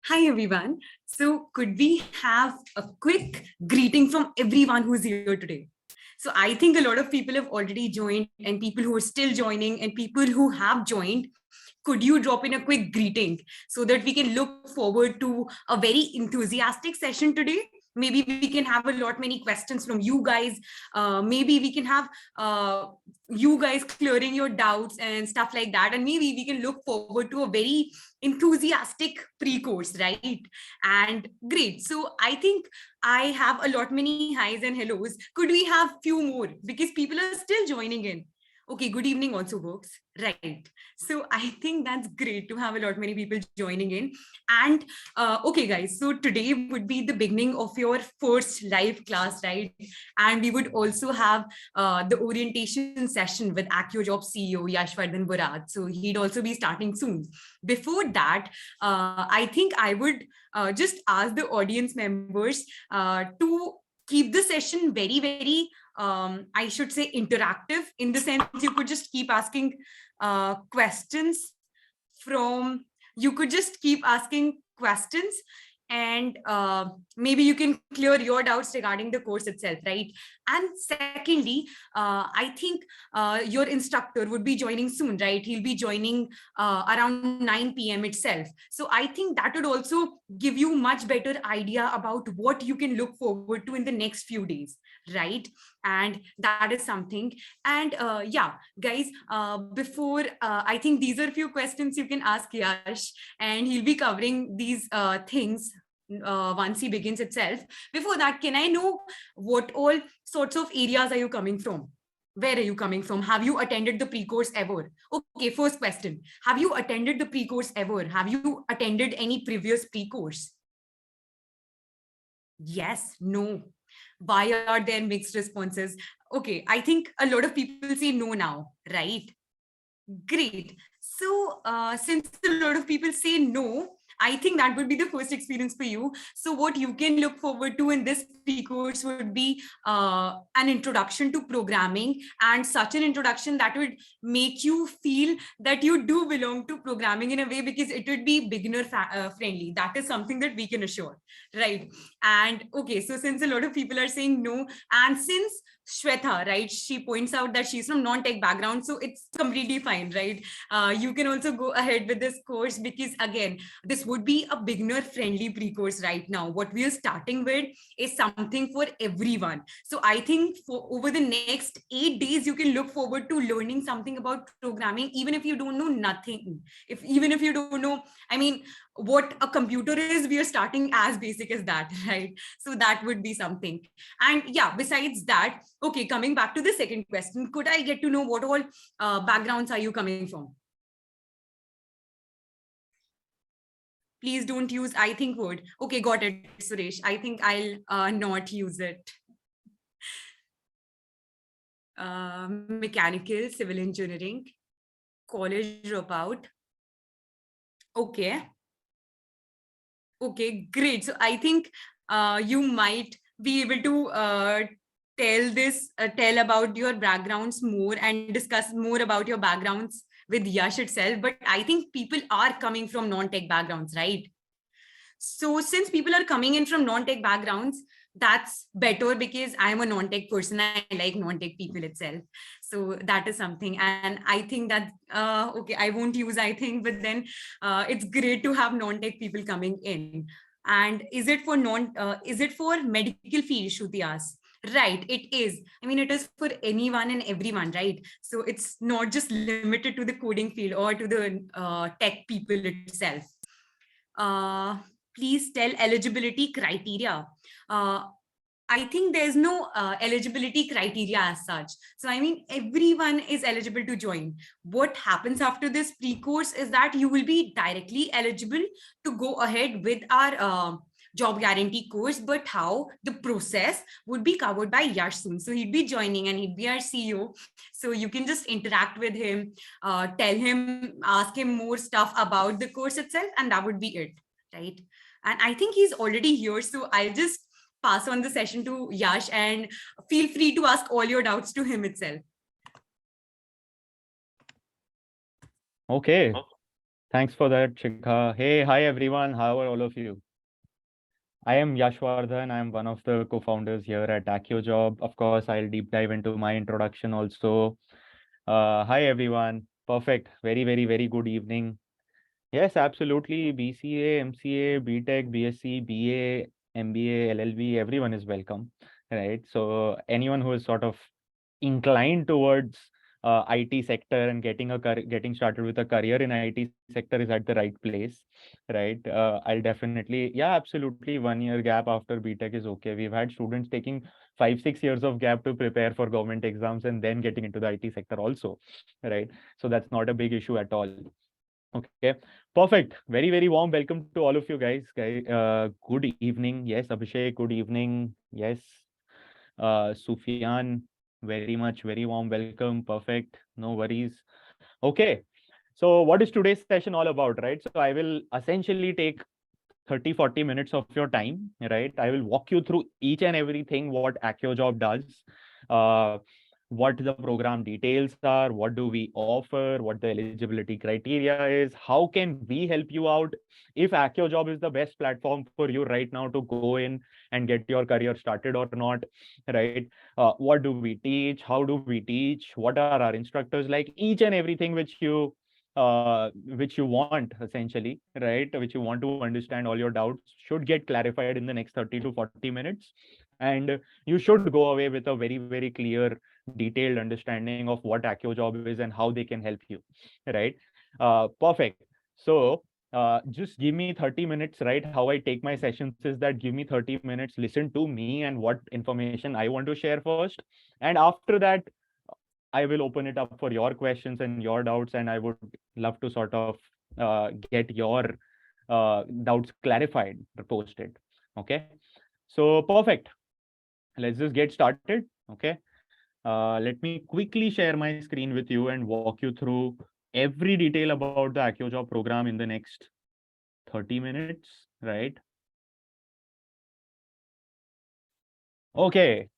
Hi, everyone. So could we have a quick greeting from everyone who's here today? So I think a lot of people have already joined and people who are still joining and people who have joined, could you drop in a quick greeting so that we can look forward to a very enthusiastic session today? Maybe we can have a lot many questions from you guys. Maybe we can have you guys clearing your doubts and stuff like that. And maybe we can look forward to a very enthusiastic pre-course, right? And great. So I think I have a lot many highs and hellos. Could we have few more? Because people are still joining in. Okay, good evening also works. Right. So I think that's great to have a lot many people joining in. And okay, guys, so today would be the beginning of your first live class, right? And we would also have the orientation session with AccioJob CEO Yashwardhan Burad. So he'd also be starting soon. Before that, I think I would just ask the audience members to keep the session very, very I should say interactive, in the sense you could just keep asking questions from, you could just keep asking questions, and maybe you can clear your doubts regarding the course itself, right? And secondly, I think your instructor would be joining soon, right? He'll be joining around 9 p.m. itself. So I think that would also give you much better idea about what you can look forward to in the next few days, right? And that is something. And yeah, guys, before I think these are a few questions you can ask Yash, and he'll be covering these things once he begins itself. Before that, can I know what all sorts of areas are you coming from? Where are you coming from? Have you attended the pre-course ever? Okay, first question. Have you attended the pre-course ever? Have you attended any previous pre-course? Yes, no. Why are there mixed responses? Okay, I think a lot of people say no now, right? Great. So since a lot of people say no, I think that would be the first experience for you. So what you can look forward to in this pre-course would be an introduction to programming, and such an introduction that would make you feel that you do belong to programming in a way, because it would be beginner friendly. That is something that we can assure, right? And okay, so since a lot of people are saying no, and since Shweta, right, she points out that she's from non-tech background, so it's completely fine, right? You can also go ahead with this course, because again, this would be a beginner-friendly pre-course right now. What we are starting with is something for everyone. So I think for over the next 8 days, you can look forward to learning something about programming, even if you don't know nothing. Even if you don't know, I mean, what a computer is, we are starting as basic as that, right? So that would be something. And yeah, besides that, okay, coming back to the second question, could I get to know what all backgrounds are you coming from? Please don't use I think word. Okay, got it, Suresh. I think I'll not use it. Mechanical, civil engineering, college dropout. Okay. Okay, great. So I think you might be able to tell about your backgrounds more and discuss more about your backgrounds with Yash itself. But I think people are coming from non-tech backgrounds, right? So since people are coming in from non-tech backgrounds, that's better, because I'm a non-tech person. I like non-tech people itself. So that is something. And I think that, okay, I won't use I think, but then it's great to have non-tech people coming in. And is it for is it for medical field, Shruti asks? Right, it is. I mean, it is for anyone and everyone, right? So it's not just limited to the coding field or to the tech people itself. Uh, Please tell eligibility criteria. I think there's no eligibility criteria as such. So, I mean, everyone is eligible to join. What happens after this pre-course is that you will be directly eligible to go ahead with our job guarantee course, but how the process would be covered by Yash soon. So he'd be joining and he'd be our CEO. So you can just interact with him, tell him, ask him more stuff about the course itself, and that would be it, right? And I think he's already here. So I'll just pass on the session to Yash, and feel free to ask all your doubts to him itself. Okay. Thanks for that, Shikha. Hey, hi everyone. How are all of you? I am Yashwardhan. I am one of the co-founders here at AccioJob. Of course, I'll deep dive into my introduction also. Hi everyone. Perfect. Very good evening. Yes, absolutely. BCA, MCA, BTech, BSc, BA, MBA, LLB, everyone is welcome, right? So anyone who is sort of inclined towards IT sector and getting started with a career in IT sector is at the right place, right? I'll definitely, yeah, absolutely. 1 year gap after BTech is okay. We've had students taking 5-6 years of gap to prepare for government exams and then getting into the IT sector also, right? So that's not a big issue at all. Okay, perfect. Very warm welcome to all of you guys. Good evening. Yes, Abhishek, good evening. Yes, Sufyan, very warm welcome. Perfect. No worries. Okay, so what is today's session all about, right? So I will essentially take 30-40 minutes of your time, right? I will walk you through each and everything what AccioJob does, uh, what the program details are, what do we offer, what the eligibility criteria is, how can we help you out, if AccioJob is the best platform for you right now to go in and get your career started or not, right? What do we teach? How do we teach? What are our instructors like? Each and everything which you want essentially, right? Which you want to understand, all your doubts should get clarified in the next 30 to 40 minutes. And you should go away with a very clear, detailed understanding of what AccioJob is and how they can help you, right? Perfect. So just give me 30 minutes, right? How I take my sessions is that give me 30 minutes, listen to me and what information I want to share first. And after that, I will open it up for your questions and your doubts, and I would love to sort of get your doubts clarified, posted. Okay. So perfect. Let's just get started. Okay. Let me quickly share my screen with you and walk you through every detail about the AccioJob program in the next 30 minutes, right? Okay.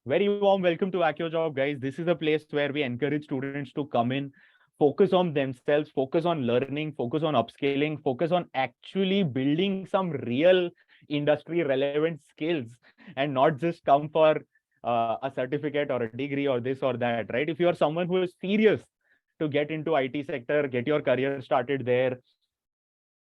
Very warm welcome to AccioJob, guys. This is a place where we encourage students to come in, focus on themselves, focus on learning, focus on upscaling, focus on actually building some real industry relevant skills, and not just come for a certificate or a degree or this or that, right? If you are someone who is serious to get into IT sector, get your career started there,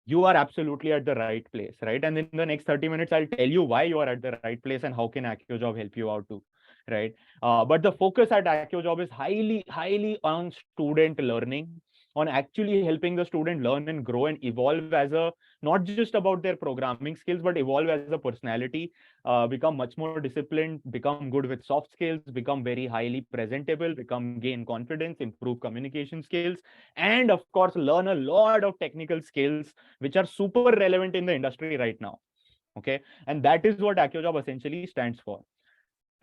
you are absolutely at the right place, right? And in the next 30 minutes, I'll tell you why you are at the right place and how can AccioJob help you out too, right? But the focus at AccioJob is highly on student learning, on actually helping the student learn and grow and evolve as a, not just about their programming skills, but evolve as a personality, become much more disciplined, become good with soft skills, become very highly presentable, gain confidence, improve communication skills, and of course, learn a lot of technical skills which are super relevant in the industry right now. Okay. And that is what AccioJob essentially stands for.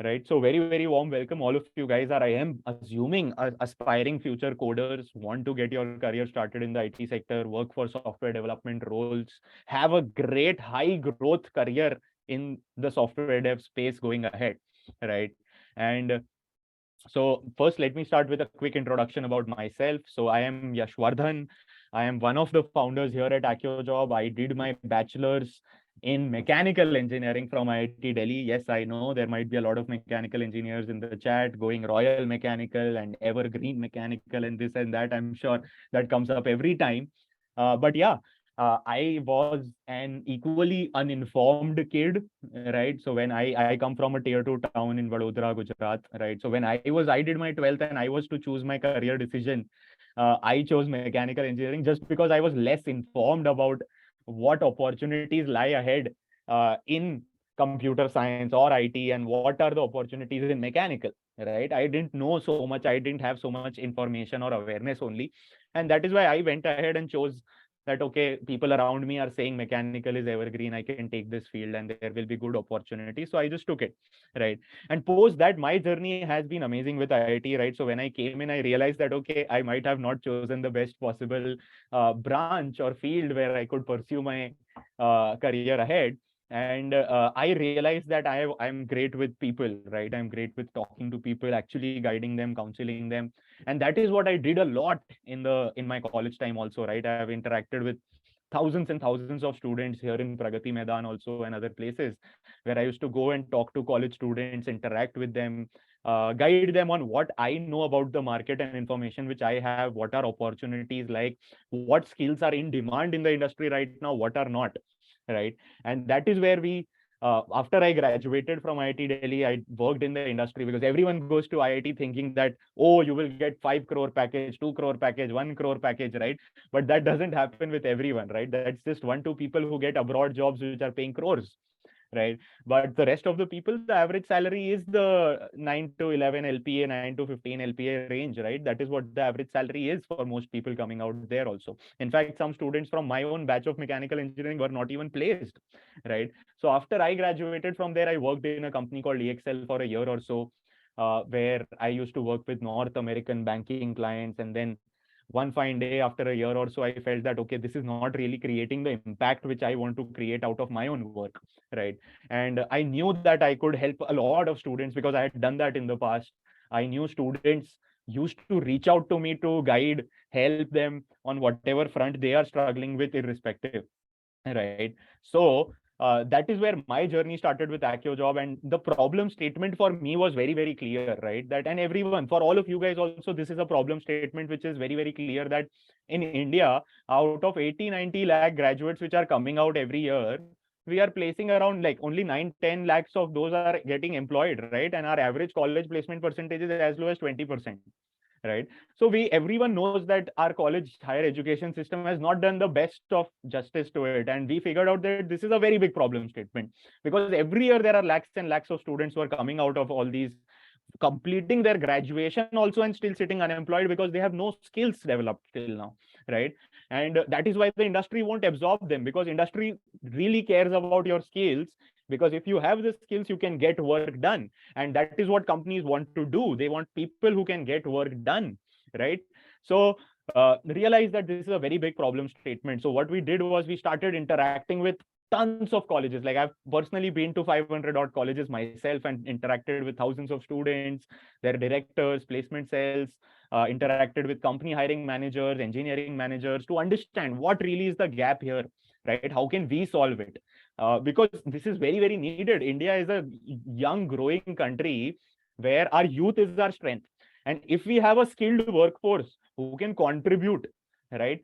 Right. So very warm welcome. All of you guys are, I am assuming, aspiring future coders, want to get your career started in the IT sector, work for software development roles, have a great high growth career in the software dev space going ahead. Right. And so first, let me start with a quick introduction about myself. So I am Yashwardhan. I am one of the founders here at AccioJob. I did my bachelor's in mechanical engineering from IIT Delhi. Yes, I know there might be a lot of mechanical engineers in the chat going Royal Mechanical and Evergreen Mechanical and this and that. I'm sure that comes up every time. But yeah, I was an equally uninformed kid, right? So when I come from a tier 2 town in Vadodara, Gujarat, right? So when I did my 12th and I was to choose my career decision, I chose mechanical engineering just because I was less informed about what opportunities lie ahead in computer science or IT and what are the opportunities in mechanical, right? I didn't know so much. I didn't have so much information or awareness only. And that is why I went ahead and chose that, okay, people around me are saying mechanical is evergreen, I can take this field and there will be good opportunities, so I just took it, right? And post that, my journey has been amazing with IIT, right? So when I came in, I realized that, okay, I might have not chosen the best possible branch or field where I could pursue my career ahead. And I realized that I'm great with people, right? I'm great with talking to people, actually guiding them, counseling them. And that is what I did a lot in my college time also, right? I have interacted with thousands and thousands of students here in Pragati Maidan also and other places, where I used to go and talk to college students, interact with them, guide them on what I know about the market and information which I have, what are opportunities like, what skills are in demand in the industry right now, what are not, right? And that is where after I graduated from IIT Delhi, I worked in the industry, because everyone goes to IIT thinking that, oh, you will get 5 crore package, 2 crore package, 1 crore package, right? But that doesn't happen with everyone, right? That's just 1-2 people who get abroad jobs which are paying crores, right? But the rest of the people, the average salary is the 9 to 11 LPA, 9 to 15 LPA range, right? That is what the average salary is for most people coming out there also. In fact, some students from my own batch of mechanical engineering were not even placed, right? So after I graduated from there, I worked in a company called EXL for a year or so, where I used to work with North American banking clients. And then one fine day, after a year or so, I felt that, okay, this is not really creating the impact which I want to create out of my own work, right? And I knew that I could help a lot of students because I had done that in the past. I knew students used to reach out to me to guide, help them on whatever front they are struggling with, irrespective, right? So that is where my journey started with AccioJob. And the problem statement for me was very, very clear, right? That, and everyone, for all of you guys also, this is a problem statement which is very, very clear, that in India, out of 80-90 lakh graduates which are coming out every year, we are placing around like only 9-10 lakhs of those are getting employed, right? And our average college placement percentage is as low as 20%, right? So everyone knows that our college higher education system has not done the best of justice to it. And we figured out that this is a very big problem statement, because every year there are lakhs and lakhs of students who are coming out of all these, completing their graduation also and still sitting unemployed because they have no skills developed till now, right? And that is why the industry won't absorb them, because industry really cares about your skills, because if you have the skills, you can get work done. And that is what companies want to do. They want people who can get work done, right? So realize that this is a very big problem statement. So what we did was we started interacting with tons of colleges. Like, I've personally been to 500 odd colleges myself and interacted with thousands of students, their directors, placement cells, interacted with company hiring managers, engineering managers, to understand what really is the gap here, right? How can we solve it? Because this is very, very needed. India is a young, growing country where our youth is our strength. And if we have a skilled workforce who can contribute, right,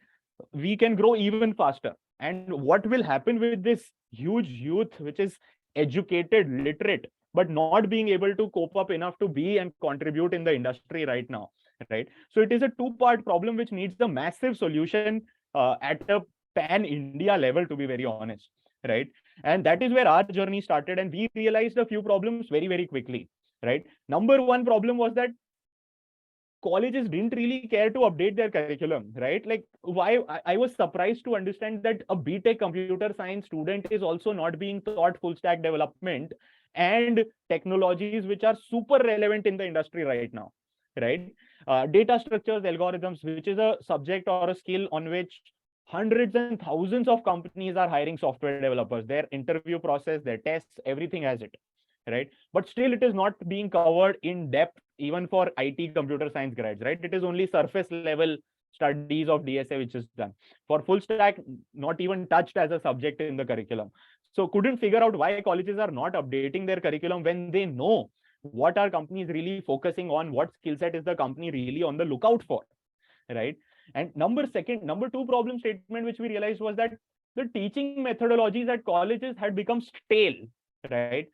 we can grow even faster. And what will happen with this huge youth, which is educated, literate, but not being able to cope up enough to be and contribute in the industry right now, right? So it is a two-part problem which needs a massive solution at a pan-India level, to be very honest, right? And that is where our journey started. And we realized a few problems very, very quickly, right? Number one problem was that colleges didn't really care to update their curriculum, right? Like, why I was surprised to understand that a BTech computer science student is also not being taught full stack development and technologies which are super relevant in the industry right now, right? Data structures, algorithms, which is a subject or a skill on which hundreds and thousands of companies are hiring software developers. Their interview process, their tests, everything has it, right? But still, it is not being covered in depth, even for IT computer science grads, right? It is only surface level studies of DSA which is done. For full stack, not even touched as a subject in the curriculum. So couldn't figure out why colleges are not updating their curriculum when they know what are companies really focusing on, what skill set is the company really on the lookout for, right? And number two problem statement which we realized was that the teaching methodologies at colleges had become stale, right?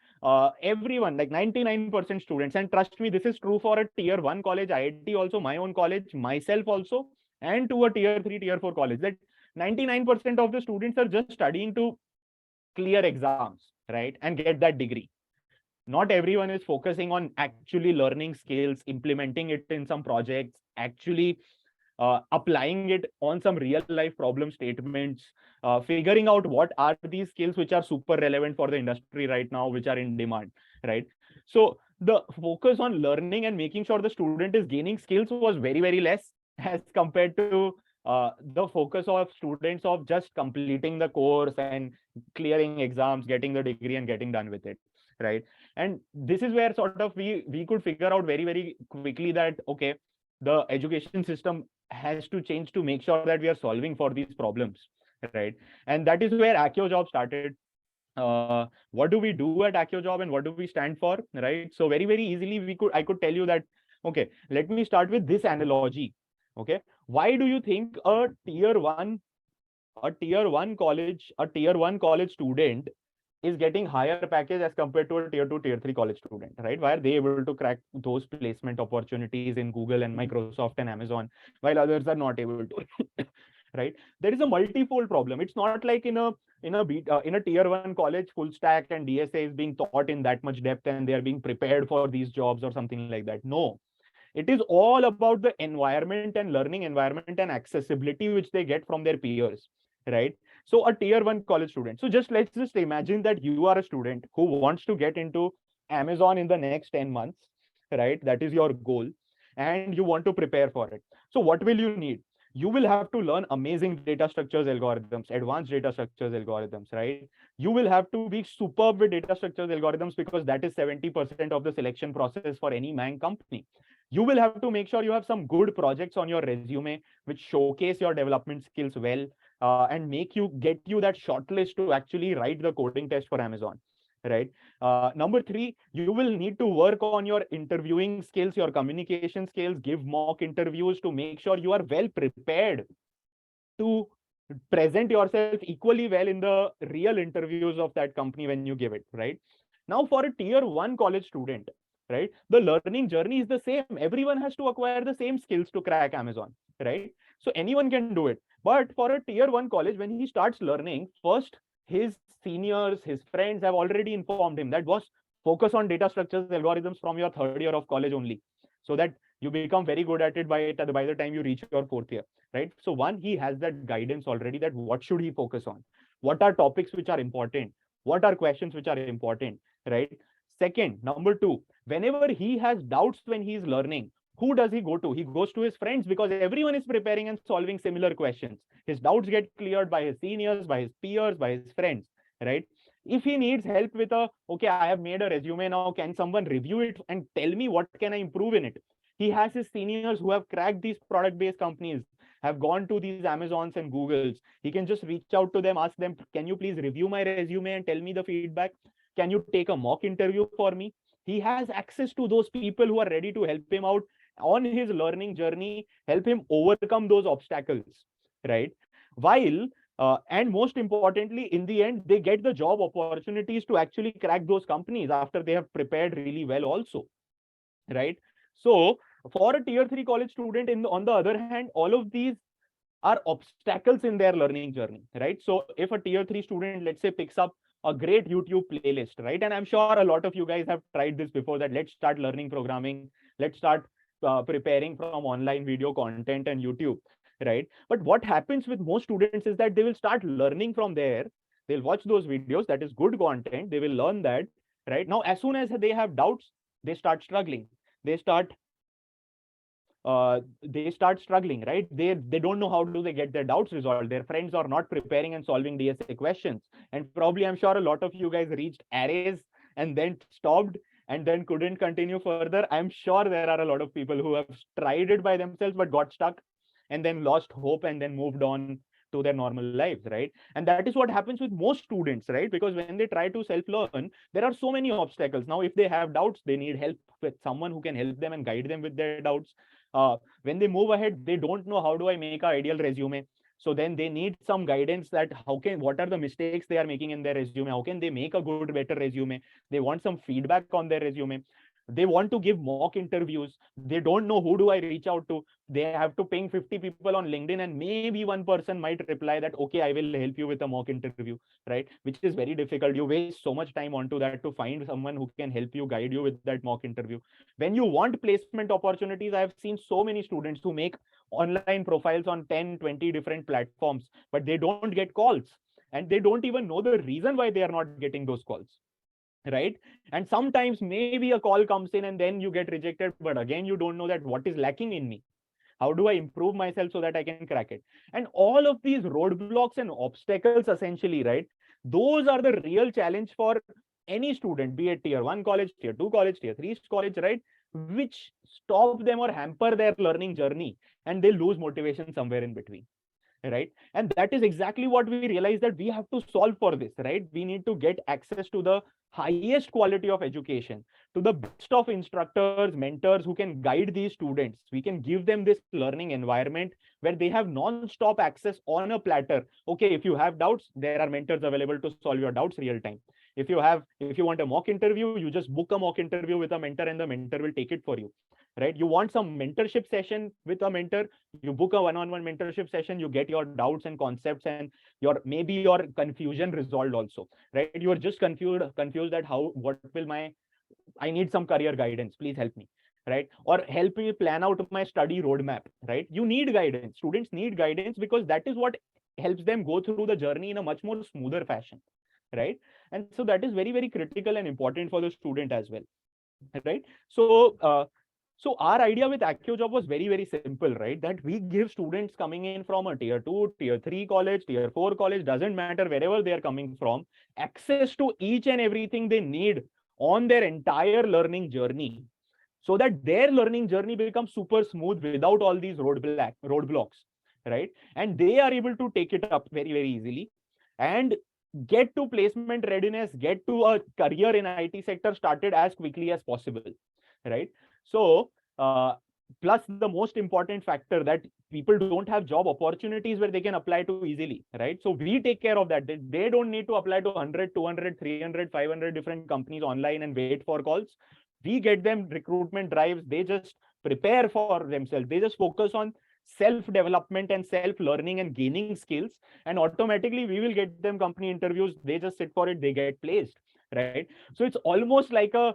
Everyone, like 99% students, and trust me, this is true for a tier 1 college, IIT also, my own college, myself also, and to a tier 3, tier 4 college, that 99% of the students are just studying to clear exams, right, and get that degree. Not everyone is focusing on actually learning skills, implementing it in some projects, actually applying it on some real life problem statements, figuring out what are these skills which are super relevant for the industry right now, which are in demand, right? So the focus on learning and making sure the student is gaining skills was very, very less as compared to the focus of students of just completing the course and clearing exams, getting the degree and getting done with it, right? And this is where sort of we could figure out very, very quickly that, okay, the education system has to change to make sure that we are solving for these problems, right? And that is where AccioJob started. What do we do at AccioJob and what do we stand for, right? So very, very easily I could tell you that, okay, let me start with this analogy. Okay, why do you think a tier one college student is getting higher package as compared to a tier 2, tier 3 college student, right? Why are they able to crack those placement opportunities in Google and Microsoft and Amazon while others are not able to? Right? There is a multifold problem. It's not like in a tier 1 college, full stack and DSA is being taught in that much depth and they are being prepared for these jobs or something like that. No, it is all about the environment and learning environment and accessibility which they get from their peers, right? So a tier 1 college student, so let's just imagine that you are a student who wants to get into Amazon in the next 10 months, right? That is your goal, and you want to prepare for it. So what will you need? You will have to learn amazing data structures algorithms, advanced data structures algorithms, right? You will have to be superb with data structures algorithms because that is 70% of the selection process for any mang company. You will have to make sure you have some good projects on your resume which showcase your development skills well, and get you that shortlist to actually write the coding test for Amazon, right? Number three, you will need to work on your interviewing skills, your communication skills, give mock interviews to make sure you are well prepared to present yourself equally well in the real interviews of that company when you give it, right? Now, for a tier 1 college student, right, the learning journey is the same. Everyone has to acquire the same skills to crack Amazon, right? So anyone can do it. But for a tier 1 college, when he starts learning, first, his seniors, his friends have already informed him that, boss, focus on data structures, algorithms from your third year of college only, so that you become very good at it by the time you reach your fourth year, right? So one, he has that guidance already that what should he focus on, what are topics which are important, what are questions which are important, right? Second, number two, whenever he has doubts when he is learning, who does he go to? He goes to his friends because everyone is preparing and solving similar questions. His doubts get cleared by his seniors, by his peers, by his friends, right? If he needs help with okay, I have made a resume now, can someone review it and tell me what can I improve in it? He has his seniors who have cracked these product based companies, have gone to these Amazons and Googles. He can just reach out to them, ask them, can you please review my resume and tell me the feedback? Can you take a mock interview for me? He has access to those people who are ready to help him out on his learning journey, help him overcome those obstacles, right? While and most importantly, in the end, they get the job opportunities to actually crack those companies after they have prepared really well also, right? So for a tier 3 college student, on the other hand, all of these are obstacles in their learning journey, right? So if a tier 3 student, let's say, picks up a great YouTube playlist, right? And I'm sure a lot of you guys have tried this before, that let's start learning programming, let's start preparing from online video content and YouTube, right? But what happens with most students is that they will start learning from there. They'll watch those videos, that is good content, they will learn that, right? Now, as soon as they have doubts, they start struggling. They start struggling, right? They don't know how do they get their doubts resolved. Their friends are not preparing and solving DSA questions, and probably I'm sure a lot of you guys reached arrays and then stopped and then couldn't continue further. I'm sure there are a lot of people who have tried it by themselves but got stuck and then lost hope and then moved on to their normal lives, right? And that is what happens with most students, right? Because when they try to self learn, there are so many obstacles. Now if they have doubts, they need help with someone who can help them and guide them with their doubts. When they move ahead, they don't know how do I make an ideal resume. So then they need some guidance that what are the mistakes they are making in their resume? How can they make a good, better resume? They want some feedback on their resume. They want to give mock interviews. They don't know who do I reach out to. They have to ping 50 people on LinkedIn and maybe one person might reply that, okay, I will help you with a mock interview, right? Which is very difficult. You waste so much time onto that to find someone who can help you, guide you with that mock interview. When you want placement opportunities, I have seen so many students who make online profiles on 10, 20 different platforms, but they don't get calls and they don't even know the reason why they are not getting those calls, right? And sometimes maybe a call comes in and then you get rejected, but again, you don't know that what is lacking in me. How do I improve myself so that I can crack it? And all of these roadblocks and obstacles, essentially, right? Those are the real challenge for any student, be it tier 1 college, tier 2 college, tier 3 college, right? Which stop them or hamper their learning journey, and they lose motivation somewhere in between, right? And that is exactly what we realize, that we have to solve for this, right? We need to get access to the highest quality of education, to the best of instructors, mentors who can guide these students. We can give them this learning environment where they have non-stop access on a platter. Okay, if you have doubts, there are mentors available to solve your doubts real time. If you want a mock interview, you just book a mock interview with a mentor and the mentor will take it for you, right? You want some mentorship session with a mentor, you book a one-on-one mentorship session, you get your doubts and concepts and your maybe your confusion resolved also, right? You are just confused that how, what will my, I need some career guidance, please help me, right? Or help me plan out my study roadmap, right? You need guidance, students need guidance, because that is what helps them go through the journey in a much more smoother fashion, right? And so that is very, very critical and important for the student as well, right? So our idea with AccioJob was very, very simple, right? That we give students coming in from a tier 2, tier 3 college, tier 4 college, doesn't matter wherever they are coming from, access to each and everything they need on their entire learning journey, so that their learning journey becomes super smooth without all these roadblocks, right? And they are able to take it up very, very easily and get to placement readiness, get to a career in IT sector started as quickly as possible, right? So, plus the most important factor, that people don't have job opportunities where they can apply to easily, right? So we take care of that. They don't need to apply to 100, 200, 300, 500 different companies online and wait for calls. We get them recruitment drives. They just prepare for themselves. They just focus on self-development and self-learning and gaining skills, and automatically we will get them company interviews. They just sit for it, they get placed, right? So it's almost like a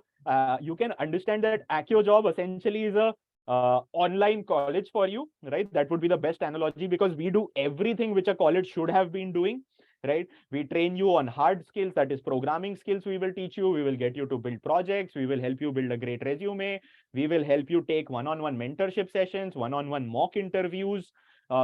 you can understand that AccioJob essentially is a online college for you, right? That would be the best analogy, because we do everything which a college should have been doing, right? We train you on hard skills, that is programming skills. We will teach you, we will get you to build projects, we will help you build a great resume, we will help you take one-on-one mentorship sessions, one-on-one mock interviews.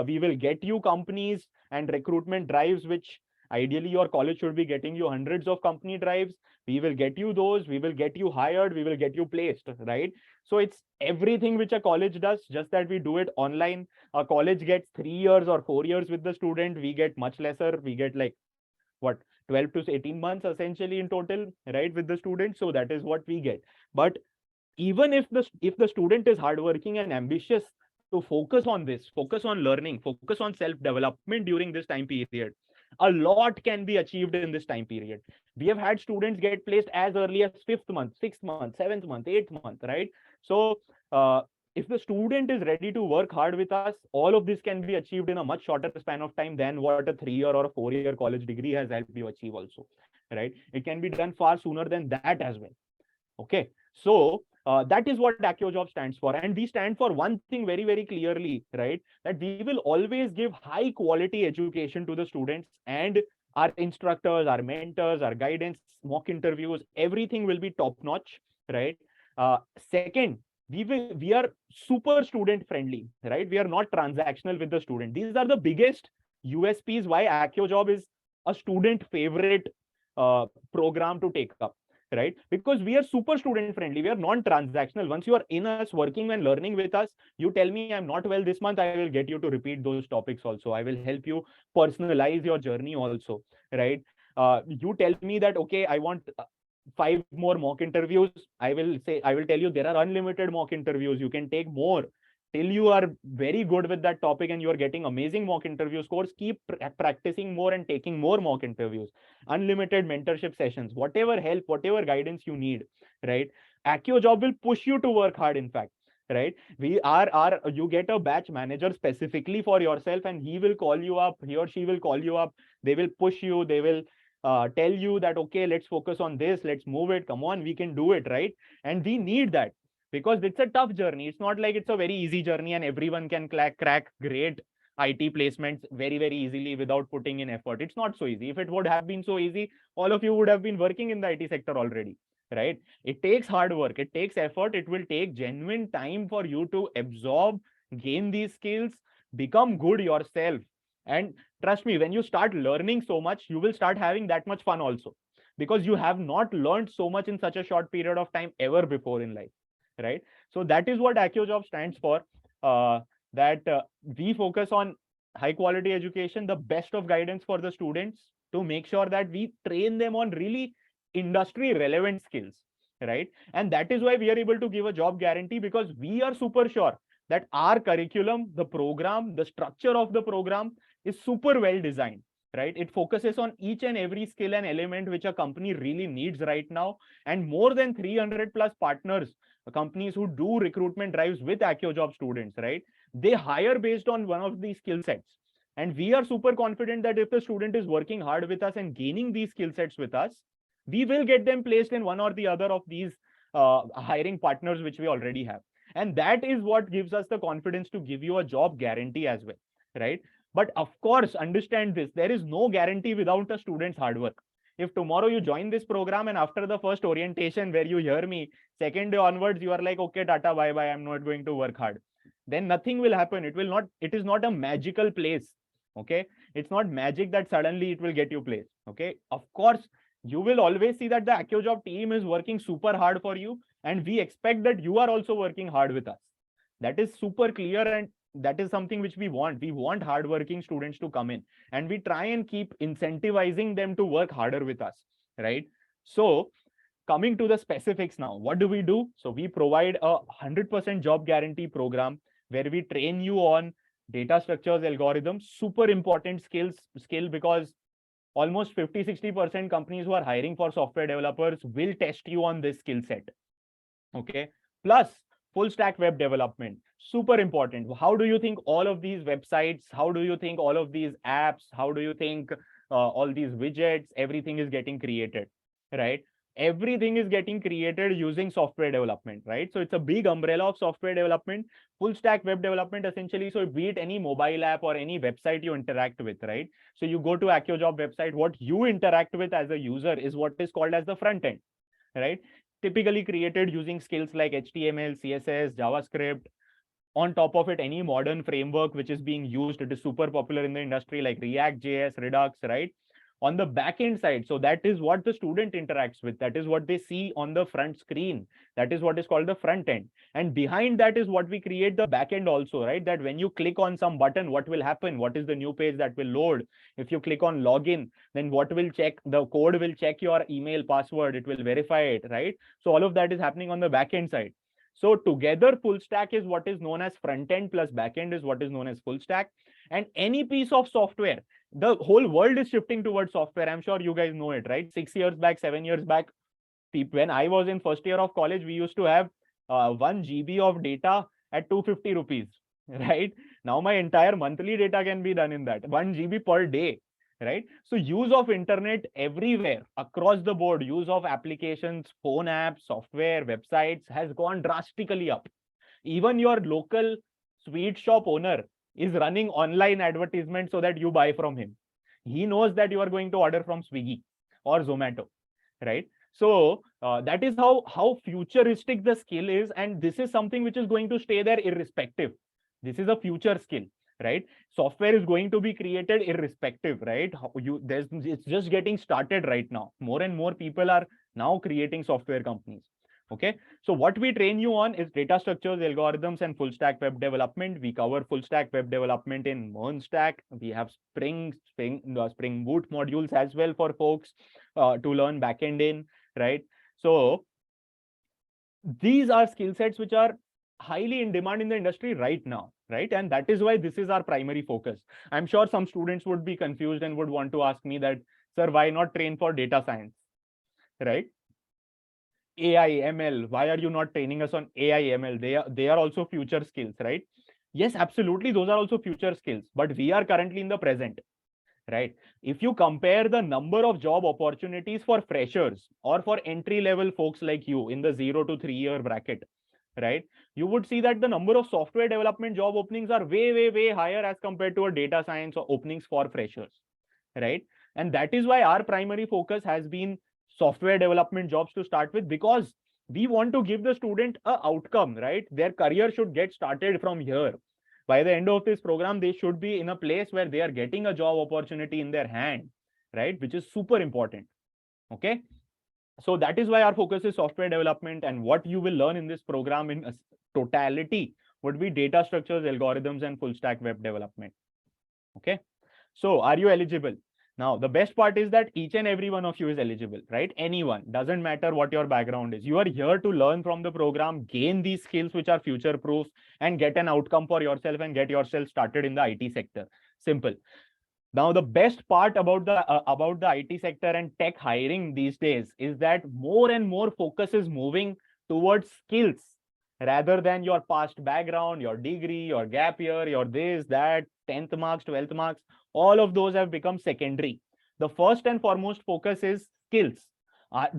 We will get you companies and recruitment drives, which ideally your college should be getting you hundreds of company drives. We will get you those, we will get you hired, we will get you placed, right? So it's everything which a college does, just that we do it online. A college gets 3 years or 4 years with the student, we get much lesser. We get like what, 12 to 18 months essentially in total, right, with the student. So that is what we get. But even if the student is hardworking and ambitious to focus on this, focus on learning, focus on self-development during this time period, a lot can be achieved in this time period. We have had students get placed as early as 5th month, 6th month, 7th month, 8th month, right? So if the student is ready to work hard with us, all of this can be achieved in a much shorter span of time than what a 3-year or a 4-year college degree has helped you achieve also, right? It can be done far sooner than that as well. Okay, so that is what AccioJob stands for. And we stand for one thing very, very clearly, right? That we will always give high quality education to the students, and our instructors, our mentors, our guidance, mock interviews, everything will be top notch, right? Second, we are super student friendly, right? We are not transactional with the student. These are the biggest USPs why AccioJob is a student favorite program to take up, right? Because we are super student friendly, we are non-transactional. Once you are in us, working and learning with us, you tell me I'm not well this month, I will get you to repeat those topics also. I will help you personalize your journey also, right? You tell me that, okay, I want 5 more mock interviews. I will tell you there are unlimited mock interviews. You can take more till you are very good with that topic and you are getting amazing mock interview scores. Keep practicing more and taking more mock interviews, unlimited mentorship sessions, whatever help, whatever guidance you need, right? AccioJob will push you to work hard, in fact, right? You get a batch manager specifically for yourself, and he will call you up, he or she will call you up, they will push you, they will tell you that, okay, let's focus on this, let's move it, come on, we can do it, right? And we need that, because it's a tough journey. It's not like it's a very easy journey and everyone can crack great IT placements very, very easily without putting in effort. It's not so easy. If it would have been so easy, all of you would have been working in the IT sector already, right? It takes hard work, it takes effort, it will take genuine time for you to absorb gain these skills, become good yourself. And trust me, when you start learning so much, you will start having that much fun also, because you have not learned so much in such a short period of time ever before in life, right? So that is what AccioJob stands for. uh, that we focus on high quality education, the best of guidance for the students, to make sure that we train them on really industry relevant skills, right? And that is why we are able to give a job guarantee, because we are super sure that our curriculum, the program, the structure of the program is super well designed, right? It focuses on each and every skill and element which a company really needs right now. And more than 300 plus partners, companies who do recruitment drives with AccioJob students, right? They hire based on one of these skill sets. And we are super confident that if the student is working hard with us and gaining these skill sets with us, we will get them placed in one or the other of these hiring partners which we already have. And that is what gives us the confidence to give you a job guarantee as well, right? But of course, understand this, there is no guarantee without a student's hard work. If tomorrow you join this program and after the first orientation where you hear me, second day onwards, you are like, okay, Tata, bye bye, I'm not going to work hard, then nothing will happen. It is not a magical place. Okay. It's not magic that suddenly it will get you placed. Okay. Of course, you will always see that the AccioJob team is working super hard for you. And we expect that you are also working hard with us. That is super clear. And that is something which we want. We want hardworking students to come in, and we try and keep incentivizing them to work harder with us, right? So coming to the specifics now, what do we do? So we provide a 100% job guarantee program where we train you on data structures, algorithms, super important skill, because almost 50-60% companies who are hiring for software developers will test you on this skill set. Okay. Plus full stack web development, super important. How do you think all of these websites, how do you think all of these apps, how do you think all these widgets, everything is getting created, right? Everything is getting created using software development, right? So it's a big umbrella of software development, full stack web development essentially. So be it any mobile app or any website you interact with, right? So you go to AccioJob website, what you interact with as a user is what is called as the front end, right? Typically created using skills like HTML, CSS, JavaScript. On top of it, any modern framework which is being used, it is super popular in the industry, like React, JS, Redux, right? On the backend side, so that is what the student interacts with. That is what they see on the front screen. That is what is called the front end. And behind that is what we create the backend also, right? That when you click on some button, what will happen? What is the new page that will load? If you click on login, then what will check? The code will check your email password. It will verify it, right? So all of that is happening on the backend side. So together, full stack is what is known as front end, plus backend is what is known as full stack. And any piece of software, the whole world is shifting towards software. I'm sure you guys know it, right? 6 years back, 7 years back, when I was in first year of college, we used to have 1 GB of data at 250 rupees, right? Now my entire monthly data can be done in that, 1 GB per day, right? So use of internet everywhere across the board, use of applications, phone apps, software, websites has gone drastically up. Even your local sweet shop owner is running online advertisement so that you buy from him. He knows that you are going to order from Swiggy or Zomato, right? So that is how futuristic the skill is, and this is something which is going to stay there irrespective. This is a future skill, right? Software is going to be created irrespective, right? It's just getting started right now. More and more people are now creating software companies. Okay, so what we train you on is data structures, algorithms, and full stack web development. We cover full stack web development in MERN stack. We have Spring Boot modules as well for folks to learn backend in, right? So these are skill sets which are highly in demand in the industry right now, right? And that is why this is our primary focus. I'm sure some students would be confused and would want to ask me that, sir, why not train for data science, right? AI, ML, why are you not training us on AI, ML? They are also future skills, right? Yes, absolutely. Those are also future skills, but we are currently in the present, right? If you compare the number of job opportunities for freshers or for entry level folks like you in the 0 to 3 year bracket, right? You would see that the number of software development job openings are way, way, way higher as compared to a data science or openings for freshers, right? And that is why our primary focus has been software development jobs to start with, because we want to give the student a outcome, right? Their career should get started from here. By the end of this program, they should be in a place where they are getting a job opportunity in their hand, right? Which is super important. Okay. So that is why our focus is software development, and what you will learn in this program in totality would be data structures, algorithms, and full stack web development. Okay. So are you eligible? Now, the best part is that each and every one of you is eligible, right? Anyone, doesn't matter what your background is. You are here to learn from the program, gain these skills which are future proof, and get an outcome for yourself and get yourself started in the IT sector. Simple. Now, the best part about the IT sector and tech hiring these days is that more and more focus is moving towards skills rather than your past background, your degree, your gap year, your this, that, 10th marks, 12th marks. All of those have become secondary. The first and foremost focus is skills.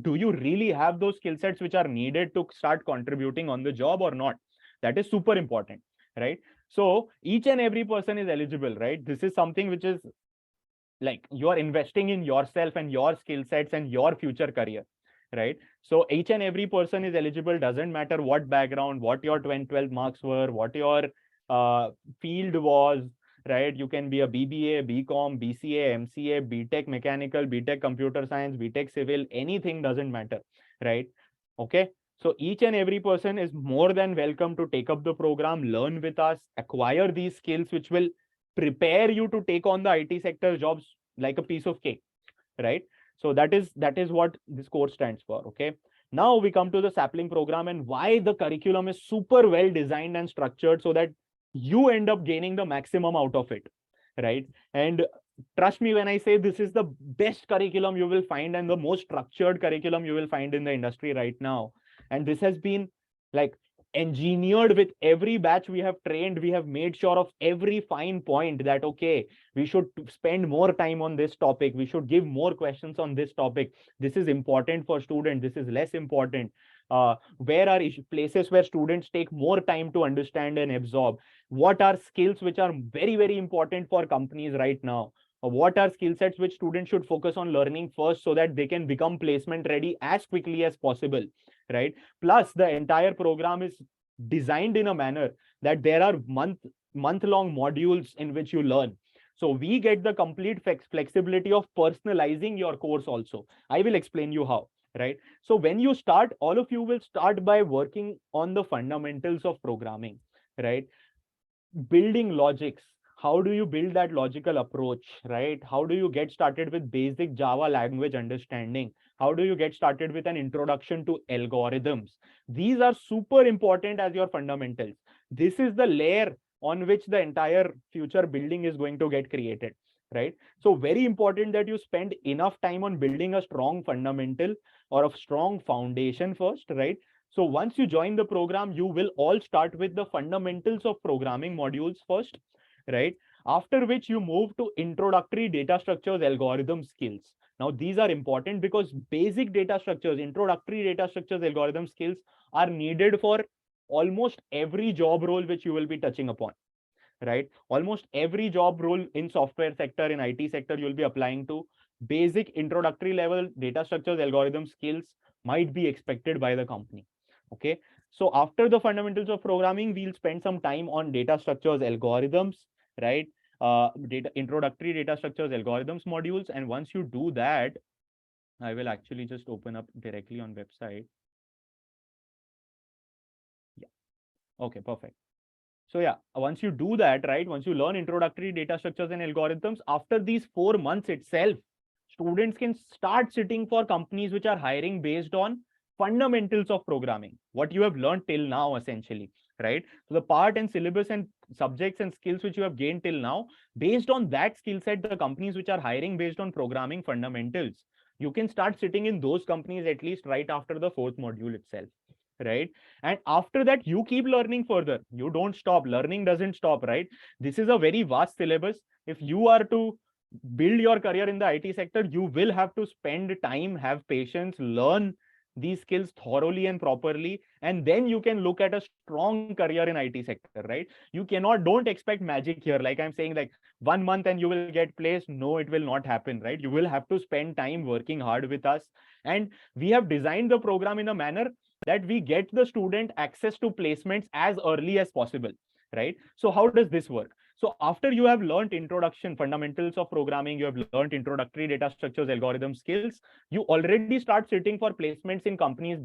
Do you really have those skill sets which are needed to start contributing on the job or not? That is super important, right? So each and every person is eligible, right? This is something which is like you are investing in yourself and your skill sets and your future career, right? So each and every person is eligible, doesn't matter what background, what your 12 marks were, what your field was, right? You can be a BBA, BCom, BCA, MCA, BTech mechanical, BTech computer science, BTech civil, anything doesn't matter, right? Okay. So each and every person is more than welcome to take up the program, learn with us, acquire these skills which will prepare you to take on the IT sector jobs like a piece of cake, right? So that is what this course stands for. Okay. Now we come to the sapling program and why the curriculum is super well designed and structured so that you end up gaining the maximum out of it, right? And trust me when I say this is the best curriculum you will find and the most structured curriculum you will find in the industry right now. And this has been like engineered with every batch we have trained. We have made sure of every fine point that, okay, we should spend more time on this topic. We should give more questions on this topic. This is important for students. This is less important. Where are places where students take more time to understand and absorb? What are skills which are very, very important for companies right now? What are skill sets which students should focus on learning first so that they can become placement ready as quickly as possible, right? Plus, the entire program is designed in a manner that there are month-long modules in which you learn. So we get the complete flexibility of personalizing your course also. I will explain you how, right? So when you start, all of you will start by working on the fundamentals of programming, right? Building logics. How do you build that logical approach, right? How do you get started with basic Java language understanding? How do you get started with an introduction to algorithms? These are super important as your fundamentals. This is the layer on which the entire future building is going to get created, right? So very important that you spend enough time on building a strong fundamental or a strong foundation first, right? So once you join the program, you will all start with the fundamentals of programming modules first, right? After which you move to introductory data structures, algorithm skills. Now, these are important because basic data structures, introductory data structures, algorithm skills are needed for almost every job role which you will be touching upon, right? Almost every job role in software sector, in IT sector, you'll be applying to basic introductory level data structures, algorithm skills might be expected by the company. Okay. So after the fundamentals of programming, we'll spend some time on data structures, algorithms, right? Introductory data structures, algorithms modules. And once you do that, I will actually just open up directly on website. Yeah. Okay, perfect. So yeah, once you do that, right, once you learn introductory data structures and algorithms, after these 4 months itself, students can start sitting for companies which are hiring based on fundamentals of programming, what you have learned till now, essentially, right? So the part and syllabus and subjects and skills which you have gained till now, based on that skill set, the companies which are hiring based on programming fundamentals, you can start sitting in those companies at least right after the 4th module itself, right? And after that, you keep learning further. You don't stop. Learning doesn't stop, right? This is a very vast syllabus. If you are to build your career in the IT sector, you will have to spend time, have patience, learn these skills thoroughly and properly, and then you can look at a strong career in IT sector, right? Don't expect magic here. Like I'm saying, like 1 month and you will get placed. No, it will not happen, right? You will have to spend time working hard with us. And we have designed the program in a manner that we get the student access to placements as early as possible, right? So how does this work? So after you have learned introduction, fundamentals of programming, you have learned introductory data structures, algorithm skills, you already start sitting for placements in companies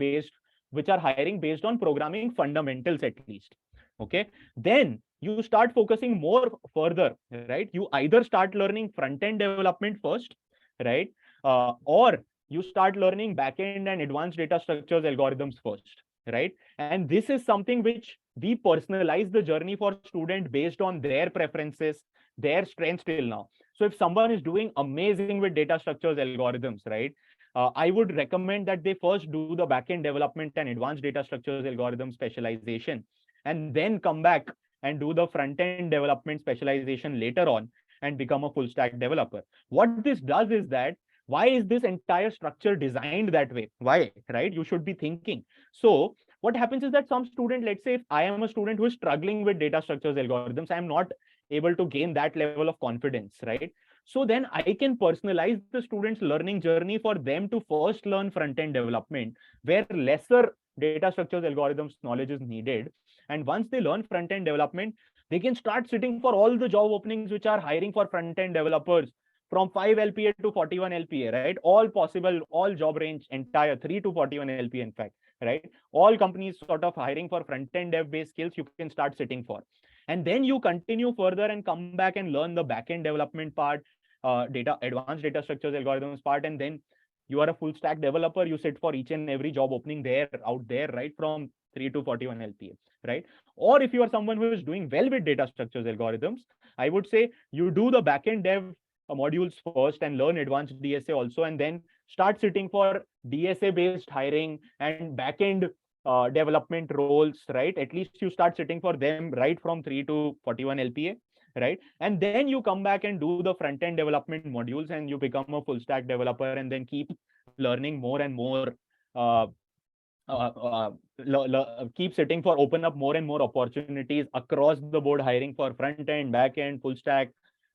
which are hiring based on programming fundamentals at least. Okay. Then you start focusing more further, right? You either start learning front-end development first, right? Or you start learning back-end and advanced data structures algorithms first, right? And this is something which we personalize the journey for student based on their preferences, their strengths till now. So if someone is doing amazing with data structures algorithms, right? I would recommend that they first do the backend development and advanced data structures algorithm specialization, and then come back and do the front end development specialization later on and become a full stack developer. What this does is that, why is this entire structure designed that way? Why, right? You should be thinking. So what happens is that some student, let's say if I am a student who is struggling with data structures algorithms, I am not able to gain that level of confidence, right? So then I can personalize the student's learning journey for them to first learn front-end development, where lesser data structures algorithms knowledge is needed. And once they learn front-end development, they can start sitting for all the job openings which are hiring for front-end developers from 5 LPA to 41 LPA, right? All possible, all job range, entire 3 to 41 LPA, in fact, right? All companies sort of hiring for front-end dev-based skills you can start sitting for. And then you continue further and come back and learn the back-end development part, advanced data structures algorithms part, and then you are a full stack developer. You sit for each and every job opening there out there, right? From 3 to 41 LPA, right? Or if you are someone who is doing well with data structures algorithms, I would say you do the backend dev modules first and learn advanced DSA also, and then start sitting for DSA based hiring and backend development roles, right? At least you start sitting for them right from 3 to 41 LPA, right? And then you come back and do the front end development modules and you become a full stack developer, and then keep learning more and more. Uh, keep sitting for open up more and more opportunities across the board, hiring for front end, back end, full stack,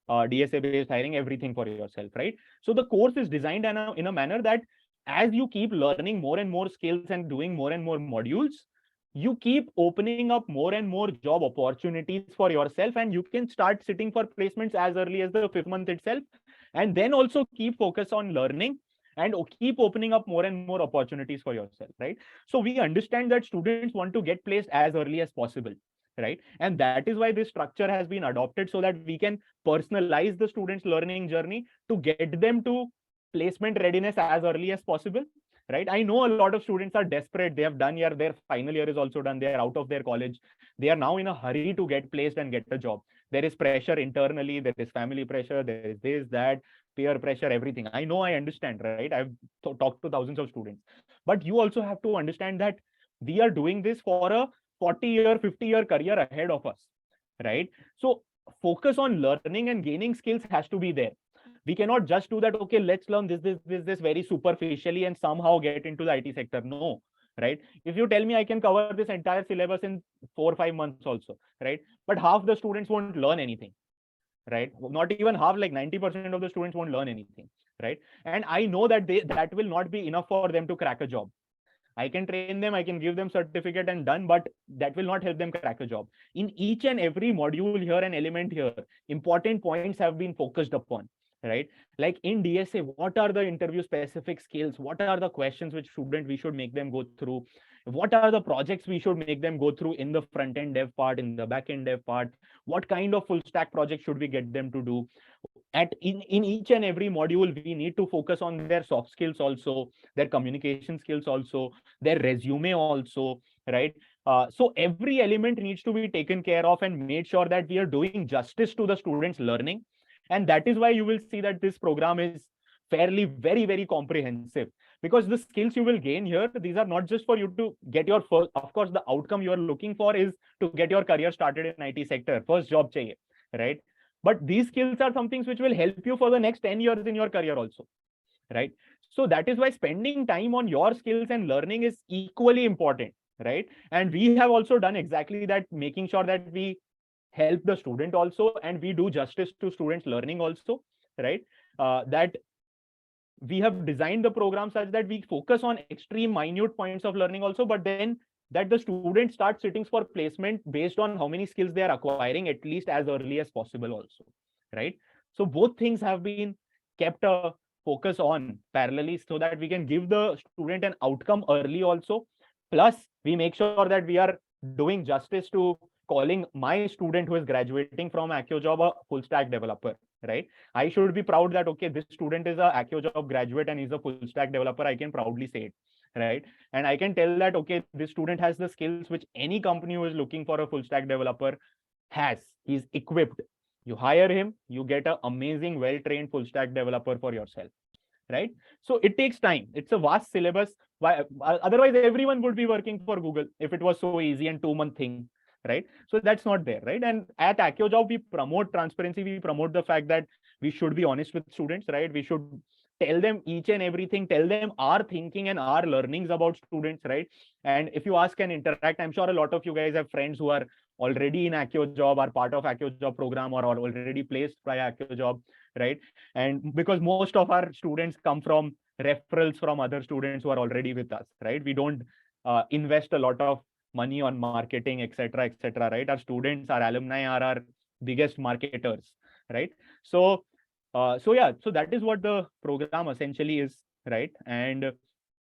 DSA based hiring, everything for yourself, right? So the course is designed in a manner that as you keep learning more and more skills and doing more and more modules, you keep opening up more and more job opportunities for yourself, and you can start sitting for placements as early as the 5th month itself, and then also keep focus on learning and keep opening up more and more opportunities for yourself, right? So we understand that students want to get placed as early as possible, right? And that is why this structure has been adopted, so that we can personalize the students learning journey to get them to placement readiness as early as possible, right? I know a lot of students are desperate. They have done their final year is also done, they are out of their college, they are now in a hurry to get placed and get a job. There is pressure internally, there is family pressure, there is this, that, peer pressure, everything. I know, I understand, right? I've talked to thousands of students. But you also have to understand that we are doing this for a 40-year, 50-year career ahead of us, right? So focus on learning and gaining skills has to be there. We cannot just do that, okay, let's learn this very superficially and somehow get into the IT sector. No, right? If you tell me I can cover this entire syllabus in 4 or 5 months also, right? But half the students won't learn anything, right? Not even half, like 90% of the students won't learn anything, right? And I know that that will not be enough for them to crack a job. I can train them, I can give them certificate and done, but that will not help them crack a job. In each and every module here and element here, important points have been focused upon, right? Like in DSA, what are the interview specific skills? What are the questions which student we should make them go through? What are the projects we should make them go through in the front end dev part, in the back end dev part? What kind of full stack project should we get them to do? In each and every module, we need to focus on their soft skills also, their communication skills also, their resume also, right? So every element needs to be taken care of and made sure that we are doing justice to the students learning. And that is why you will see that this program is fairly very comprehensive, because the skills you will gain here, these are not just for you to get your first, of course the outcome you are looking for is to get your career started in IT sector, first job chahiye, right? But these skills are some things which will help you for the next 10 years in your career also, right? So that is why spending time on your skills and learning is equally important, right? And we have also done exactly that, making sure that we help the student also and we do justice to students learning also, right? That we have designed the program such that we focus on extreme minute points of learning also, but then that the students start sitting for placement based on how many skills they are acquiring, at least as early as possible also, right? So both things have been kept a focus on parallelly so that we can give the student an outcome early also. Plus, we make sure that we are doing justice to calling my student who is graduating from AccioJob a full stack developer, right? I should be proud that, okay, this student is a AccioJob graduate and he's a full stack developer. I can proudly say it, right? And I can tell that, okay, this student has the skills which any company who is looking for a full stack developer has. He's equipped. You hire him, you get an amazing, well-trained full stack developer for yourself, right? So it takes time. It's a vast syllabus. Why? Otherwise, everyone would be working for Google if it was so easy and 2-month thing, right? So that's not there, right? And at AccioJob, we promote transparency. We promote the fact that we should be honest with students, right? We should tell them each and everything, tell them our thinking and our learnings about students, right? And if you ask and interact, I'm sure a lot of you guys have friends who are already in AccioJob, are part of AccioJob program, or are already placed by AccioJob, right? And because most of our students come from referrals from other students who are already with us, right? We don't invest a lot of money on marketing, etc., right? Our students, our alumni are our biggest marketers, right? So yeah, so that is what the program essentially is, right? And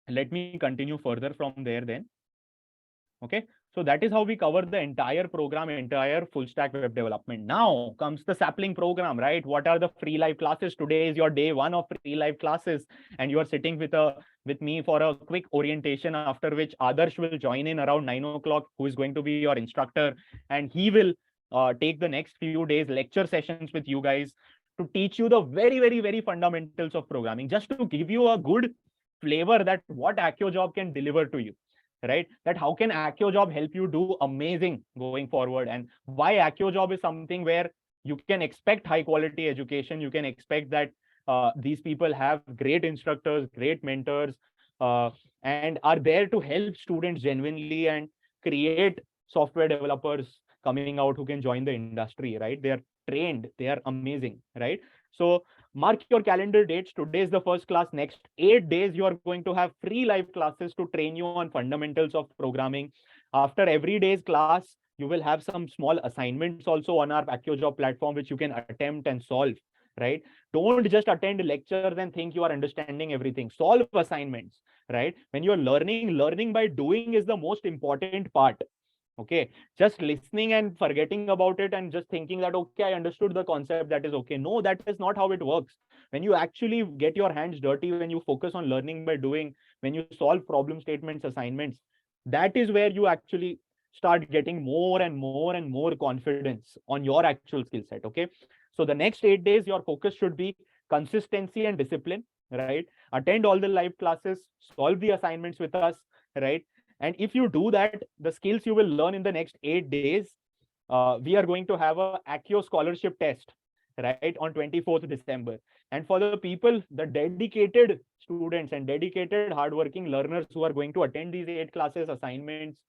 let me continue further from there then. Okay, so that is how we cover the entire program, entire full stack web development. Now comes the sapling program, right? What are the free live classes? Today is your day one of free live classes, and you are sitting with me for a quick orientation, after which Adarsh will join in around 9 o'clock, who is going to be your instructor, and he will take the next few days lecture sessions with you guys to teach you the very fundamentals of programming, just to give you a good flavor that what AccioJob can deliver to you, right? That how can AccioJob help you do amazing going forward, and why AccioJob is something where you can expect high quality education. You can expect that these people have great instructors, great mentors, and are there to help students genuinely and create software developers coming out who can join the industry, right? They are trained, they are amazing, right? So mark your calendar dates. Today is the first class. Next 8 days, you are going to have free live classes to train you on fundamentals of programming. After every day's class, you will have some small assignments also on our AccioJob platform, which you can attempt and solve, right? Don't just attend lectures and think you are understanding everything. Solve assignments, right? When you're learning by doing is the most important part. Okay, just listening and forgetting about it and just thinking that, okay, I understood the concept, that is okay. No, that is not how it works. When you actually get your hands dirty, when you focus on learning by doing, when you solve problem statements, assignments, that is where you actually start getting more and more confidence on your actual skill set. Okay, so the next 8 days, your focus should be consistency and discipline, right? Attend all the live classes, solve the assignments with us, right? And if you do that, the skills you will learn in the next 8 days, we are going to have a Accio scholarship test, right, on 24th December. And for the people, the dedicated students and dedicated hardworking learners who are going to attend these 8 classes, assignments,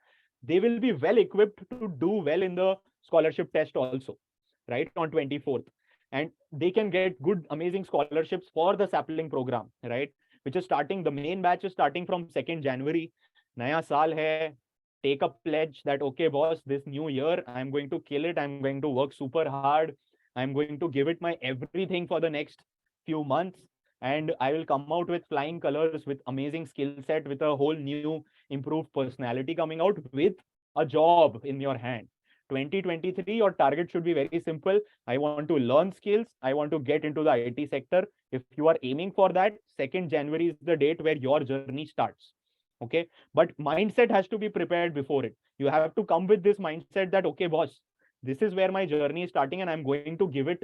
they will be well equipped to do well in the scholarship test also, right, on 24th. And they can get good, amazing scholarships for the sapling program, right, which is starting, the main batch is starting from 2nd January. Naya saal hai, take a pledge that, okay, boss, this new year, I'm going to kill it. I'm going to work super hard. I'm going to give it my everything for the next few months. And I will come out with flying colors, with amazing skill set, with a whole new improved personality coming out, with a job in your hand. 2023, your target should be very simple. I want to learn skills. I want to get into the IT sector. If you are aiming for that, 2nd January is the date where your journey starts. Okay, but mindset has to be prepared before it. You have to come with this mindset that, okay, boss, this is where my journey is starting and I'm going to give it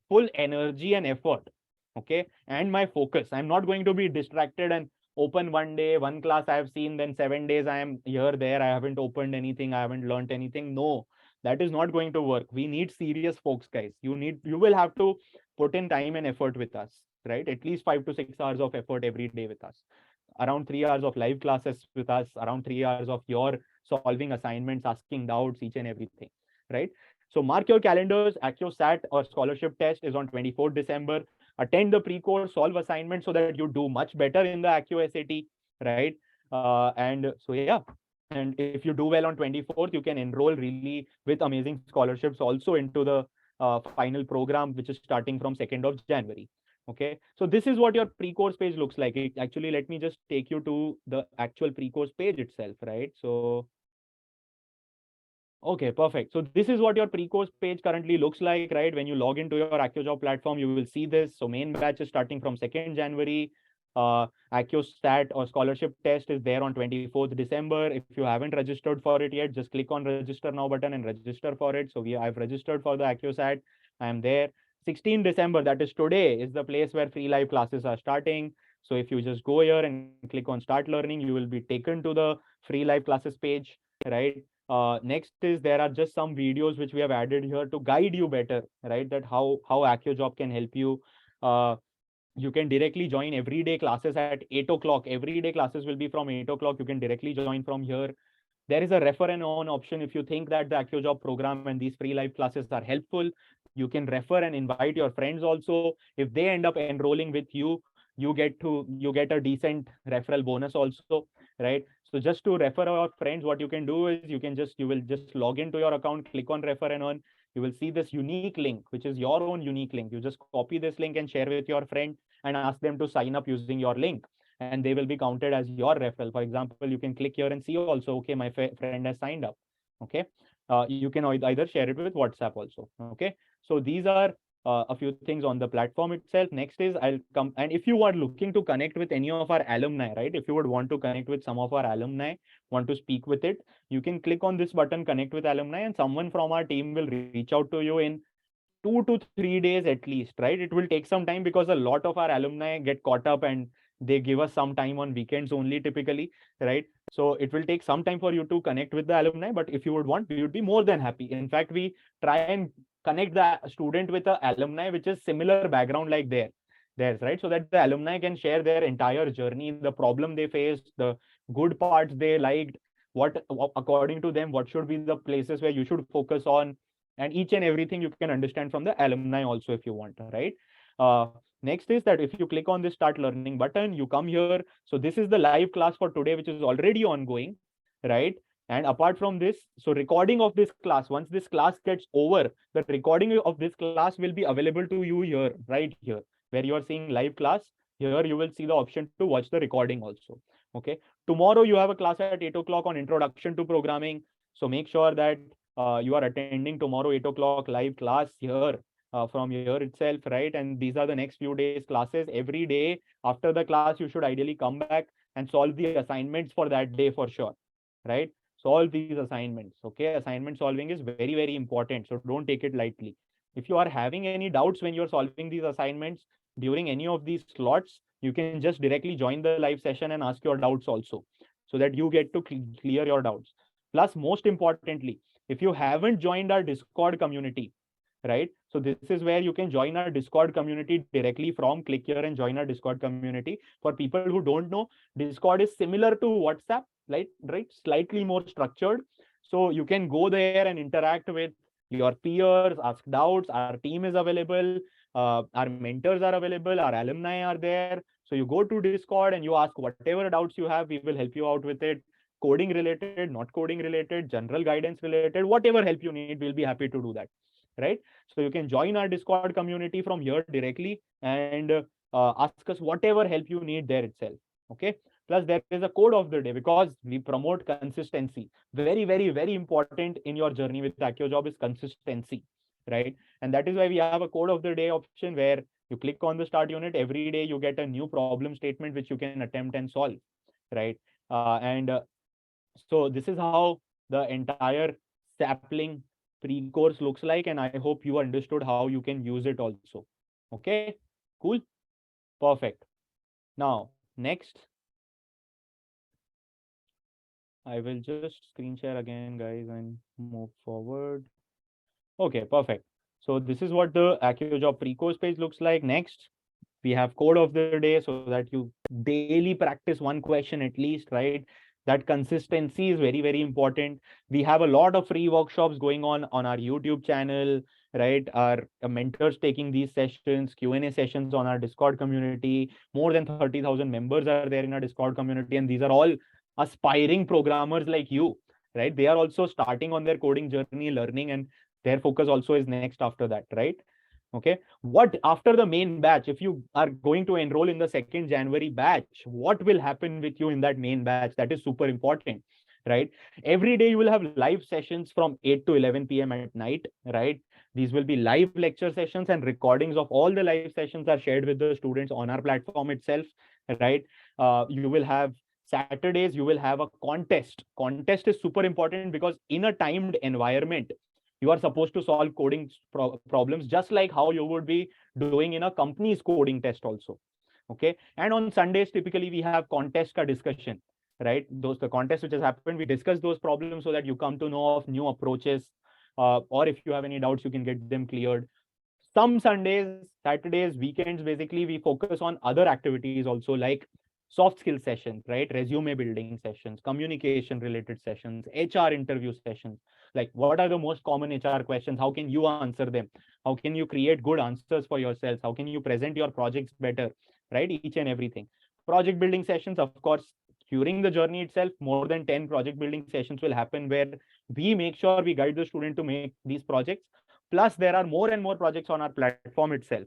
full energy and effort. Okay, and my focus, I'm not going to be distracted and open one day one class I have seen, then 7 days I am here there, I haven't opened anything, I haven't learned anything. No, that is not going to work. We need serious folks, guys. You will have to put in time and effort with us, right? At least 5 to 6 hours of effort every day with us, around 3 hours of live classes with us, around 3 hours of your solving assignments, asking doubts, each and everything, right? So mark your calendars. Accio SAT or scholarship test is on 24th December. Attend the pre-course, solve assignments so that you do much better in the Accio SAT, right? And so yeah, And if you do well on 24th, you can enroll really with amazing scholarships also into the final program, which is starting from 2nd of January. Okay, so this is what your pre-course page looks like. Actually, let me just take you to the actual pre-course page itself, right? So okay, perfect. So this is what your pre-course page currently looks like, right? When you log into your AccioJob platform, you will see this. So main batch is starting from 2nd January. AccioStat or scholarship test is there on 24th December. If you haven't registered for it yet, just click on register now button and register for it. So I've registered for the AccioSat. I am there. 16th December, that is today, is the place where free live classes are starting. So if you just go here and click on start learning, you will be taken to the free live classes page, right? Next is there are just some videos which we have added here to guide you better, right? That how AccioJob can help you. Uh, you can directly join everyday classes at 8 o'clock. Everyday classes will be from 8 o'clock. You can directly join from here. There is a refer and earn option. If you think that the AccioJob program and these free live classes are helpful, you can refer and invite your friends also. If they end up enrolling with you, you get a decent referral bonus also, right? So just to refer your friends, what you can do is you will just log into your account, click on refer and earn. You will see this unique link, which is your own unique link. You just copy this link and share with your friend and ask them to sign up using your link, and they will be counted as your referral. For example, you can click here and see also, okay, my friend has signed up. Okay, you can either share it with WhatsApp also. Okay, so these are a few things on the platform itself. Next is I'll come, and if you are looking to connect with any of our alumni, right? If you would want to connect with some of our alumni, want to speak with it, you can click on this button, connect with alumni, and someone from our team will reach out to you in 2 to 3 days at least, right? It will take some time because a lot of our alumni get caught up and they give us some time on weekends only typically, right? So it will take some time for you to connect with the alumni, but if you would want, we would be more than happy. In fact, we try and connect the student with the alumni which is similar background like theirs, right? So that the alumni can share their entire journey, the problem they faced, the good parts they liked, what according to them what should be the places where you should focus on, and each and everything you can understand from the alumni also if you want, right? uh, Next is that if you click on this start learning button, you come here. So this is the live class for today, which is already ongoing, right? And apart from this, so recording of this class, once this class gets over, the recording of this class will be available to you here, right here, where you are seeing live class. Here you will see the option to watch the recording also. Okay, tomorrow you have a class at 8 o'clock on introduction to programming. So make sure that you are attending tomorrow 8 o'clock live class here from here itself, right? And these are the next few days classes. Every day after the class, you should ideally come back and solve the assignments for that day for sure, right? Solve these assignments. Okay, assignment solving is very, very important. So don't take it lightly. If you are having any doubts when you're solving these assignments during any of these slots, you can just directly join the live session and ask your doubts also, so that you get to clear your doubts. Plus, most importantly, if you haven't joined our Discord community, right? So this is where you can join our Discord community directly from. Click here and join our Discord community. For people who don't know, Discord is similar to WhatsApp, right? Slightly more structured. So you can go there and interact with your peers, ask doubts. Our team is available. Our mentors are available. Our alumni are there. So you go to Discord and you ask whatever doubts you have. We will help you out with it. Coding related, not coding related, general guidance related, whatever help you need, we'll be happy to do that, right? So you can join our Discord community from here directly and ask us whatever help you need there itself. Okay. Plus, there is a code of the day because we promote consistency. Very, very, very important in your journey with AccioJob is consistency, right? And that is why we have a code of the day option where you click on the start unit. Every day you get a new problem statement which you can attempt and solve, right? And So this is how the entire sapling pre-course looks like, and I hope you understood how you can use it also. Okay, cool, perfect. Now, next, I will just screen share again, guys, and move forward. Okay, perfect. So this is what the AccioJob pre-course page looks like. Next, we have code of the day so that you daily practice one question at least, right? That consistency is very, very important. We have a lot of free workshops going on our YouTube channel, right? Our mentors taking these sessions, Q&A sessions on our Discord community. More than 30,000 members are there in our Discord community, and these are all aspiring programmers like you, right? They are also starting on their coding journey, learning, and their focus also is next after that, right? Okay. What after the main batch, if you are going to enroll in the 2nd January batch, what will happen with you in that main batch? That is super important, right? Every day you will have live sessions from 8 to 11 p.m. at night, right? These will be live lecture sessions, and recordings of all the live sessions are shared with the students on our platform itself, right? You will have Saturdays, you will have a contest. Contest is super important because in a timed environment, you are supposed to solve coding problems just like how you would be doing in a company's coding test also. Okay. And on Sundays, typically we have contest ka discussion, right? Those the contests which has happened, we discuss those problems so that you come to know of new approaches. Or if you have any doubts, you can get them cleared. Some Sundays, Saturdays, weekends, basically we focus on other activities also, like soft skill sessions, right? Resume building sessions, communication related sessions, HR interview sessions. Like, what are the most common HR questions? How can you answer them? How can you create good answers for yourselves? How can you present your projects better, right? Each and everything. Project building sessions, of course, during the journey itself, more than 10 project building sessions will happen where we make sure we guide the student to make these projects. Plus, there are more and more projects on our platform itself.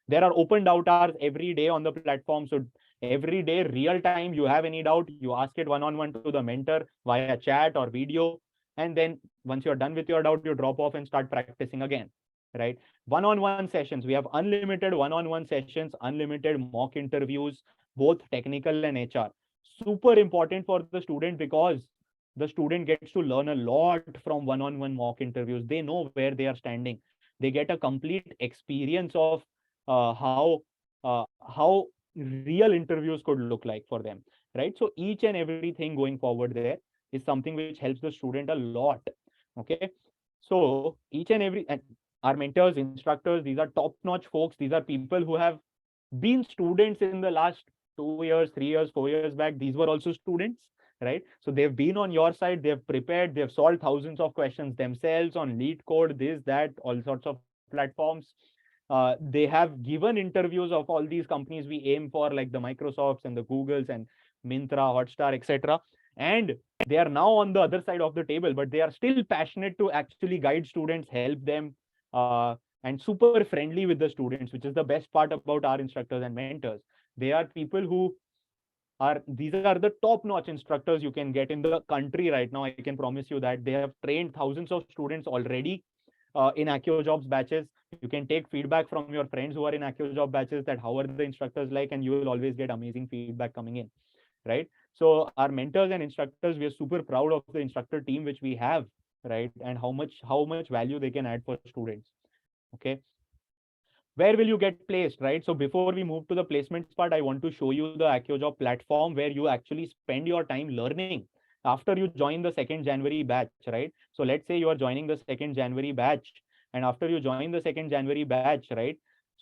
There are open doubt hours every day on the platform. So every day, real time, you have any doubt, you ask it one-on-one to the mentor via chat or video. And then once you're done with your doubt, you drop off and start practicing again, right? One-on-one sessions. We have unlimited one-on-one sessions, unlimited mock interviews, both technical and HR. Super important for the student because the student gets to learn a lot from one-on-one mock interviews. They know where they are standing. They get a complete experience of how real interviews could look like for them, right? So each and everything going forward there is something which helps the student a lot. Okay. So each and every, and our mentors, instructors, these are top-notch folks. These are people who have been students in the last 2 years, 3 years, 4 years back. These were also students, right? So they've been on your side, they've prepared, they've solved thousands of questions themselves on lead code, this, that, all sorts of platforms. They have given interviews of all these companies we aim for, like the Microsofts and the Googles and Myntra, Hotstar, etc. And they are now on the other side of the table, but they are still passionate to actually guide students, help them, and super friendly with the students, which is the best part about our instructors and mentors. They are people who these are the top-notch instructors you can get in the country right now. I can promise you that they have trained thousands of students already in AccioJobs batches. You can take feedback from your friends who are in AccioJob batches that how are the instructors like, and you will always get amazing feedback coming in, right? So our mentors and instructors, we are super proud of the instructor team which we have, right? And how much value they can add for students. Okay. Where will you get placed, right? So before we move to the placements part, I want to show you the AccioJob platform where you actually spend your time learning after you join the 2nd January batch, right? So let's say you are joining the 2nd January batch, and after you join the 2nd January batch, right?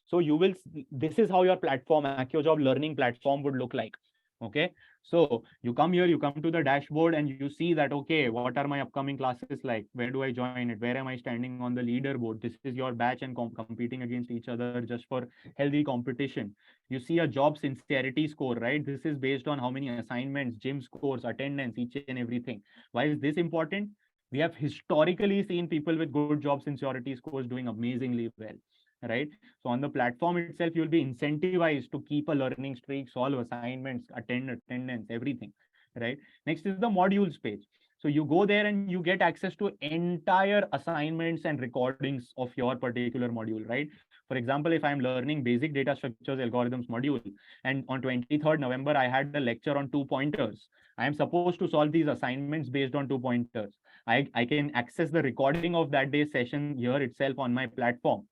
So you will, this is how your platform, AccioJob learning platform would look like. Okay. So you come here, you come to the dashboard and you see that, okay, what are my upcoming classes like? Where do I join it? Where am I standing on the leaderboard? This is your batch and competing against each other just for healthy competition. You see a job sincerity score, right? This is based on how many assignments, gym scores, attendance, each and everything. Why is this important? We have historically seen people with good job sincerity scores doing amazingly well, right? So on the platform itself, you'll be incentivized to keep a learning streak, solve assignments, attend attendance, everything, right? Next is the modules page. So you go there and you get access to entire assignments and recordings of your particular module, right? For example, if I'm learning basic data structures algorithms module, and on 23rd November, I had a lecture on 2 pointers. I am supposed to solve these assignments based on 2 pointers. I can access the recording of that day's session here itself on my platform,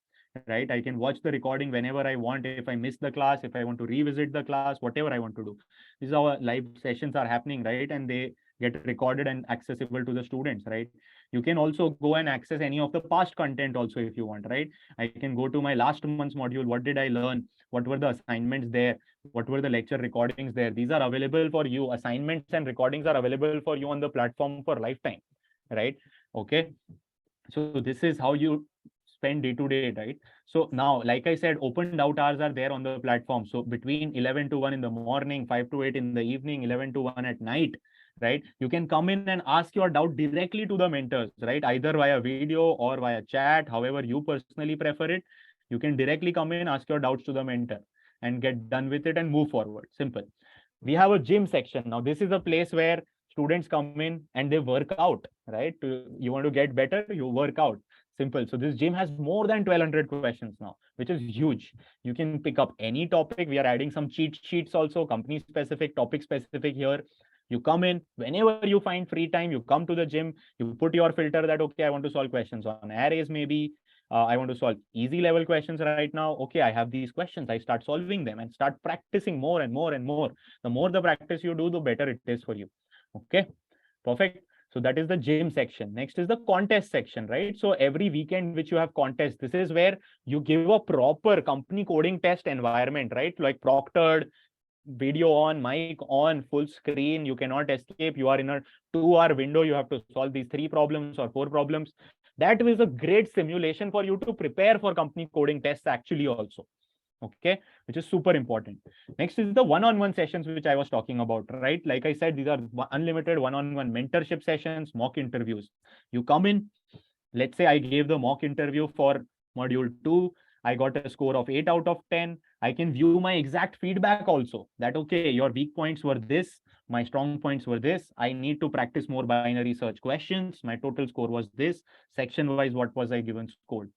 right? I can watch the recording whenever I want. If I miss the class, if I want to revisit the class, whatever I want to do. This is how live sessions are happening, right? And they get recorded and accessible to the students, right? You can also go and access any of the past content also if you want, right? I can go to my last month's module. What did I learn? What were the assignments there? What were the lecture recordings there? These are available for you. Assignments and recordings are available for you on the platform for lifetime, right? Okay. So this is how you spend day to day, right? So now, like I said, open doubt hours are there on the platform. So between 11 to 1 in the morning, 5 to 8 in the evening, 11 to 1 at night, right? You can come in and ask your doubt directly to the mentors, right? Either via video or via chat, however you personally prefer it. You can directly come in, ask your doubts to the mentor and get done with it and move forward. Simple. We have a gym section. Now, this is a place where students come in and they work out, right? You want to get better, you work out. Simple. So this gym has more than 1200 questions now, which is huge. You can pick up any topic. We are adding some cheat sheets also, company specific, topic specific here. You come in whenever you find free time, you come to the gym, you put your filter that, okay, I want to solve questions on arrays, maybe. I want to solve easy level questions right now. Okay, I have these questions. I start solving them and start practicing more and more and more. The more the practice you do, the better it is for you. Okay, perfect. So that is the gym section. Next is the contest section, right? So every weekend which you have contest, this is where you give a proper company coding test environment, right? Like proctored, video on, mic on, full screen. You cannot escape. You are in a 2-hour window. You have to solve these 3 problems or 4 problems. That is a great simulation for you to prepare for company coding tests actually also. Okay, which is super important. Next is the one-on-one sessions, which I was talking about, right? Like I said, these are unlimited one-on-one mentorship sessions, mock interviews. You come in, let's say I gave the mock interview for module 2. I got a score of 8 out of 10. I can view my exact feedback also, that, okay, your weak points were this, my strong points were this. I need to practice more binary search questions. My total score was this. Section wise, what was I given scored?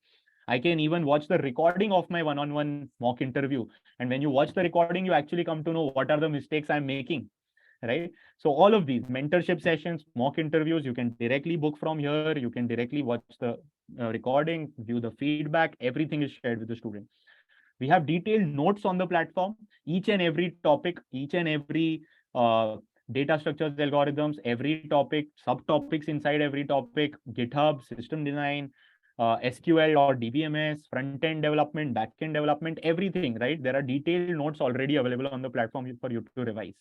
I can even watch the recording of my one-on-one mock interview. And when you watch the recording, you actually come to know what are the mistakes I'm making, right? So all of these mentorship sessions, mock interviews, you can directly book from here. You can directly watch the recording, view the feedback. Everything is shared with the student. We have detailed notes on the platform, each and every topic, each and every data structures, algorithms, every topic, subtopics inside every topic, GitHub, system design, SQL or DBMS, front-end development, back-end development, everything, right? There are detailed notes already available on the platform for you to revise.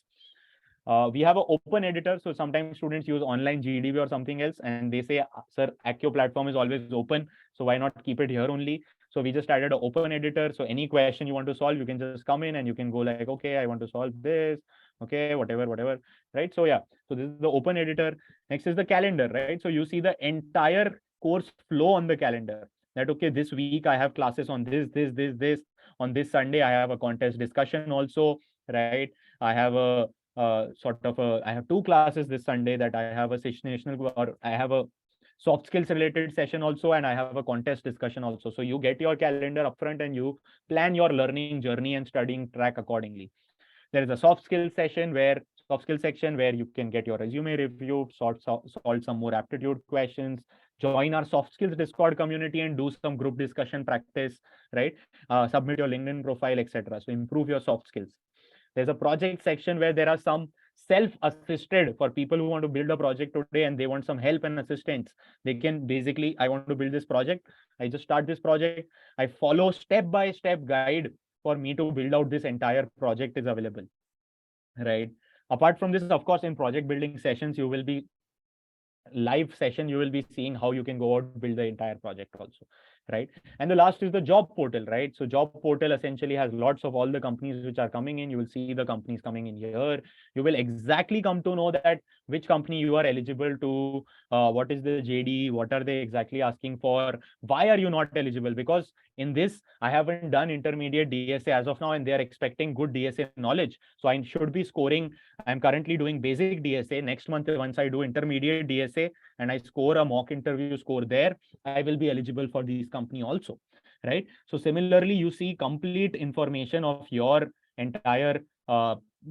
We have an open editor. So sometimes students use online GDB or something else, and they say, sir, Accio platform is always open. So why not keep it here only? So we just added an open editor. So any question you want to solve, you can just come in and you can go like, okay, I want to solve this. Okay, whatever, right? So yeah, so this is the open editor. Next is the calendar, right? So you see the entire course flow on the calendar. That, okay, this week I have classes on this. On this Sunday, I have a contest discussion also, right? I have a I have 2 classes this Sunday, that I have a situational, or I have a soft skills related session also, and I have a contest discussion also. So you get your calendar upfront and you plan your learning journey and studying track accordingly. There is a soft skills section where you can get your resume reviewed, solve some more aptitude questions, join our soft skills Discord community and do some group discussion practice, right? Submit your LinkedIn profile, etc. So improve your soft skills. There's a project section where there are some self-assisted for people who want to build a project today and they want some help and assistance. They can basically, I want to build this project. I just start this project. I follow step-by-step guide for me to build out this entire project is available, right? Apart from this, of course, in project building sessions, you will be live session, you will be seeing how you can go out build the entire project also, right? And the last is the job portal, right? So job portal essentially has lots of all the companies which are coming in. You will see the companies coming in here. You will exactly come to know that which company you are eligible to, what is the JD, what are they exactly asking for, why are you not eligible? Because in this, I haven't done intermediate DSA as of now, and they are expecting good DSA knowledge. So I should be scoring. I'm currently doing basic DSA. Next month, once I do intermediate DSA and I score a mock interview score there, I will be eligible for these company also, right? So similarly, you see complete information of your entire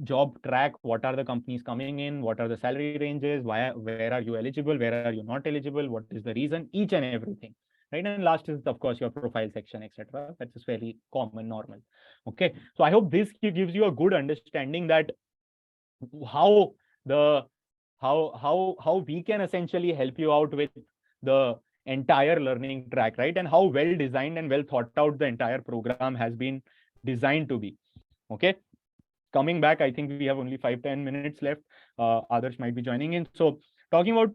job track. What are the companies coming in? What are the salary ranges? Where are you eligible? Where are you not eligible? What is the reason? Each and everything, right? And last is, of course, your profile section, etc. That is fairly common, normal. Okay, so I hope this gives you a good understanding that how the how we can essentially help you out with the entire learning track, right? And how well designed and well thought out the entire program has been designed to be. Okay, coming back, I think we have only 5-10 minutes left. Others might be joining in. So talking about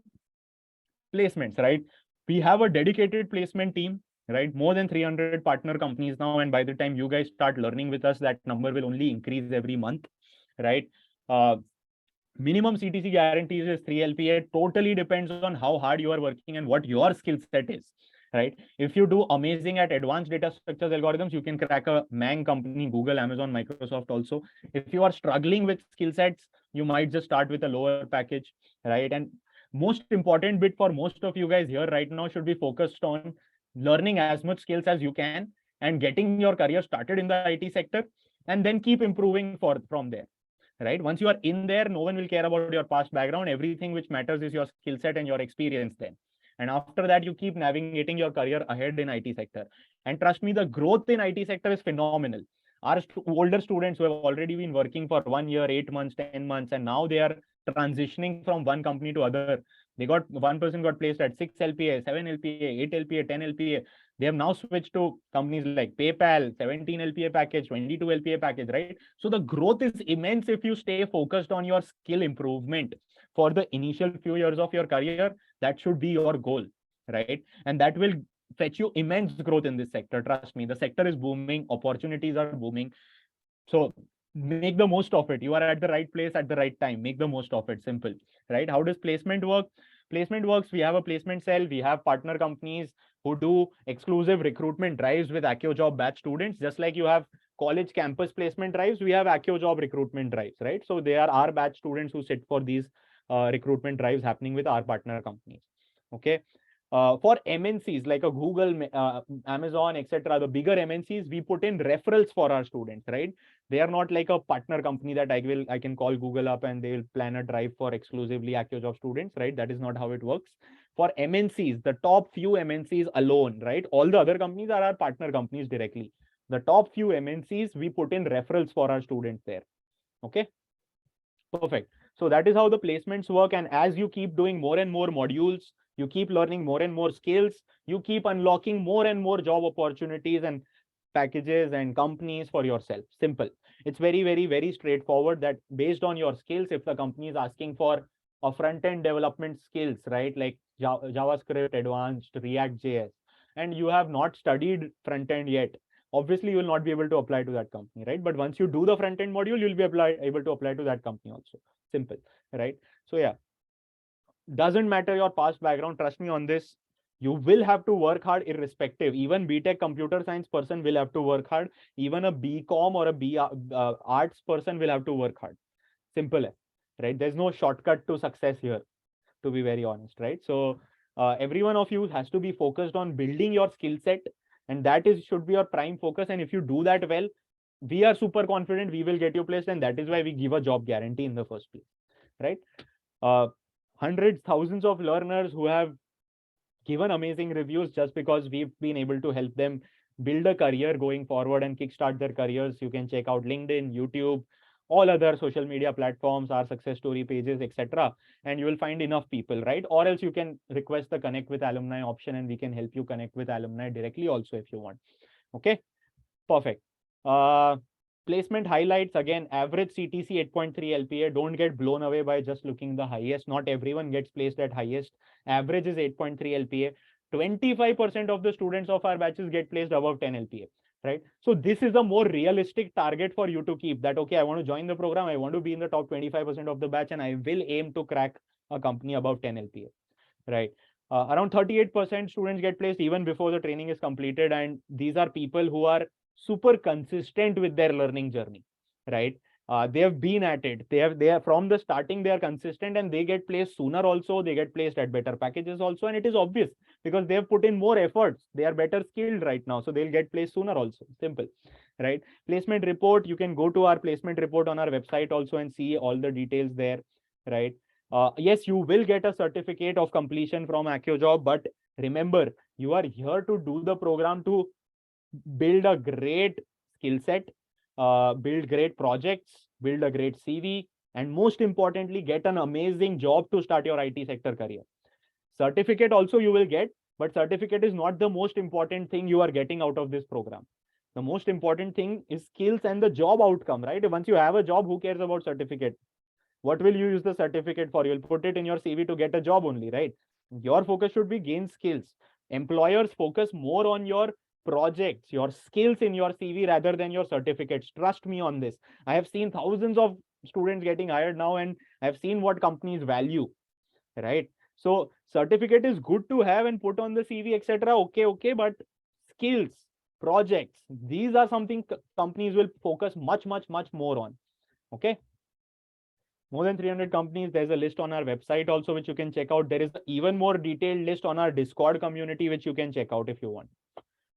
placements, right? We have a dedicated placement team, right? More than 300 partner companies now, and by the time you guys start learning with us, that number will only increase every month, right? Minimum CTC guarantees is 3 LPA. Totally depends on how hard you are working and what your skill set is, right? If you do amazing at advanced data structures algorithms, you can crack a Mang company, Google, Amazon, Microsoft also. If you are struggling with skill sets, you might just start with a lower package, right? And most important bit for most of you guys here right now should be focused on learning as much skills as you can and getting your career started in the IT sector, and then keep improving from there, right? Once you are in there, no one will care about your past background. Everything which matters is your skill set and your experience then. And after that, you keep navigating your career ahead in IT sector. And trust me, the growth in IT sector is phenomenal. Our older students who have already been working for 1 year, 8 months, 10 months, and now they are transitioning from one company to other. They got, one person got placed at 6 LPA, 7 LPA, 8 LPA, 10 LPA. They have now switched to companies like PayPal, 17 LPA package, 22 LPA package, right? So the growth is immense if you stay focused on your skill improvement for the initial few years of your career. That should be your goal, right? And that will fetch you immense growth in this sector. Trust me, the sector is booming, opportunities are booming. So make the most of it. You are at the right place at the right time. Make the most of it. Simple, right? How does placement work? Placement works. We have a placement cell. We have partner companies who do exclusive recruitment drives with AccioJob batch students. Just like you have college campus placement drives, we have AccioJob recruitment drives, right? So they are our batch students who sit for these recruitment drives happening with our partner companies. Okay. For MNCs like a Google, Amazon, etc., the bigger MNCs, we put in referrals for our students, right? They are not like a partner company that I can call Google up and they will plan a drive for exclusively AccioJob students, right? That is not how it works. For MNCs, the top few MNCs alone, right? All the other companies are our partner companies directly. The top few MNCs, we put in referrals for our students there. Okay. Perfect. So that is how the placements work. And as you keep doing more and more modules, you keep learning more and more skills, you keep unlocking more and more job opportunities and packages and companies for yourself. Simple. It's very, very, very straightforward that based on your skills, if the company is asking for a front-end development skills, right? Like JavaScript, advanced, React JS, and you have not studied front-end yet, obviously you will not be able to apply to that company, right? But once you do the front-end module, you'll be able to apply to that company also. Simple, right? So yeah, doesn't matter your past background, trust me on this. You will have to work hard irrespective. Even BTech computer science person will have to work hard. Even a BCom or a B arts person will have to work hard. Simple, right? There's no shortcut to success here, to be very honest, right? So every one of you has to be focused on building your skill set, and that is should be your prime focus. And if you do that well, we are super confident we will get you placed, and that is why we give a job guarantee in the first place, right? Hundreds, thousands of learners who have given amazing reviews just because we've been able to help them build a career going forward and kickstart their careers. You can check out LinkedIn, YouTube, all other social media platforms, our success story pages, etc. And you will find enough people, right? Or else you can request the connect with alumni option and we can help you connect with alumni directly also if you want. Okay, perfect. Placement highlights, again, average CTC 8.3 LPA. Don't get blown away by just looking the highest. Not everyone gets placed at highest. Average is 8.3 LPA. 25% of the students of our batches get placed above 10 LPA, right? So this is a more realistic target for you to keep that, okay, I want to join the program. I want to be in the top 25% of the batch and I will aim to crack a company above 10 LPA, right? Around 38% students get placed even before the training is completed. And these are people who are super consistent with their learning journey, right? They have been at it. They are from the starting, they are consistent and they get placed sooner also. They get placed at better packages also. And it is obvious because they have put in more efforts. They are better skilled right now. So they'll get placed sooner also. Simple, right? Placement report. You can go to our placement report on our website also and see all the details there, right? Yes, you will get a certificate of completion from AccioJob, but remember, you are here to do the program to build a great skill set, build great projects, build a great CV, and most importantly, get an amazing job to start your IT sector career. Certificate also you will get, but certificate is not the most important thing you are getting out of this program. The most important thing is skills and the job outcome, right? Once you have a job, who cares about certificate? What will you use the certificate for? You'll put it in your CV to get a job only, right? Your focus should be gain skills. Employers focus more on your projects, your skills in your CV rather than your certificates. Trust me on this. I have seen thousands of students getting hired now, and I've seen what companies value, right? So certificate is good to have and put on the CV, etc. Okay, but skills, projects, these are something companies will focus much more on. Okay. More than 300 companies. There's a list on our website also, which you can check out. There is an even more detailed list on our Discord community, which you can check out if you want.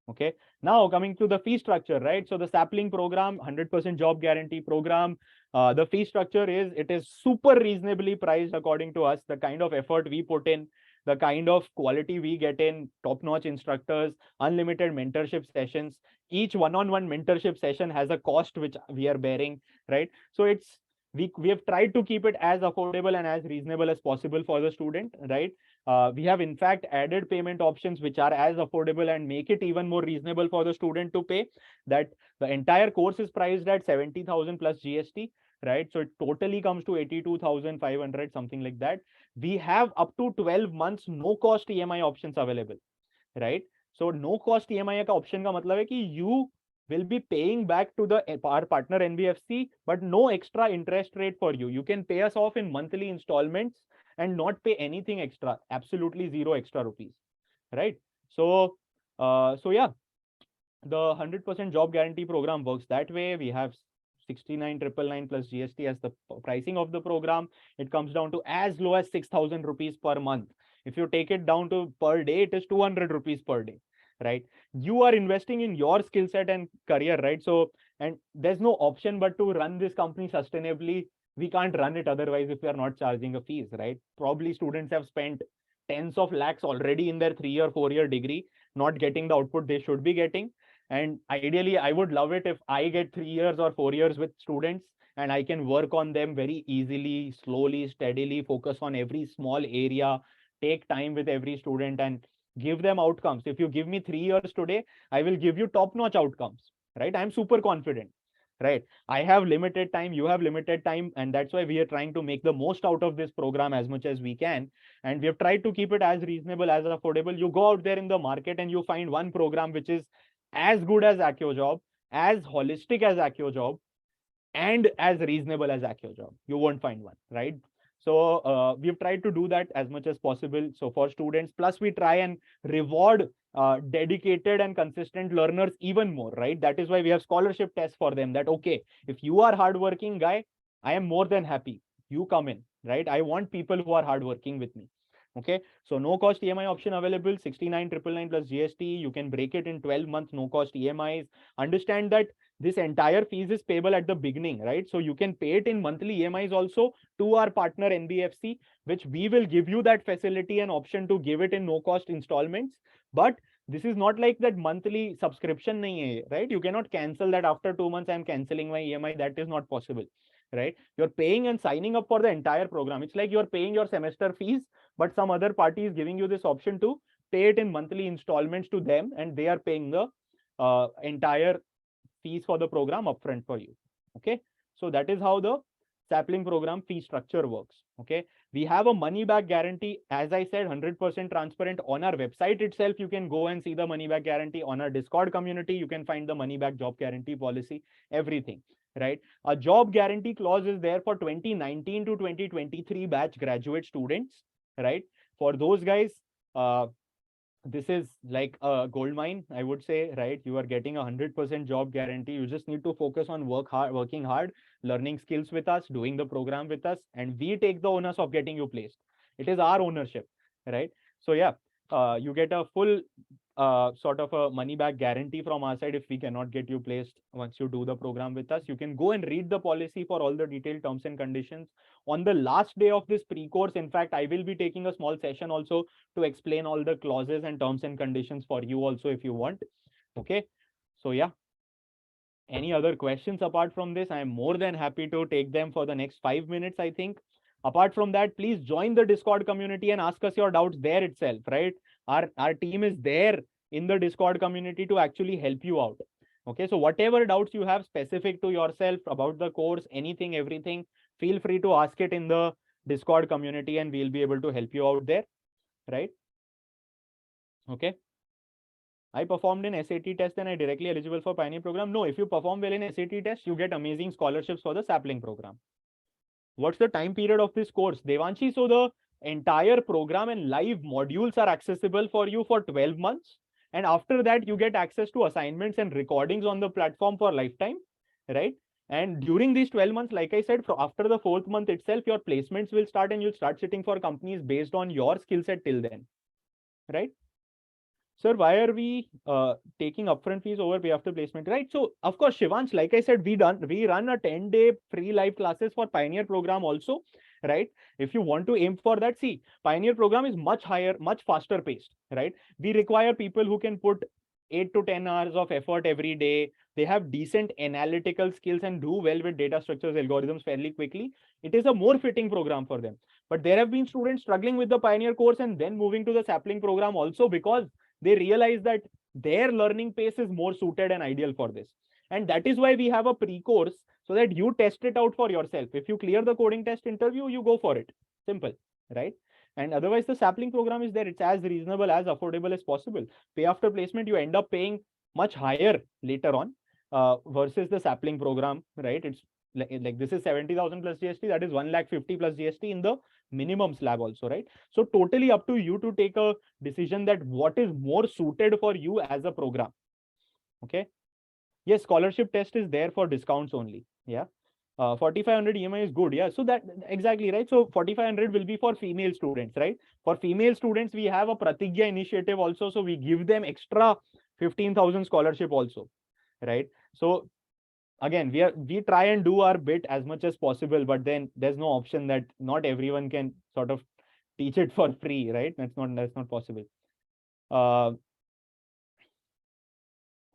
Okay. Now coming to the fee structure, right? So the sapling program, 100% job guarantee program, the fee structure is, it is super reasonably priced according to us. The kind of effort we put in, the kind of quality we get in, top-notch instructors, unlimited mentorship sessions. Each one-on-one mentorship session has a cost which we are bearing, right? So it's, we have tried to keep it as affordable and as reasonable as possible for the student, right? We have in fact added payment options which are as affordable and make it even more reasonable for the student to pay. That the entire course is priced at 70,000 plus GST, right? So it totally comes to 82,500, something like that. We have up to 12 months no cost EMI options available, right? So no cost EMI का option का मतलब है कि you will be paying back to the our partner NBFC, but no extra interest rate for you. You can pay us off in monthly installments and not pay anything extra, absolutely zero extra rupees, right? So, yeah, the 100% job guarantee program works that way. We have 69,999 plus GST as the pricing of the program. It comes down to as low as 6,000 rupees per month. If you take it down to per day, it is 200 rupees per day, right? You are investing in your skill set and career, right? So, and there's no option but to run this company sustainably. We can't run it otherwise if we are not charging a fees, right? Probably students have spent tens of lakhs already in their 3 or 4 year degree, not getting the output they should be getting. And ideally, I would love it if I get 3 years or 4 years with students and I can work on them very easily, slowly, steadily, focus on every small area, take time with every student and give them outcomes. If you give me 3 years today, I will give you top-notch outcomes, right? I'm super confident, right? I have limited time, you have limited time, and that's why we are trying to make the most out of this program as much as we can. And we have tried to keep it as reasonable, as affordable. You go out there in the market and you find one program which is as good as AccioJob, as holistic as AccioJob, and as reasonable as AccioJob. You won't find one, right? So we've tried to do that as much as possible. So for students, plus we try and reward dedicated and consistent learners even more, right? That is why we have scholarship tests for them. That okay, if you are hardworking guy, I am more than happy. You come in, right? I want people who are hardworking with me. Okay, so no cost EMI option available, 69,999 plus GST. You can break it in 12 months, no cost EMIs. Understand that this entire fees is payable at the beginning, right? So you can pay it in monthly EMIs also to our partner NBFC, which we will give you that facility and option to give it in no cost installments. But this is not like that monthly subscription nahi hai, right? You cannot cancel that after 2 months. I'm canceling my EMI. That is not possible, right? You're paying and signing up for the entire program. It's like you're paying your semester fees, but some other party is giving you this option to pay it in monthly installments to them, and they are paying the entire fees for the program upfront for you. Okay, so that is how the sapling program fee structure works. Okay, we have a money back guarantee, as I said, 100% transparent. On our website itself you can go and see the money back guarantee. On our Discord community you can find the money back job guarantee policy, everything, right? A job guarantee clause is there for 2019 to 2023 batch graduate students, right? For those guys, this is like a gold mine, I would say, right? You are getting 100% job guarantee. You just need to focus on working hard, learning skills with us, doing the program with us, and we take the onus of getting you placed. It is our ownership, right? So yeah, you get a full sort of a money back guarantee from our side if we cannot get you placed once you do the program with us. You can go and read the policy for all the detailed terms and conditions. On the last day of this pre-course, in fact, I will be taking a small session also to explain all the clauses and terms and conditions for you also if you want. Okay, so yeah, any other questions apart from this? I am more than happy to take them for the next 5 minutes, I think. Apart from that, please join the Discord community and ask us your doubts there itself, right? Our team is there in the Discord community to actually help you out. Okay, so whatever doubts you have specific to yourself about the course, anything, everything, feel free to ask it in the Discord community and we'll be able to help you out there, right? Okay. I performed in SAT test and I directly eligible for Pioneer program. No, if you perform well in SAT test, you get amazing scholarships for the sapling program. What's the time period of this course, Devanshi? So the entire program and live modules are accessible for you for 12 months. And after that, you get access to assignments and recordings on the platform for lifetime, right? And during these 12 months, like I said, after the 4th month itself, your placements will start and you'll start sitting for companies based on your skill set till then, right? Sir, why are we taking upfront fees over pay after placement? Right. So, of course, Shivansh, like I said, we run a 10-day free live classes for Pioneer program also, right? If you want to aim for that, see, Pioneer program is much higher, much faster paced, right? We require people who can put 8 to 10 hours of effort every day. They have decent analytical skills and do well with data structures, algorithms fairly quickly. It is a more fitting program for them. But there have been students struggling with the Pioneer course and then moving to the Sapling program also because they realize that their learning pace is more suited and ideal for this. And that is why we have a pre-course so that you test it out for yourself. If you clear the coding test interview, you go for it. Simple, right? And otherwise, the Sapling program is there. It's as reasonable, as affordable as possible. Pay after placement, you end up paying much higher later on versus the Sapling program, right? It's like this is 70,000 plus GST. That is 1,50,000 plus GST in the minimum slab also, right? So totally up to you to take a decision that what is more suited for you as a program. Okay. Yes, scholarship test is there for discounts only. Yeah. 4,500 EMI is good. Yeah. So that exactly right. So 4,500 will be for female students, right? For female students, we have a Pratigya initiative also. So we give them extra 15,000 scholarship also, right? So again, we try and do our bit as much as possible, but then there's no option that not everyone can sort of teach it for free, right? That's not possible.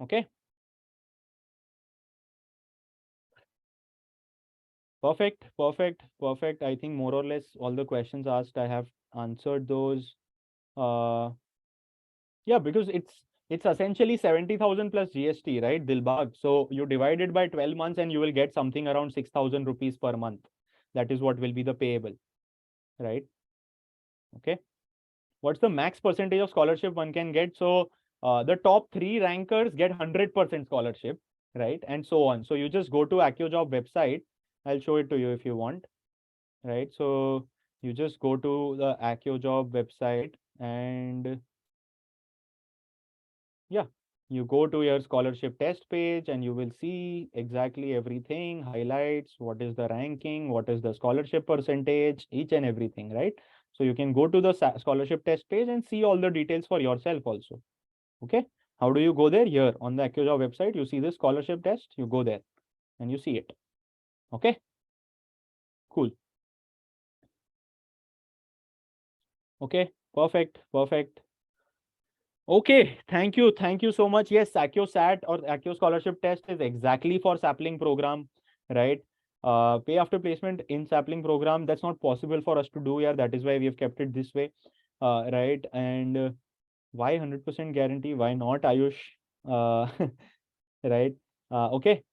Okay. Perfect. I think more or less all the questions asked, I have answered those. Yeah, because it's essentially 70,000 plus GST, right, Dilbag? So you divide it by 12 months and you will get something around 6,000 rupees per month. That is what will be the payable, right? Okay. What's the max percentage of scholarship one can get? So the top 3 rankers get 100% scholarship, right? And so on. So you just go to AccioJob website. I'll show it to you if you want, right? So you just go to the AccioJob website and yeah, you go to your scholarship test page and you will see exactly everything, highlights, what is the ranking, what is the scholarship percentage, each and everything, right? So you can go to the scholarship test page and see all the details for yourself also. Okay. How do you go there? Here on the AccioJob website, you see this scholarship test, you go there and you see it. Okay. Cool. Okay. Perfect. Okay, thank you. Thank you so much. Yes, AccioSat or Accio Scholarship Test is exactly for Sapling program, right? Pay after placement in Sapling program, that's not possible for us to do here. That is why we have kept it this way, right? And why 100% guarantee? Why not, Ayush? Right? Okay.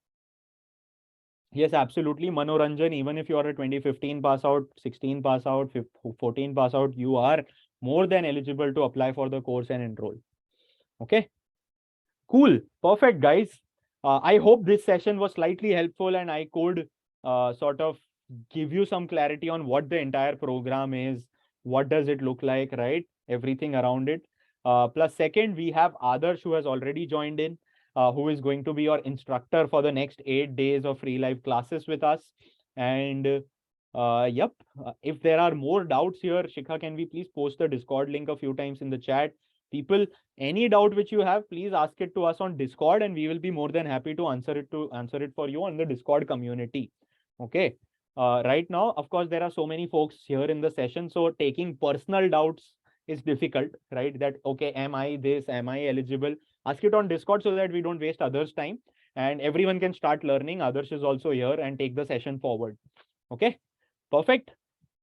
Yes, absolutely. Manoranjan, even if you are a 2015 pass out, 16 pass out, 14 pass out, you are more than eligible to apply for the course and enroll. Okay. Cool. Perfect, guys. I hope this session was slightly helpful and I could sort of give you some clarity on what the entire program is, what does it look like, right? Everything around it. Plus, second, we have Adarsh who has already joined in, who is going to be your instructor for the next 8 days of free live classes with us. And yep, if there are more doubts here, Shikha, can we please post the Discord link a few times in the chat? People, any doubt which you have, please ask it to us on Discord and we will be more than happy to answer it for you on the Discord community. Okay. Right now, of course, there are so many folks here in the session, so taking personal doubts is difficult, right? That, okay, am I this? Am I eligible? Ask it on Discord so that we don't waste others' time and everyone can start learning. Others is also here and take the session forward. Okay. Perfect.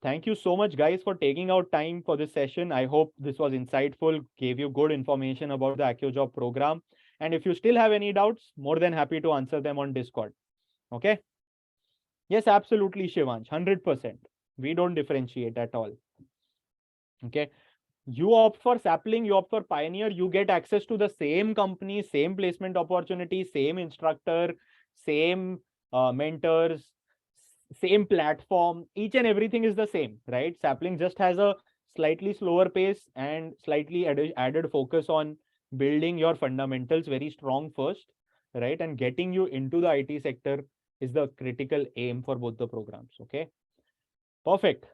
Thank you so much, guys, for taking out time for this session. I hope this was insightful, gave you good information about the AccioJob program. And if you still have any doubts, more than happy to answer them on Discord. Okay. Yes, absolutely, Shivansh, 100%. We don't differentiate at all. Okay. You opt for Sapling, you opt for Pioneer, you get access to the same company, same placement opportunity, same instructor, same mentors, same platform, each and everything is the same, right? Sapling just has a slightly slower pace and slightly added focus on building your fundamentals very strong first, right? And getting you into the IT sector is the critical aim for both the programs. Okay, perfect,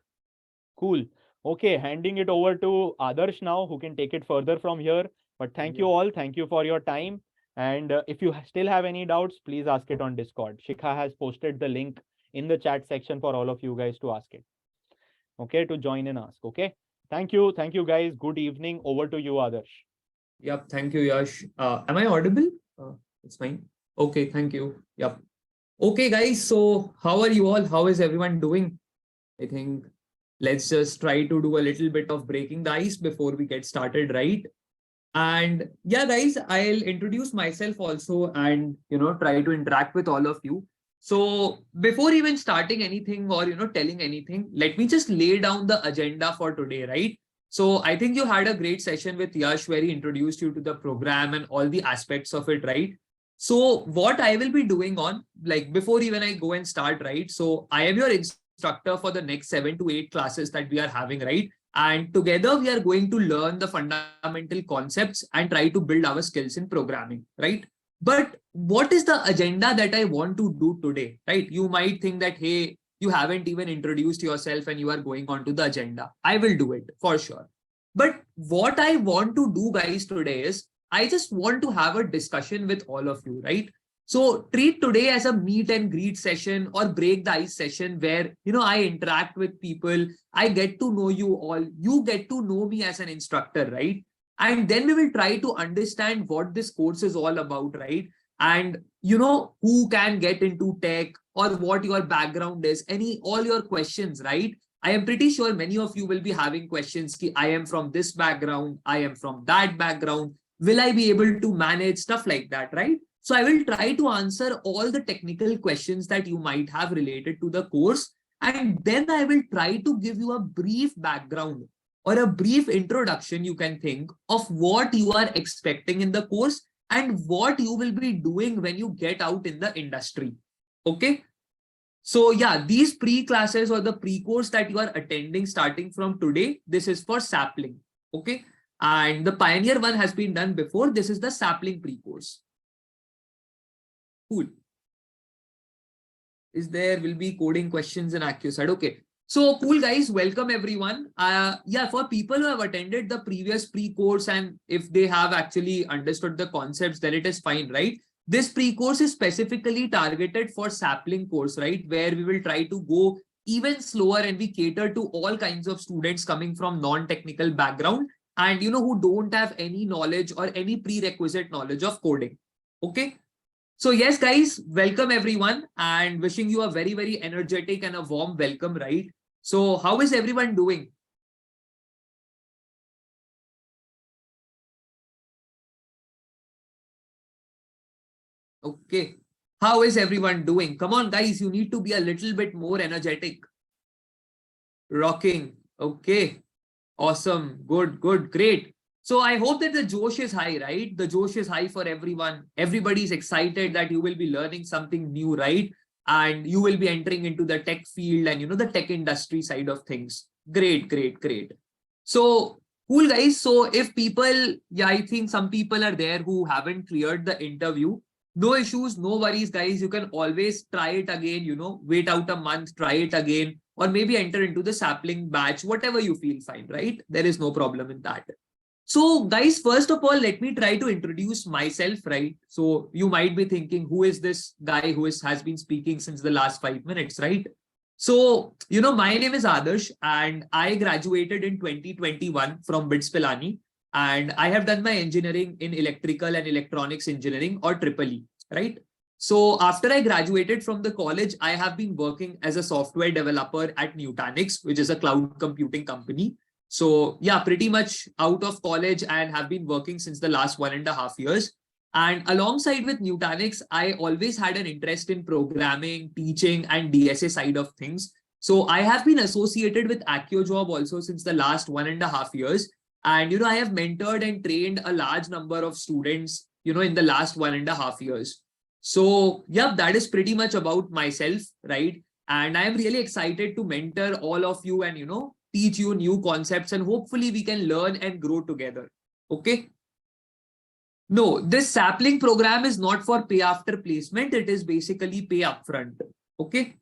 cool. Okay, handing it over to Adarsh now, who can take it further from here. But thank you all, thank you for your time. And if you still have any doubts, please ask it on Discord. Shikha has posted the link in the chat section for all of you guys to ask it. Okay, to join and ask. Okay, thank you guys. Good evening. Over to you, Adarsh. Yep, thank you, Yash. Am I audible? It's fine. Okay, thank you. Yep. Okay, guys. So, how are you all? How is everyone doing? I think let's just try to do a little bit of breaking the ice before we get started, right? And yeah, guys, I'll introduce myself also and, try to interact with all of you. So before even starting anything or, telling anything, let me just lay down the agenda for today, right? So I think you had a great session with Yash where he introduced you to the program and all the aspects of it, right? So what I will be doing on, like before even I go and start, right? So I am your instructor for the next 7 to 8 classes that we are having, right? And together we are going to learn the fundamental concepts and try to build our skills in programming, right? But what is the agenda that I want to do today, right? You might think that, hey, you haven't even introduced yourself and you are going on to the agenda. I will do it for sure. But what I want to do, guys, today is I just want to have a discussion with all of you, right? So treat today as a meet and greet session or break the ice session where, I interact with people. I get to know you all. You get to know me as an instructor, right? And then we will try to understand what this course is all about, right? And, who can get into tech or what your background is, all your questions, right? I am pretty sure many of you will be having questions. I am from this background. I am from that background. Will I be able to manage stuff like that, right? So I will try to answer all the technical questions that you might have related to the course. And then I will try to give you a brief background or a brief introduction, you can think, of what you are expecting in the course and what you will be doing when you get out in the industry. Okay. So yeah, these pre-classes or the pre-course that you are attending starting from today, this is for Sapling. Okay. And the Pioneer one has been done before. This is the Sapling pre-course. Cool. There will be coding questions in AccioJob. Okay. So cool, guys. Welcome everyone. Yeah, for people who have attended the previous pre-course and if they have actually understood the concepts, then it is fine, right? This pre-course is specifically targeted for Sapling course, right? Where we will try to go even slower and we cater to all kinds of students coming from non-technical background and, who don't have any knowledge or any prerequisite knowledge of coding. Okay. So yes, guys, welcome everyone and wishing you a very, very energetic and a warm welcome, right? So how is everyone doing? Okay. How is everyone doing? Come on, guys, you need to be a little bit more energetic. Rocking. Okay. Awesome. Good, good, great. So I hope that the Josh is high, right? The Josh is high for everyone. Everybody's excited that you will be learning something new, right? And you will be entering into the tech field and, the tech industry side of things. Great, great, great. So cool, guys. So if people, yeah, I think some people are there who haven't cleared the interview. No issues, no worries, guys. You can always try it again, wait out a month, try it again, or maybe enter into the Sapling batch, whatever you feel fine, right? There is no problem in that. So guys, first of all, let me try to introduce myself, right? So you might be thinking, who is this guy who has been speaking since the last 5 minutes, right? So, my name is Adarsh and I graduated in 2021 from BITS Pilani and I have done my engineering in electrical and electronics engineering or EEE, right? So after I graduated from the college, I have been working as a software developer at Nutanix, which is a cloud computing company. So yeah, pretty much out of college and have been working since the last 1.5 years. And alongside with Nutanix, I always had an interest in programming, teaching, and DSA side of things. So I have been associated with AccioJob also since the last 1.5 years. And, I have mentored and trained a large number of students, in the last 1.5 years. So, yeah, that is pretty much about myself, right? And I am really excited to mentor all of you and, teach you new concepts, and hopefully we can learn and grow together. Okay. No, this sapling program is not for pay after placement. It is basically pay upfront. Okay.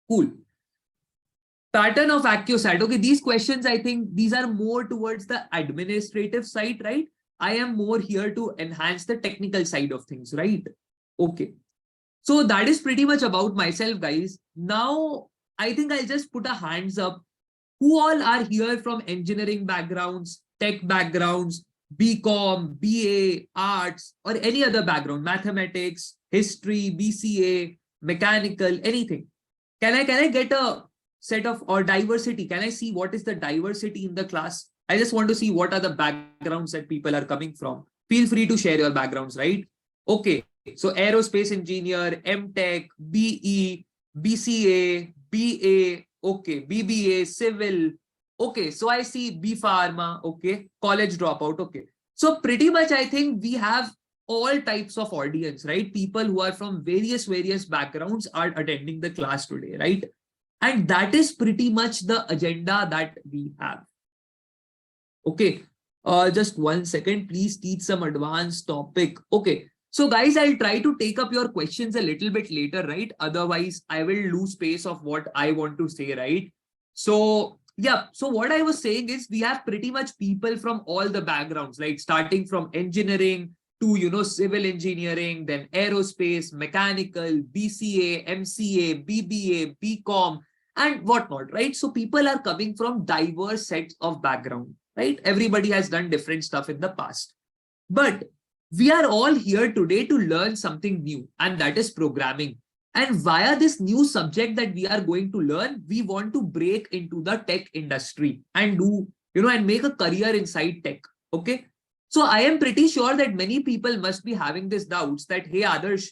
Cool. Pattern of AccioSat. Okay, these questions, I think these are more towards the administrative side, right? I am more here to enhance the technical side of things, right? Okay. So that is pretty much about myself, guys. Now, I think I'll just put a hands up. Who all are here from engineering backgrounds, tech backgrounds, BCom, BA, arts, or any other background, mathematics, history, BCA, mechanical, anything? Can I get a set of, or diversity? Can I see what is the diversity in the class? I just want to see what are the backgrounds that people are coming from. Feel free to share your backgrounds, right? Okay. So aerospace engineer, MTech, BE, BCA, BA, okay, BBA, civil. Okay, so I see B Pharma, okay, college dropout, okay. So pretty much I think we have all types of audience, right? People who are from various backgrounds are attending the class today, right? And that is pretty much the agenda that we have. Okay, just 1 second, please teach some advanced topic. Okay. So guys, I'll try to take up your questions a little bit later, right? Otherwise, I will lose space of what I want to say, right? So yeah, so what I was saying is we have pretty much people from all the backgrounds, like starting from engineering to, civil engineering, then aerospace, mechanical, BCA, MCA, BBA, BCom, and whatnot, right? So people are coming from diverse sets of background, right? Everybody has done different stuff in the past. But we are all here today to learn something new, and that is programming. And via this new subject that we are going to learn, we want to break into the tech industry and do, and make a career inside tech. Okay. So I am pretty sure that many people must be having these doubts that, hey, Adarsh,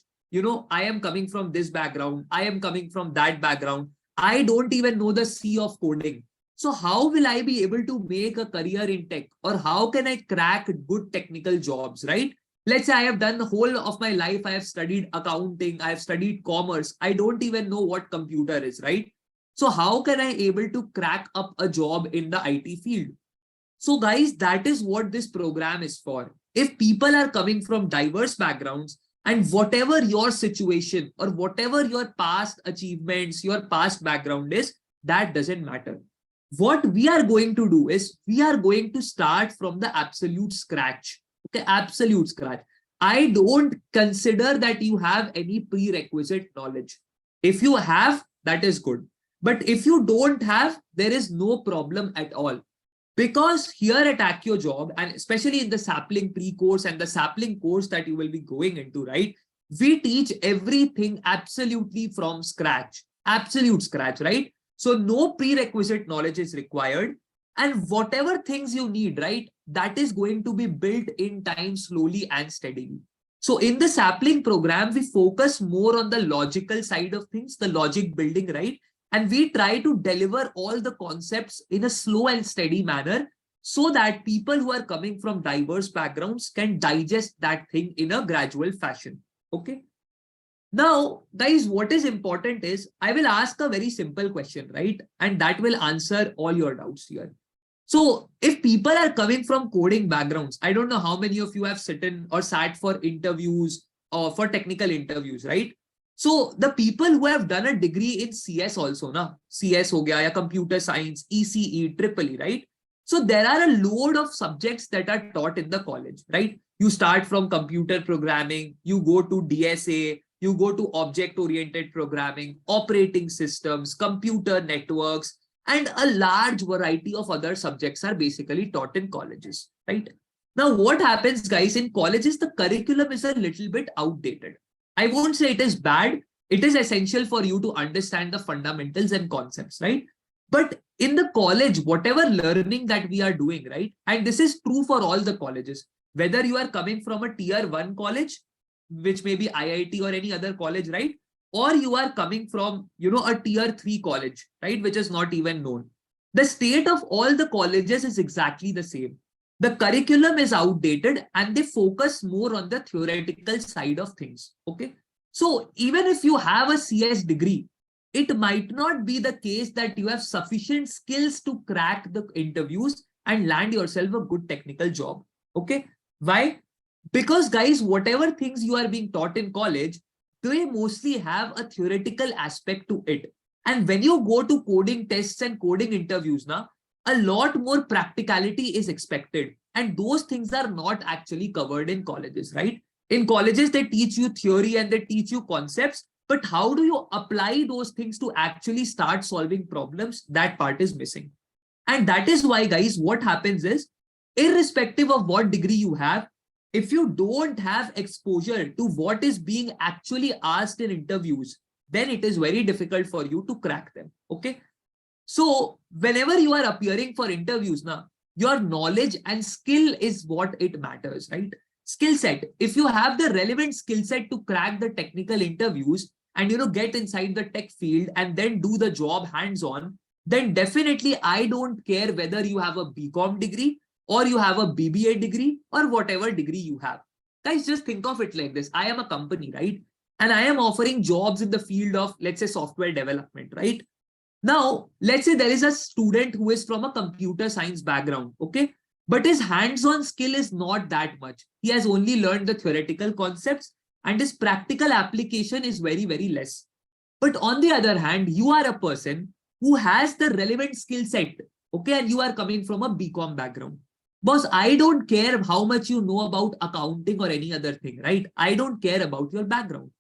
I am coming from this background. I am coming from that background. I don't even know the C of coding. So how will I be able to make a career in tech, or how can I crack good technical jobs, right? Let's say I have done the whole of my life. I have studied accounting. I have studied commerce. I don't even know what computer is, right? So how can I able to crack up a job in the IT field? So guys, that is what this program is for. If people are coming from diverse backgrounds, and whatever your situation or whatever your past achievements, your past background is, that doesn't matter. What we are going to do is we are going to start from the absolute scratch. Okay, absolute scratch. I don't consider that you have any prerequisite knowledge. If you have, that is good. But if you don't have, there is no problem at all. Because here at AccioJob, and especially in the sapling pre-course and the sapling course that you will be going into, right? We teach everything absolutely from scratch, absolute scratch, right? So no prerequisite knowledge is required. And whatever things you need, right? That is going to be built in time slowly and steadily. So in the sapling program, we focus more on the logical side of things, the logic building, right? And we try to deliver all the concepts in a slow and steady manner so that people who are coming from diverse backgrounds can digest that thing in a gradual fashion. Okay. Now, guys, what is important is I will ask a very simple question, right? And that will answer all your doubts here. So if people are coming from coding backgrounds, I don't know how many of you have sat for interviews or for technical interviews, right? So the people who have done a degree in CS also, CS ho gaya, ya computer science, ECE, EEE, right? So there are a load of subjects that are taught in the college, right? You start from computer programming, you go to DSA, you go to object-oriented programming, operating systems, computer networks, and a large variety of other subjects are basically taught in colleges, right? Now, what happens, guys, in colleges, the curriculum is a little bit outdated. I won't say it is bad. It is essential for you to understand the fundamentals and concepts, right? But in the college, whatever learning that we are doing, right? And this is true for all the colleges, whether you are coming from a tier 1 college, which may be IIT or any other college, right? Or you are coming from, a tier 3 college, right? Which is not even known. The state of all the colleges is exactly the same. The curriculum is outdated and they focus more on the theoretical side of things. Okay. So even if you have a CS degree, it might not be the case that you have sufficient skills to crack the interviews and land yourself a good technical job. Okay. Why? Because guys, whatever things you are being taught in college, they mostly have a theoretical aspect to it. And when you go to coding tests and coding interviews now, a lot more practicality is expected. And those things are not actually covered in colleges, right? In colleges, they teach you theory and they teach you concepts, but how do you apply those things to actually start solving problems? That part is missing. And that is why, guys, what happens is, irrespective of what degree you have, if you don't have exposure to what is being actually asked in interviews, then it is very difficult for you to crack them. Okay. So whenever you are appearing for interviews now, your knowledge and skill is what it matters, right? Skill set. If you have the relevant skill set to crack the technical interviews and, get inside the tech field and then do the job hands-on, then definitely I don't care whether you have a BCom degree or you have a BBA degree or whatever degree you have. Guys, just think of it like this. I am a company, right? And I am offering jobs in the field of, let's say, software development, right? Now, let's say there is a student who is from a computer science background, okay? But his hands-on skill is not that much. He has only learned the theoretical concepts and his practical application is very, very less. But on the other hand, you are a person who has the relevant skill set, okay? And you are coming from a BCom background. Boss, I don't care how much you know about accounting or any other thing, right? I don't care about your background.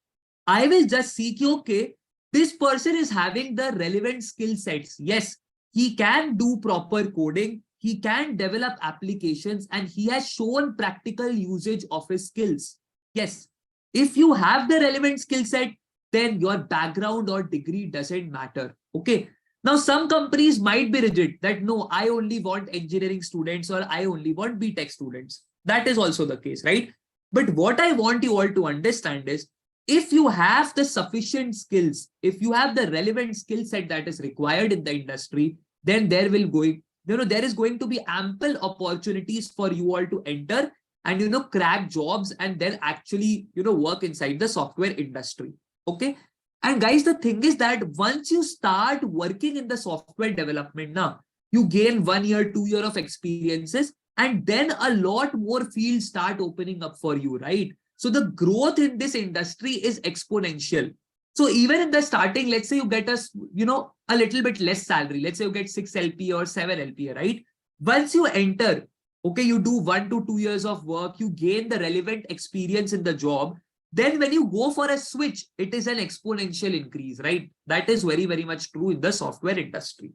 I will just seek you, okay, this person is having the relevant skill sets. Yes, he can do proper coding. He can develop applications and he has shown practical usage of his skills. Yes, if you have the relevant skill set, then your background or degree doesn't matter. Okay. Now, some companies might be rigid that no, I only want engineering students or I only want BTech students. That is also the case, right? But what I want you all to understand is, if you have the sufficient skills, if you have the relevant skill set that is required in the industry, then there is going to be ample opportunities for you all to enter and, crack jobs and then actually, work inside the software industry. Okay. And guys, the thing is that once you start working in the software development now, you gain 1 year, 2 years of experiences, and then a lot more fields start opening up for you, right? So the growth in this industry is exponential. So even in the starting, let's say you get a little bit less salary. Let's say you get 6 LPA or 7 LPA, right? Once you enter, okay, you do 1 to 2 years of work, you gain the relevant experience in the job. Then when you go for a switch, it is an exponential increase, right? That is very, very much true in the software industry.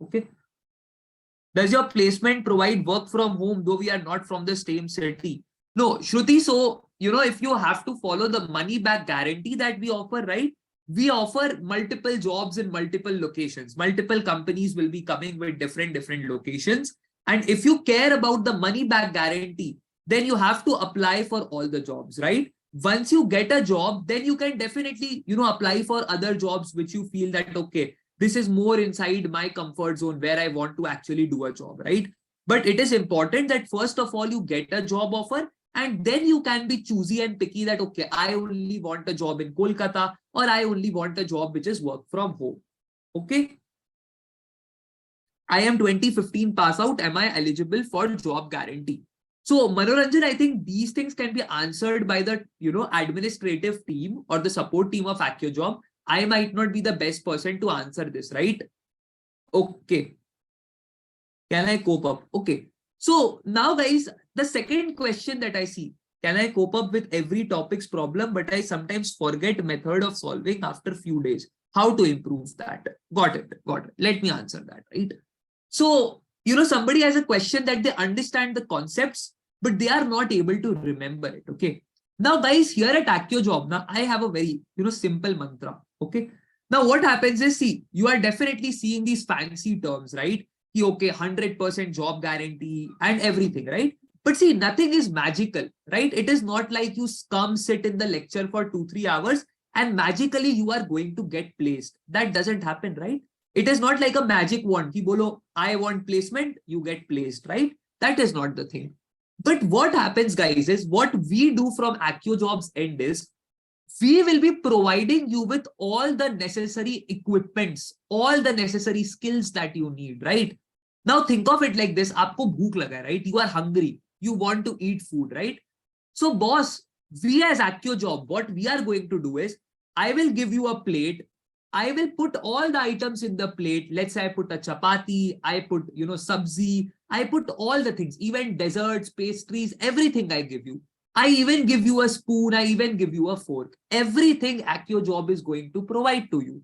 Okay. Does your placement provide work from home, though we are not from the same city? No, Shruti. So, if you have to follow the money back guarantee that we offer, right? We offer multiple jobs in multiple locations. Multiple companies will be coming with different locations. And if you care about the money back guarantee, then you have to apply for all the jobs, right? Once you get a job, then you can definitely, apply for other jobs which you feel that, okay, this is more inside my comfort zone where I want to actually do a job, right? But it is important that first of all, you get a job offer and then you can be choosy and picky that, okay, I only want a job in Kolkata or I only want a job which is work from home. Okay. I am 2015 pass out. Am I eligible for job guarantee? So Manoranjan, I think these things can be answered by the, administrative team or the support team of AccioJob. I might not be the best person to answer this, right? Okay. Can I cope up? Okay. So now guys, the second question that I see, can I cope up with every topic's problem, but I sometimes forget method of solving after few days. How to improve that? Got it. Let me answer that, right? So, somebody has a question that they understand the concepts, but they are not able to remember it. Okay. Now, guys, here at AccioJob, now I have a very, simple mantra. Okay. Now, what happens is, see, you are definitely seeing these fancy terms, right? Okay, 100% job guarantee and everything, right? But see, nothing is magical, right? It is not like you come sit in the lecture for 2-3 hours and magically you are going to get placed. That doesn't happen, right? It is not like a magic wand. Ki bolo, I want placement, you get placed, right? That is not the thing. But what happens, guys, is what we do from AccioJob's end is we will be providing you with all the necessary equipments, all the necessary skills that you need, right? Now think of it like this, aapko bhook laga hai, right? You are hungry, you want to eat food, right? So boss, we as AccioJob, what we are going to do is, I will give you a plate, I will put all the items in the plate. Let's say I put a chapati, I put, sabzi, I put all the things, even desserts, pastries, everything I give you. I even give you a spoon, I even give you a fork. Everything AccioJob is going to provide to you.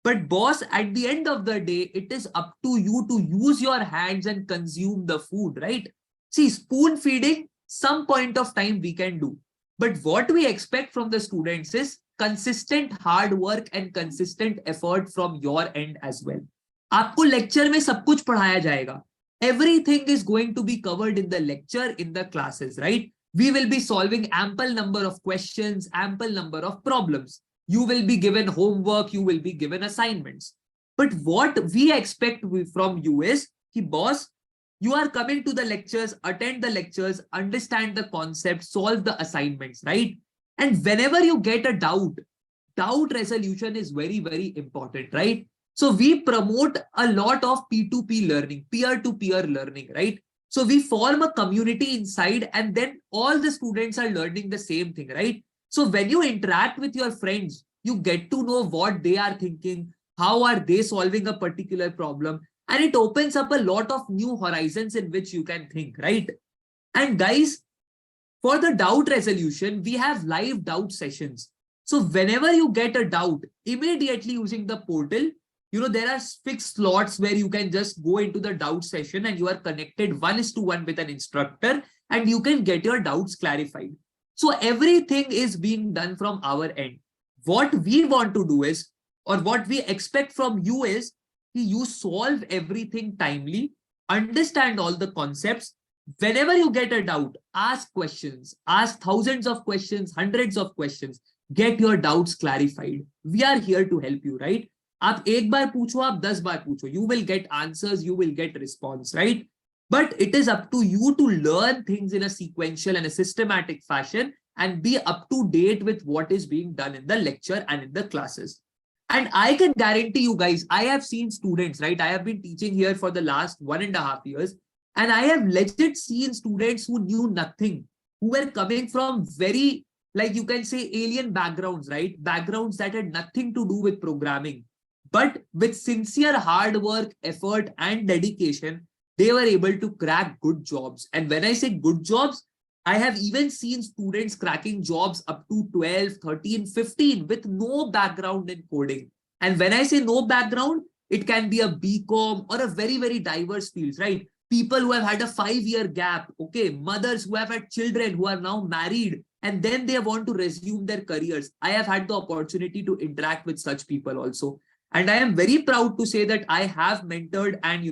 But boss, at the end of the day, it is up to you to use your hands and consume the food, right? See, spoon feeding, some point of time we can do. But what we expect from the students is consistent hard work and consistent effort from your end as well. आपको lecture में सब कुछ पढ़ाया जाएगा. Everything is going to be covered in the lecture, in the classes, right? We will be solving ample number of questions, ample number of problems. You will be given homework, you will be given assignments. But what we expect from you is, ki boss, you are coming to the lectures, attend the lectures, understand the concept, solve the assignments, right? And whenever you get a doubt resolution is very, very important, right? So we promote a lot of P2P learning, peer-to-peer learning, right? So we form a community inside, and then all the students are learning the same thing, right? So when you interact with your friends, you get to know what they are thinking, how are they solving a particular problem, and it opens up a lot of new horizons in which you can think, right? And guys, for the doubt resolution, we have live doubt sessions. So whenever you get a doubt, immediately using the portal, there are fixed slots where you can just go into the doubt session and you are connected 1:1 with an instructor and you can get your doubts clarified. So everything is being done from our end. What we want to do is, or what we expect from you is, you solve everything timely, understand all the concepts. Whenever you get a doubt, ask questions, ask thousands of questions, hundreds of questions, get your doubts clarified. We are here to help you, right? आप एक बार पूछो, आप 10 बार पूछो, you will get answers, you will get response, right? But it is up to you to learn things in a sequential and a systematic fashion and be up to date with what is being done in the lecture and in the classes. And I can guarantee you guys, I have seen students, right? I have been teaching here for the last 1.5 years, and I have legit seen students who knew nothing, who were coming from very, like you can say, alien backgrounds, right? Backgrounds that had nothing to do with programming. But with sincere hard work, effort, and dedication, they were able to crack good jobs. And when I say good jobs, I have even seen students cracking jobs up to 12, 13, 15 with no background in coding. And when I say no background, it can be a BCom or a very, very diverse fields, right? People who have had a 5-year gap, okay, mothers who have had children who are now married, and then they want to resume their careers. I have had the opportunity to interact with such people also. And I am very proud to say that I have mentored and,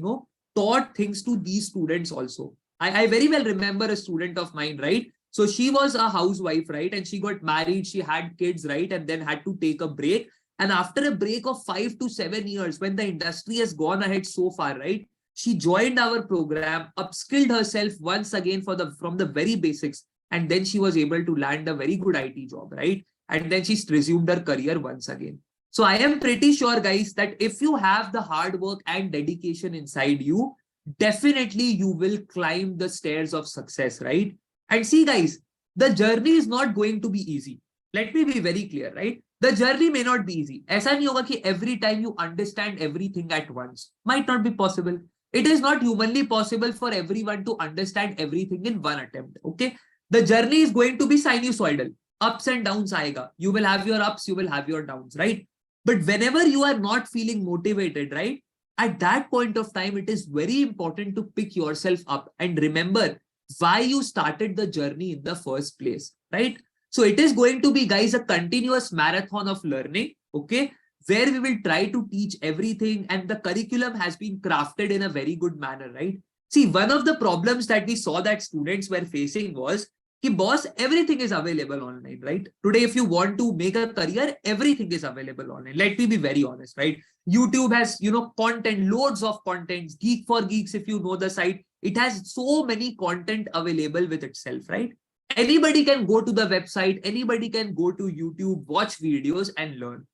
taught things to these students also. I very well remember a student of mine, right? So she was a housewife, right? And she got married, she had kids, right? And then had to take a break. And after a break of 5 to 7 years, when the industry has gone ahead so far, right? She joined our program, upskilled herself once again from the very basics. And then she was able to land a very good IT job, right? And then she resumed her career once again. So I am pretty sure, guys, that if you have the hard work and dedication inside you, definitely you will climb the stairs of success, right? And see, guys, the journey is not going to be easy. Let me be very clear, right? The journey may not be easy. ऐसा नहीं होगा कि every time you understand everything at once. Might not be possible. It is not humanly possible for everyone to understand everything in one attempt, okay? The journey is going to be sinusoidal. Ups and downs आएगा. You will have your ups, you will have your downs, right? But whenever you are not feeling motivated, right? At that point of time, it is very important to pick yourself up and remember why you started the journey in the first place, right? So it is going to be, guys, a continuous marathon of learning, okay? Where we will try to teach everything, and the curriculum has been crafted in a very good manner, right? See, one of the problems that we saw that students were facing was, boss, everything is available online, right? Today, if you want to make a career, everything is available online. Let me be very honest, right? YouTube has, content, loads of contents. Geek for Geeks, if you know the site, it has so many content available with itself, right? Anybody can go to the website, anybody can go to YouTube, watch videos and learn.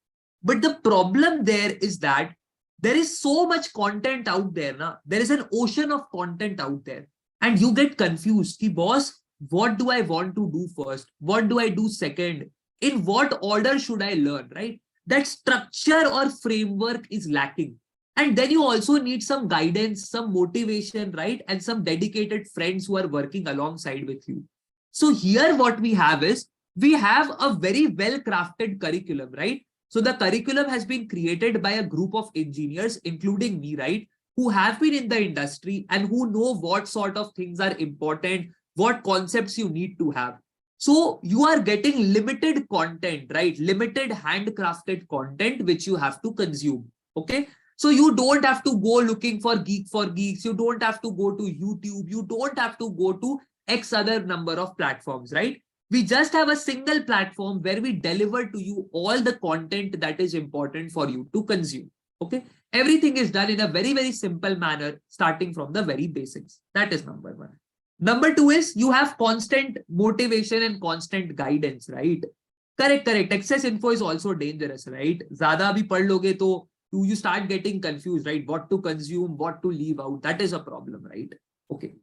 But the problem there is that there is so much content out there. Na? There is an ocean of content out there. And you get confused. Ki, boss, what do I want to do first? What do I do second? In what order should I learn, right? That structure or framework is lacking. And then you also need some guidance, some motivation, right? And some dedicated friends who are working alongside with you. So here what we have is, we have a very well-crafted curriculum, right? So the curriculum has been created by a group of engineers, including me, right? Who have been in the industry and who know what sort of things are important, what concepts you need to have. So you are getting limited content, right? Limited handcrafted content, which you have to consume, okay? So you don't have to go looking for Geek for Geeks. You don't have to go to YouTube. You don't have to go to X other number of platforms, right? We just have a single platform where we deliver to you all the content that is important for you to consume. Okay. Everything is done in a very, very simple manner, starting from the very basics. That is number one. Number two is you have constant motivation and constant guidance, right? Correct. Excess info is also dangerous, right? Zyada bhi pad loge to you start getting confused, right? What to consume, what to leave out. That is a problem, right? Okay.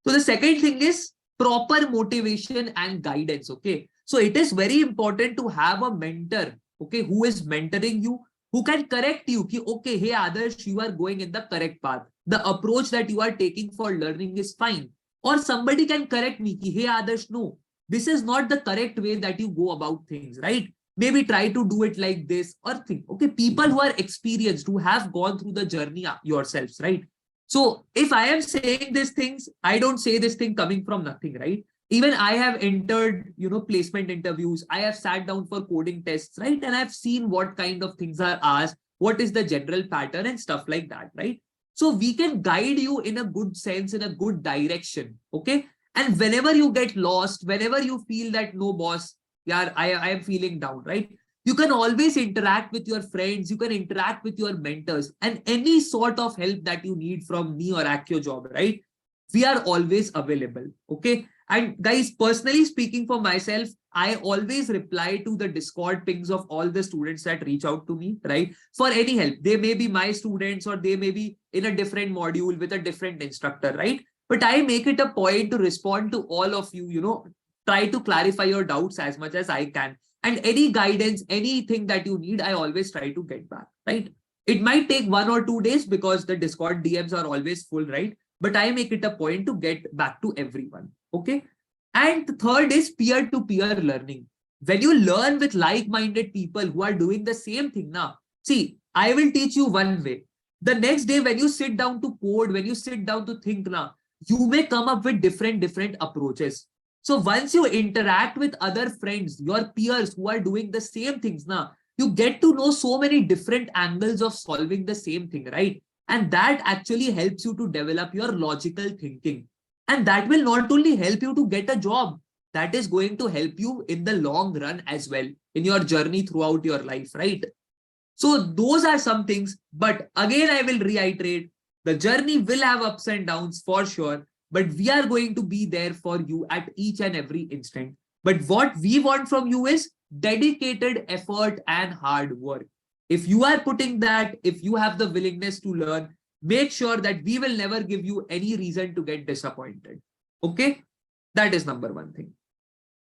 So the second thing is proper motivation and guidance. Okay. So it is very important to have a mentor, okay, who is mentoring you, who can correct you. Ki, okay, hey, Adarsh, you are going in the correct path. The approach that you are taking for learning is fine. Or somebody can correct me. Ki, hey, Adarsh, no, this is not the correct way that you go about things, right? Maybe try to do it like this or think. Okay, people who are experienced, who have gone through the journey yourselves, right? So if I am saying these things, I don't say this thing coming from nothing, right? Even I have entered, placement interviews. I have sat down for coding tests, right? And I've seen what kind of things are asked, what is the general pattern and stuff like that, right? So we can guide you in a good sense, in a good direction, okay? And whenever you get lost, whenever you feel that no, boss, yeah, I am feeling down, right? You can always interact with your friends. You can interact with your mentors, and any sort of help that you need from me or AccioJob, right? We are always available. Okay. And guys, personally speaking for myself, I always reply to the Discord pings of all the students that reach out to me, right? For any help. They may be my students or they may be in a different module with a different instructor, right? But I make it a point to respond to all of you, try to clarify your doubts as much as I can. And any guidance, anything that you need, I always try to get back, right? It might take 1 or 2 days because the Discord DMs are always full, right? But I make it a point to get back to everyone, okay? And the third is peer-to-peer learning. When you learn with like-minded people who are doing the same thing now, see, I will teach you one way. The next day, when you sit down to code, when you sit down to think now, you may come up with different approaches. So once you interact with other friends, your peers who are doing the same things now, you get to know so many different angles of solving the same thing, right? And that actually helps you to develop your logical thinking. And that will not only help you to get a job, that is going to help you in the long run as well in your journey throughout your life, right? So those are some things. But again, I will reiterate, the journey will have ups and downs for sure. But we are going to be there for you at each and every instant. But what we want from you is dedicated effort and hard work. If you are putting that, if you have the willingness to learn, make sure that we will never give you any reason to get disappointed. Okay? That is number one thing.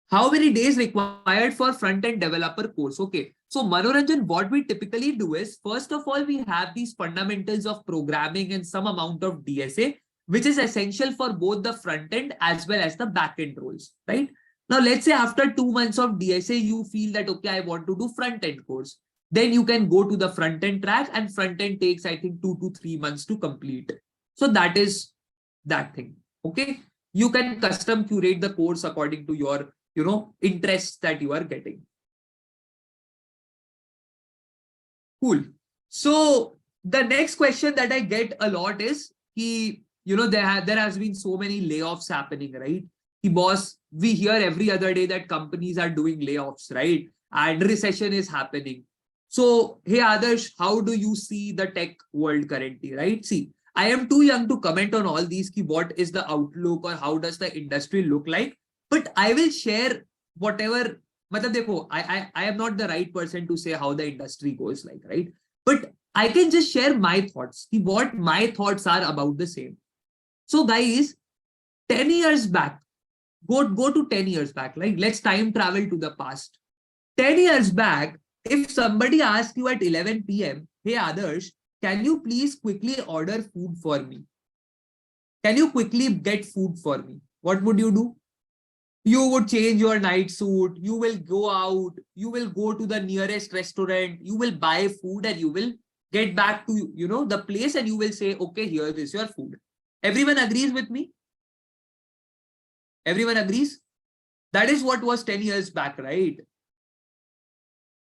How many days required for front-end developer course? Okay. So Manoranjan, what we typically do is, first of all, we have these fundamentals of programming and some amount of DSA, which is essential for both the front end as well as the back end roles, right? Now, let's say after 2 months of DSA, you feel that, okay, I want to do front end course. Then you can go to the front end track, and front end takes, I think, 2 to 3 months to complete. So that is that thing. Okay. You can custom curate the course according to your, interests that you are getting. Cool. So the next question that I get a lot is, there has been so many layoffs happening, right? Boss, we hear every other day that companies are doing layoffs, right? And recession is happening. So, hey, Adarsh, how do you see the tech world currently, right? See, I am too young to comment on all these. What is the outlook or how does the industry look like? but I will share whatever. Matlab dekho, I am not the right person to say how the industry goes like, right? But I can just share my thoughts. What my thoughts are about the same. So guys, 10 years back, go to 10 years back. Like, let's time travel to the past. 10 years back, if somebody asks you at 11 p.m., hey Adarsh, can you please quickly order food for me? Can you quickly get food for me? What would you do? You would change your night suit. You will go out. You will go to the nearest restaurant. You will buy food and you will get back to, the place, and you will say, okay, here is your food. Everyone agrees with me? Everyone agrees? That is what was 10 years back, right?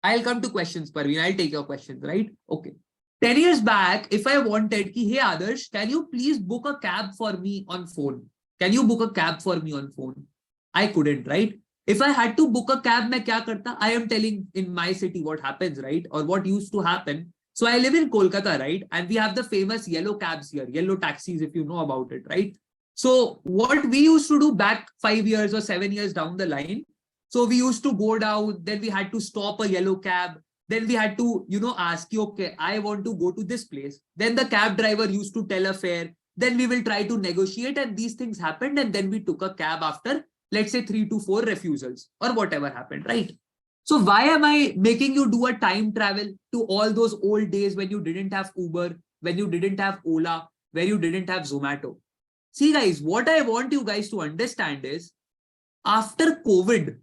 I'll come to questions, Parveen. I'll take your questions, right? Okay. 10 years back, if I wanted, hey Adarsh, can you please book a cab for me on phone? Can you book a cab for me on phone? I couldn't, right? If I had to book a cab, main kya karta? I am telling in my city what happens, right? Or what used to happen. So I live in Kolkata, right? And we have the famous yellow cabs here, yellow taxis, if you know about it, right? So what we used to do back 5 years or 7 years down the line, so we used to go down, then we had to stop a yellow cab. Then we had to, ask you, okay, I want to go to this place. Then the cab driver used to tell a fare. Then we will try to negotiate, and these things happened. And then we took a cab after, let's say, 3 to 4 refusals or whatever happened, right? So why am I making you do a time travel to all those old days when you didn't have Uber, when you didn't have Ola, where you didn't have Zomato? See guys, what I want you guys to understand is, after COVID,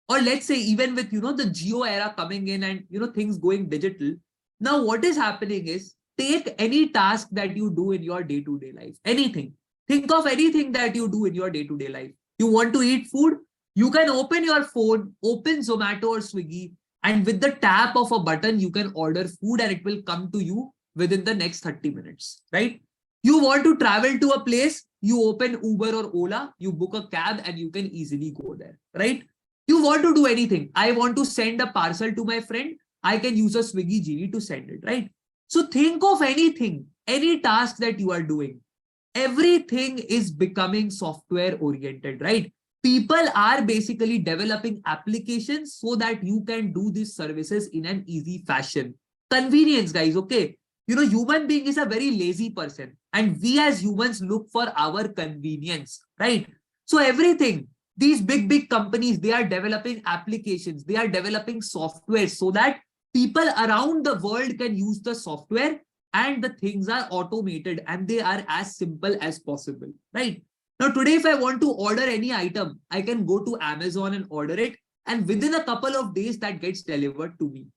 or let's say even with, the Geo era coming in and, things going digital, now what is happening is, take any task that you do in your day-to-day life, anything. Think of anything that you do in your day-to-day life. You want to eat food? You can open your phone, open Zomato or Swiggy, and with the tap of a button, you can order food and it will come to you within the next 30 minutes, right? You want to travel to a place, you open Uber or Ola, you book a cab and you can easily go there, right? You want to do anything. I want to send a parcel to my friend. I can use a Swiggy Genie to send it, right? So think of anything, any task that you are doing. Everything is becoming software oriented, right? People are basically developing applications so that you can do these services in an easy fashion. Convenience, guys, okay? Human being is a very lazy person, and we as humans look for our convenience, right? So everything, these big companies, they are developing applications, they are developing software so that people around the world can use the software, and the things are automated and they are as simple as possible, right? Now, today, if I want to order any item, I can go to Amazon and order it, and within a couple of days that gets delivered to me.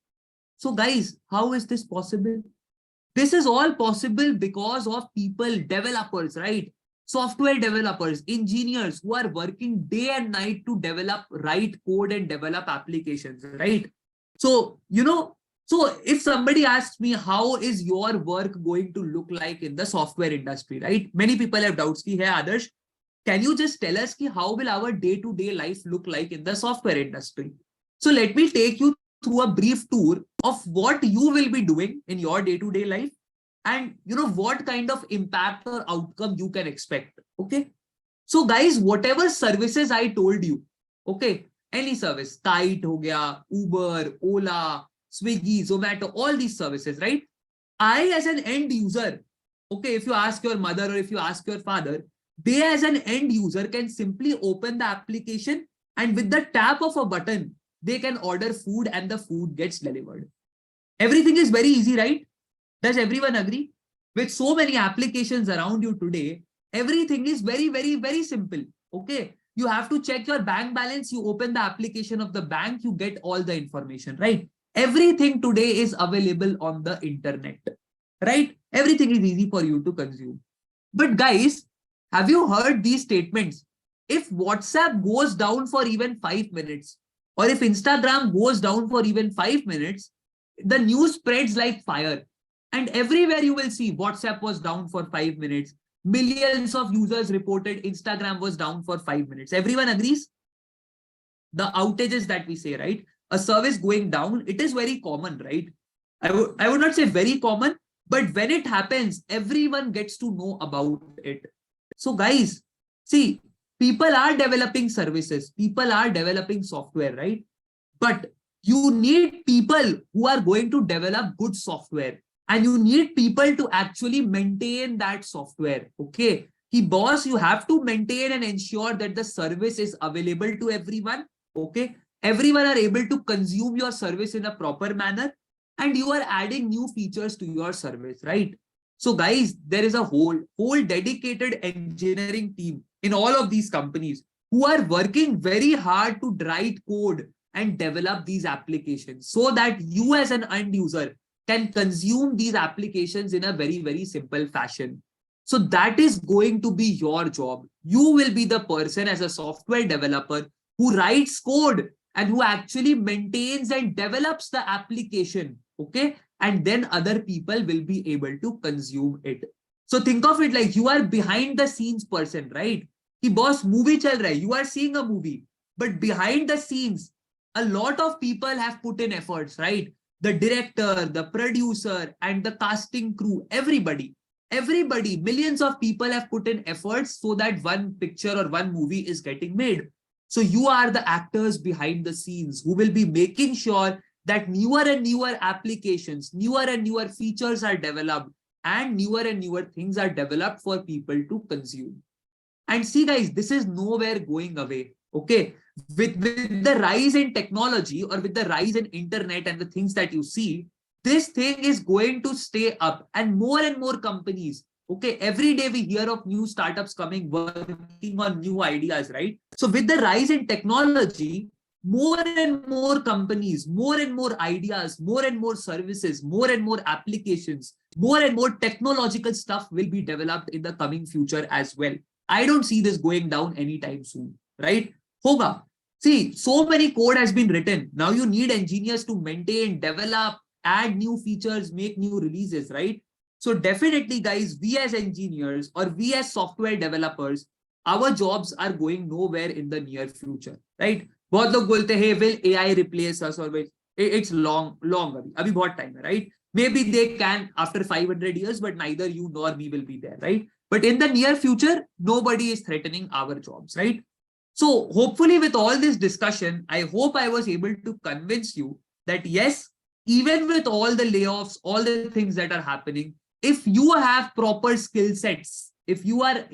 So guys, how is this possible? This is all possible because of people, developers, right? Software developers, engineers who are working day and night to develop, write code and develop applications, right? So, so if somebody asks me, how is your work going to look like in the software industry, right? Many people have doubts. Hey, Adarsh, can you just tell us how will our day-to-day life look like in the software industry? So let me take you through a brief tour of what you will be doing in your day-to-day life, and what kind of impact or outcome you can expect. Okay. So guys, whatever services I told you, okay, any service, Kite ho gaya, Uber, Ola, Swiggy, Zomato, all these services, right? I as an end user, okay, if you ask your mother or if you ask your father, they as an end user can simply open the application, and with the tap of a button, they can order food and the food gets delivered. Everything is very easy, right? Does everyone agree? With so many applications around you today, everything is very, very, very simple. Okay. You have to check your bank balance. You open the application of the bank, you get all the information, right? Everything today is available on the internet, right? Everything is easy for you to consume. But guys, have you heard these statements? If WhatsApp goes down for even 5 minutes, or if Instagram goes down for even 5 minutes, the news spreads like fire. And everywhere you will see WhatsApp was down for 5 minutes. Millions of users reported Instagram was down for 5 minutes. Everyone agrees? The outages that we say, right? A service going down, it is very common, right? I would not say very common, but when it happens, everyone gets to know about it. So guys, see, people are developing services, people are developing software, right? But you need people who are going to develop good software, and you need people to actually maintain that software. Okay. Boss, you have to maintain and ensure that the service is available to everyone. Okay. Everyone are able to consume your service in a proper manner, and you are adding new features to your service, right? So guys, there is a whole dedicated engineering team in all of these companies who are working very hard to write code and develop these applications so that you as an end user can consume these applications in a very simple fashion. So that is going to be your job. You will be the person as a software developer who writes code and who actually maintains and develops the application. Okay. And then other people will be able to consume it. So think of it like you are behind the scenes person, right? Ki boss, movie chal raha hai. You are seeing a movie, but behind the scenes, a lot of people have put in efforts, right? The director, the producer, and the casting crew, everybody, millions of people have put in efforts so that one picture or one movie is getting made. So you are the actors behind the scenes who will be making sure that newer and newer applications, newer and newer features are developed, and newer things are developed for people to consume. And see, guys, this is nowhere going away. Okay. With the rise in technology, or with the rise in internet and the things that you see, this thing is going to stay up, and more companies. Okay. Every day we hear of new startups coming, working on new ideas, right? So with the rise in technology, more and more companies, more and more ideas, more and more services, more and more applications, more and more technological stuff will be developed in the coming future as well. I don't see this going down anytime soon, right? Hoga. See, so many code has been written. Now you need engineers to maintain, develop, add new features, make new releases, right? So definitely, guys, we as engineers or we as software developers, our jobs are going nowhere in the near future, right? बहुत लोग बोलते हैं, will AI replace us, or will it's long अभी बहुत time है, right? Maybe they can after 500 years, but neither you nor me will be there, right? But in the near future, nobody is threatening our jobs, right? So hopefully with all this discussion, I hope I was able to convince you that yes, even with all the layoffs, all the things that are happening, if you have proper skill sets, if you are,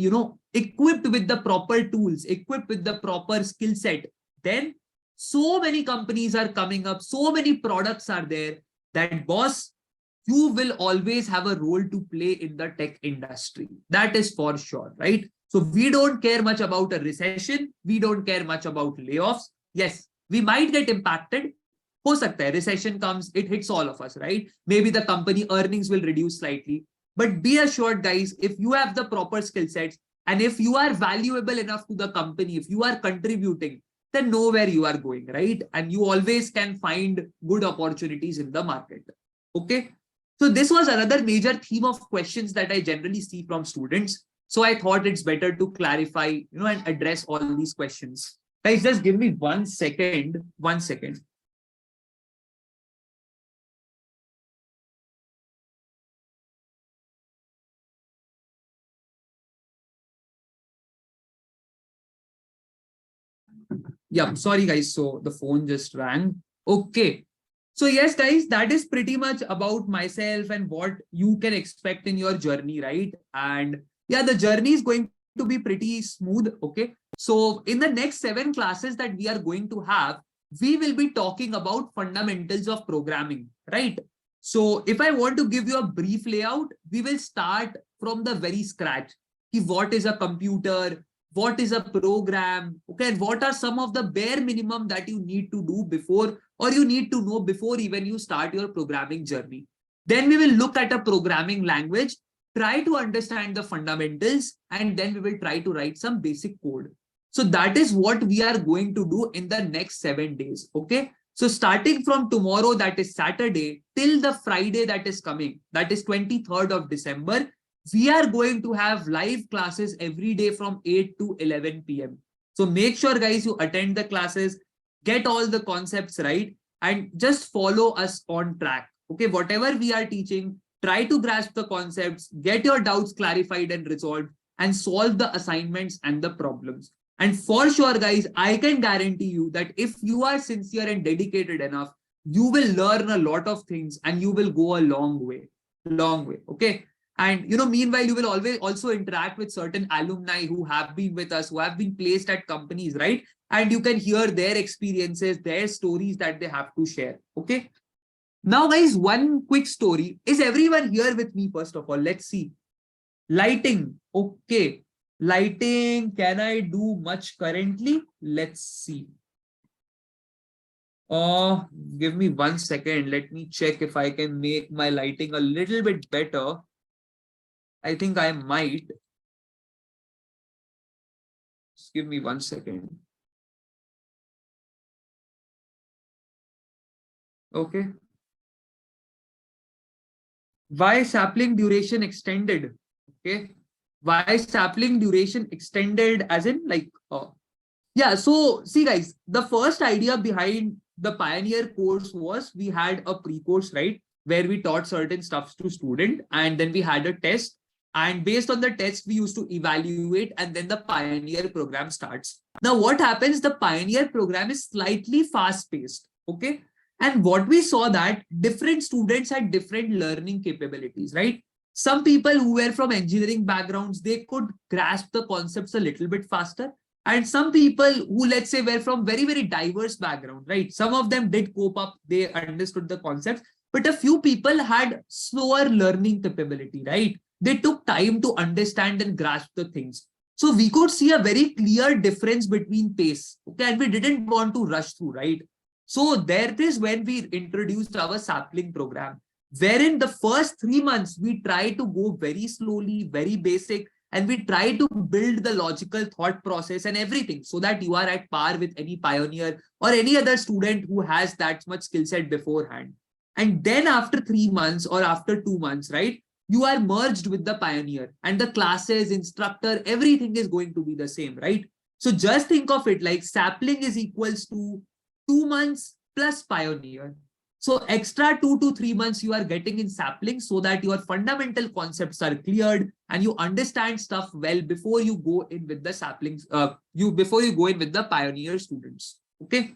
equipped with the proper tools, equipped with the proper skill set, then so many companies are coming up, so many products are there that, boss, you will always have a role to play in the tech industry. That is for sure, right? So we don't care much about a recession. We don't care much about layoffs. Yes, we might get impacted. Ho sakta hai, recession comes, it hits all of us, right? Maybe the company earnings will reduce slightly. But be assured, guys, if you have the proper skill sets, and if you are valuable enough to the company, if you are contributing, then nowhere you are going, right? And you always can find good opportunities in the market. Okay. So this was another major theme of questions that I generally see from students. So I thought it's better to clarify, and address all these questions. Guys, just give me 1 second. 1 second. Yeah, sorry guys. So the phone just rang. Okay. So yes, guys, that is pretty much about myself and what you can expect in your journey, right? And yeah, the journey is going to be pretty smooth. Okay. So in the next 7 classes that we are going to have, we will be talking about fundamentals of programming, right? So if I want to give you a brief layout, we will start from the very scratch. What is a computer? What is a program? Okay, and what are some of the bare minimum that you need to do before, or you need to know before even you start your programming journey. Then we will look at a programming language, try to understand the fundamentals, and then we will try to write some basic code. So that is what we are going to do in the next 7 days. Okay. So starting from tomorrow, that is Saturday, till the Friday that is coming, that is 23rd of December, we are going to have live classes every day from 8 to 11 p.m. So make sure, guys, you attend the classes, get all the concepts right, and just follow us on track. Okay, whatever we are teaching, try to grasp the concepts, get your doubts clarified and resolved, and solve the assignments and the problems. And for sure, guys, I can guarantee you that if you are sincere and dedicated enough, you will learn a lot of things and you will go a long way. Okay. And meanwhile, you will always also interact with certain alumni who have been with us, who have been placed at companies, right? And you can hear their experiences, their stories that they have to share. Okay. Now, guys, one quick story. Is everyone here with me? First of all, let's see. Lighting. Okay. Lighting. Can I do much currently? Let's see. Give me 1 second. Let me check if I can make my lighting a little bit better. I think I might. Just give me 1 second. Okay. Why sapling duration extended? Okay. Why sapling duration extended as in like, yeah. So see guys, the first idea behind the Pioneer course was we had a pre-course, right? Where we taught certain stuff to student and then we had a test. And based on the test, we used to evaluate and then the Pioneer program starts. Now what happens? The Pioneer program is slightly fast-paced. Okay. And what we saw that different students had different learning capabilities, right? Some people who were from engineering backgrounds, they could grasp the concepts a little bit faster. And some people who, let's say, were from very, very diverse background, right? Some of them did cope up, they understood the concepts, but a few people had slower learning capability, right? They took time to understand and grasp the things. So we could see a very clear difference between pace, okay? And we didn't want to rush through, right? So there is when we introduced our sapling program, wherein the first 3 months, we try to go very slowly, very basic, and we try to build the logical thought process and everything so that you are at par with any pioneer or any other student who has that much skill set beforehand. And then after 3 months or after 2 months, right, you are merged with the pioneer and the classes, instructor, everything is going to be the same, right? So just think of it like sapling is equals to 2 months plus pioneer. So extra 2 to 3 months you are getting in sapling so that your fundamental concepts are cleared and you understand stuff well before you go in with the saplings, before you go in with the pioneer students. Okay.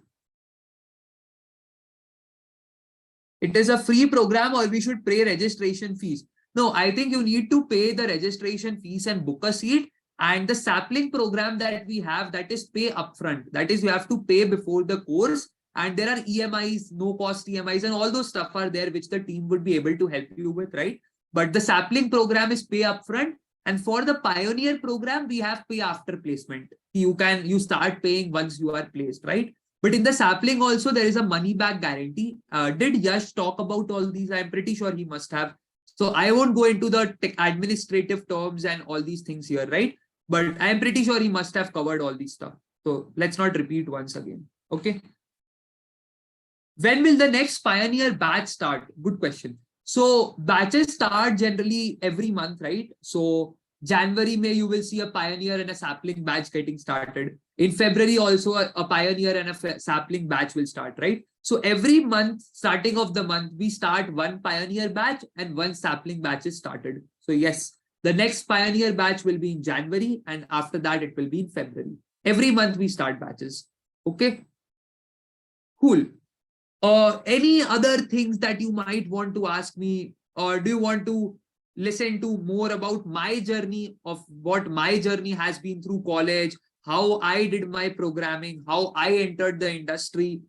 It is a free program or we should pay registration fees? No, I think you need to pay the registration fees and book a seat. And the sapling program that we have, that is pay upfront. That is, you have to pay before the course. And there are EMIs, no cost EMIs, and all those stuff are there, which the team would be able to help you with, right? But the sapling program is pay upfront. And for the pioneer program, we have pay after placement. You start paying once you are placed, right? But in the sapling also, there is a money back guarantee. Did Yash talk about all these? I'm pretty sure he must have. So I won't go into the administrative terms and all these things here, right? But I'm pretty sure he must have covered all these stuff. So let's not repeat once again. Okay. When will the next pioneer batch start? Good question. So batches start generally every month, right? So January, May, you will see a pioneer and a sapling batch getting started. In February, also a pioneer and a sapling batch will start, right? So every month, starting of the month, we start one pioneer batch and one sapling batch is started. So yes, the next pioneer batch will be in January and after that it will be in February. Every month we start batches. Okay. Cool. Any other things that you might want to ask me, or do you want to listen to more about my journey of what my journey has been through college, how I did my programming, how I entered the industry?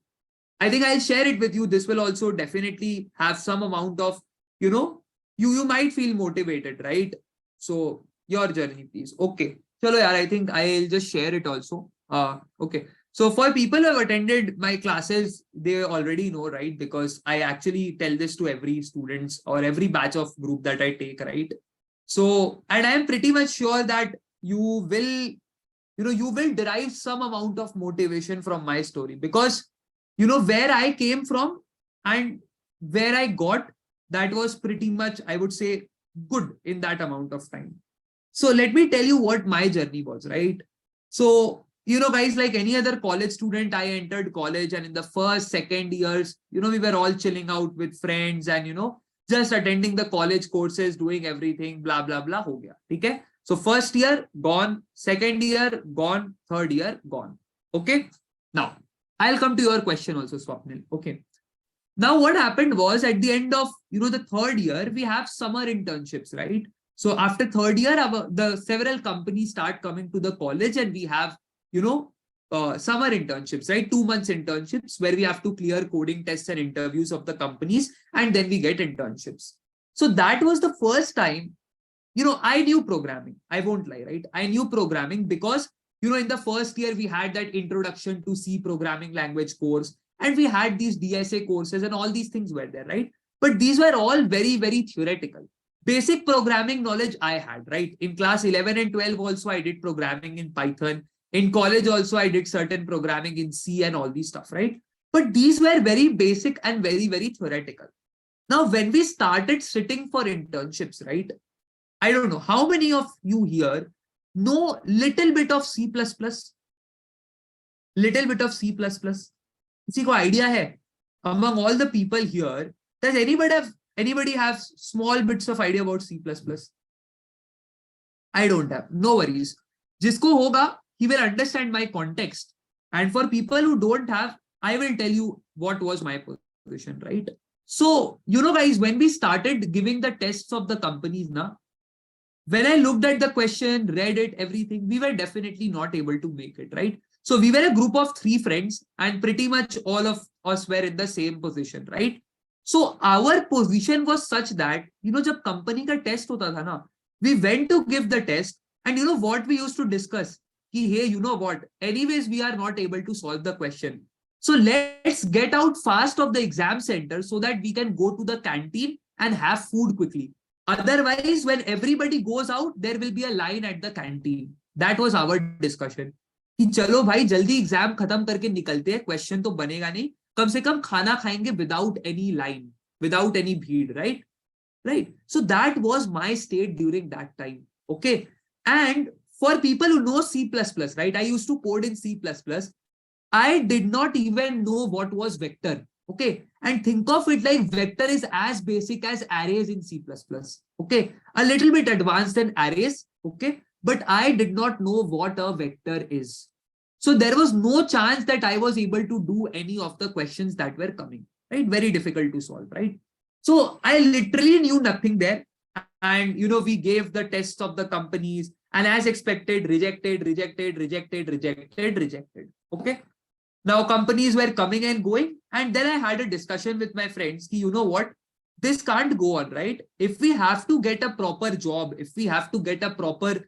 I think I'll share it with you. This will also definitely have some amount of, you might feel motivated, right? So your journey, please. Okay. Chalo yaar, I think I'll just share it also. Okay. So for people who have attended my classes, they already know, right? Because I actually tell this to every students or every batch of group that I take, right? So, and I'm pretty much sure that you will derive some amount of motivation from my story because, where I came from and where I got, that was pretty much, I would say, good in that amount of time. So let me tell you what my journey was, right? So, guys, like any other college student, I entered college and in the first, second years, we were all chilling out with friends and, just attending the college courses, doing everything, blah, blah, blah, ho gaya. Okay? So first year, gone. Second year, gone. Third year, gone. Okay. Now, I'll come to your question also, Swapnil. Okay. Now, what happened was at the end of, the third year, we have summer internships, right? So after third year, the several companies start coming to the college and we have, summer internships, right? 2 months internships where we have to clear coding tests and interviews of the companies, and then we get internships. So that was the first time, I knew programming. I won't lie, right? I knew programming because, in the first year, we had that introduction to C programming language course, and we had these DSA courses and all these things were there, right? But these were all very, very theoretical. Basic programming knowledge I had, right? In class 11 and 12 also, I did programming in Python. In college also, I did certain programming in C and all these stuff, right? But these were very basic and very, very theoretical. Now, when we started sitting for internships, right? I don't know how many of you here know little bit of C++? Little bit of C++? किसी को idea है? Among all the people here, does anybody have small bits of idea about C++? I don't have. No worries. जिसको होगा, he will understand my context. And for people who don't have, I will tell you what was my position, right? So, guys, when we started giving the tests of the companies, when I looked at the question, read it, everything, we were definitely not able to make it, right? So we were a group of 3 friends and pretty much all of us were in the same position, right? So our position was such that, jab company ka test hota tha na, we went to give the test and what we used to discuss? Ki, hey, you know what? Anyways, we are not able to solve the question. So let's get out fast of the exam center so that we can go to the canteen and have food quickly. Otherwise, when everybody goes out, there will be a line at the canteen. That was our discussion. कि चलो भाई जल्दी exam खत्म करके निकलते हैं, question तो बनेगा नहीं, कम से कम खाना खाएंगे without any line, without any bheed, right? So that was my state during that time. Okay. And for people who know C++, right? I used to code in C++. I did not even know what was vector. Okay. And think of it like vector is as basic as arrays in C++. Okay. A little bit advanced than arrays. Okay. But I did not know what a vector is. So there was no chance that I was able to do any of the questions that were coming, right? Very difficult to solve, right? So I literally knew nothing there. And, we gave the tests of the companies and as expected, rejected. Okay. Now companies were coming and going. And then I had a discussion with my friends. You know what? This can't go on, right? If we have to get a proper job, if we have to get a proper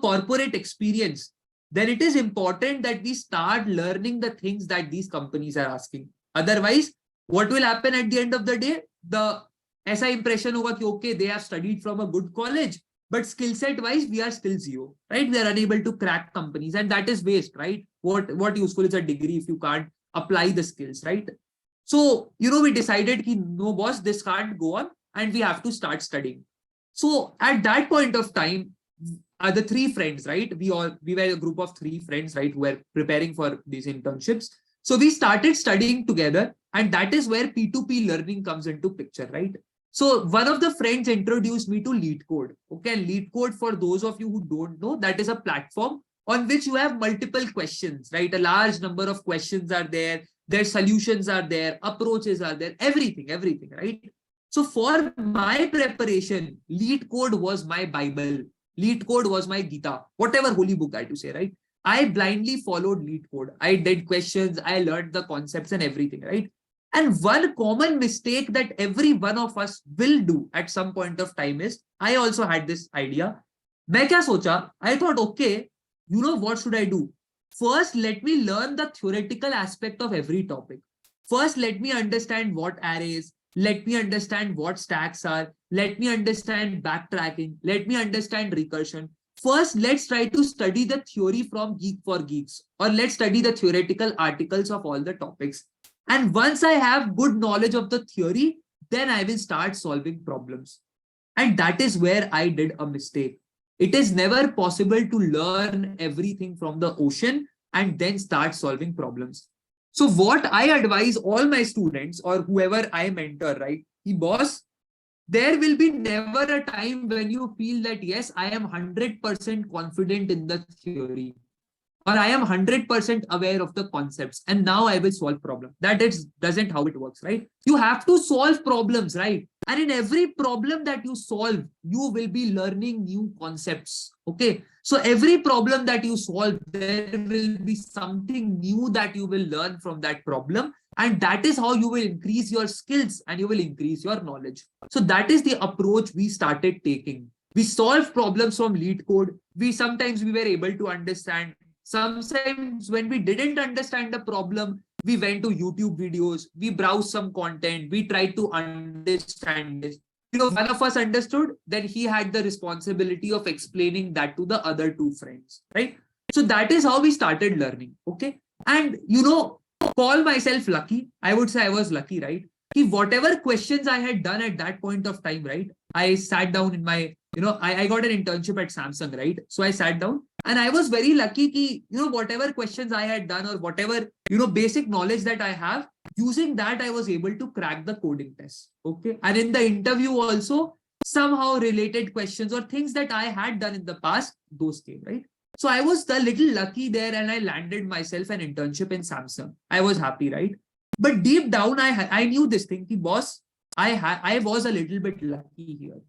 corporate experience, then it is important that we start learning the things that these companies are asking. Otherwise, what will happen at the end of the day? The ऐसा impression होगा कि okay, they have studied from a good college, but skill set wise, we are still zero, right? We are unable to crack companies and that is waste, right? What useful is a degree if you can't apply the skills, right? So, we decided ki, no boss, this can't go on and we have to start studying. So at that point of time, the 3 friends, right? We were a group of 3 friends, right? Who were preparing for these internships. So we started studying together and that is where P2P learning comes into picture, right? So one of the friends introduced me to LeetCode. Okay. And LeetCode, for those of you who don't know, that is a platform on which you have multiple questions, right? A large number of questions are there. Their solutions are there. Approaches are there. Everything, right? So for my preparation, LeetCode was my Bible. LeetCode was my Gita, whatever holy book I had to say, right? I blindly followed LeetCode. I did questions, I learned the concepts and everything, right? And one common mistake that every one of us will do at some point of time is, I also had this idea. मैं क्या सोचा? I thought, okay, what should I do? First, let me learn the theoretical aspect of every topic. First, let me understand what arrays, let me understand what stacks are, let me understand backtracking, let me understand recursion. First, let's try to study the theory from Geek for Geeks, or let's study the theoretical articles of all the topics. And once I have good knowledge of the theory, then I will start solving problems. And that is where I did a mistake. It is never possible to learn everything from the ocean and then start solving problems. So what I advise all my students or whoever I mentor, right? Boss, there will be never a time when you feel that, yes, I am 100% confident in the theory, or I am 100% aware of the concepts, and now I will solve problem. That is doesn't how it works, right? You have to solve problems, right? And in every problem that you solve, you will be learning new concepts. Okay. So every problem that you solve, there will be something new that you will learn from that problem. And that is how you will increase your skills and you will increase your knowledge. So that is the approach we started taking. We solve problems from lead code. Sometimes we were able to understand. Sometimes when we didn't understand the problem, we went to YouTube videos, we browsed some content, we tried to understand this. One of us understood, then he had the responsibility of explaining that to the other two friends, right? So that is how we started learning, okay? And call myself lucky. I would say I was lucky, right? Whatever questions I had done at that point of time, right? I sat down in my, I got an internship at Samsung, right? So I sat down and I was very lucky ki, whatever questions I had done or whatever, basic knowledge that I have, using that, I was able to crack the coding test. Okay. And in the interview also, somehow related questions or things that I had done in the past, those came, right? So I was a little lucky there and I landed myself an internship in Samsung. I was happy, right? But deep down, I knew this thing, ki boss, I was a little bit lucky here.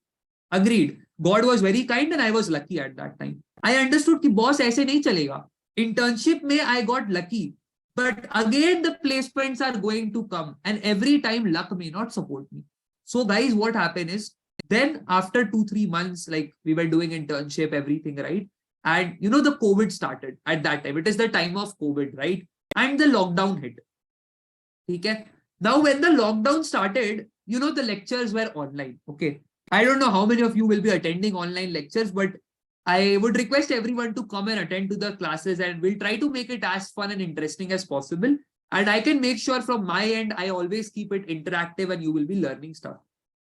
Agreed. God was very kind and I was lucky at that time. I understood ki boss aise nahi chalega. Internship mein I got lucky. But again, the placements are going to come and every time luck may not support me. So guys, what happened is then after 2-3 months, like we were doing internship, everything, right? And the COVID started at that time. It is the time of COVID, right? And the lockdown hit. Okay. Now, when the lockdown started, the lectures were online. Okay. I don't know how many of you will be attending online lectures, but I would request everyone to come and attend to the classes and we'll try to make it as fun and interesting as possible. And I can make sure from my end, I always keep it interactive and you will be learning stuff.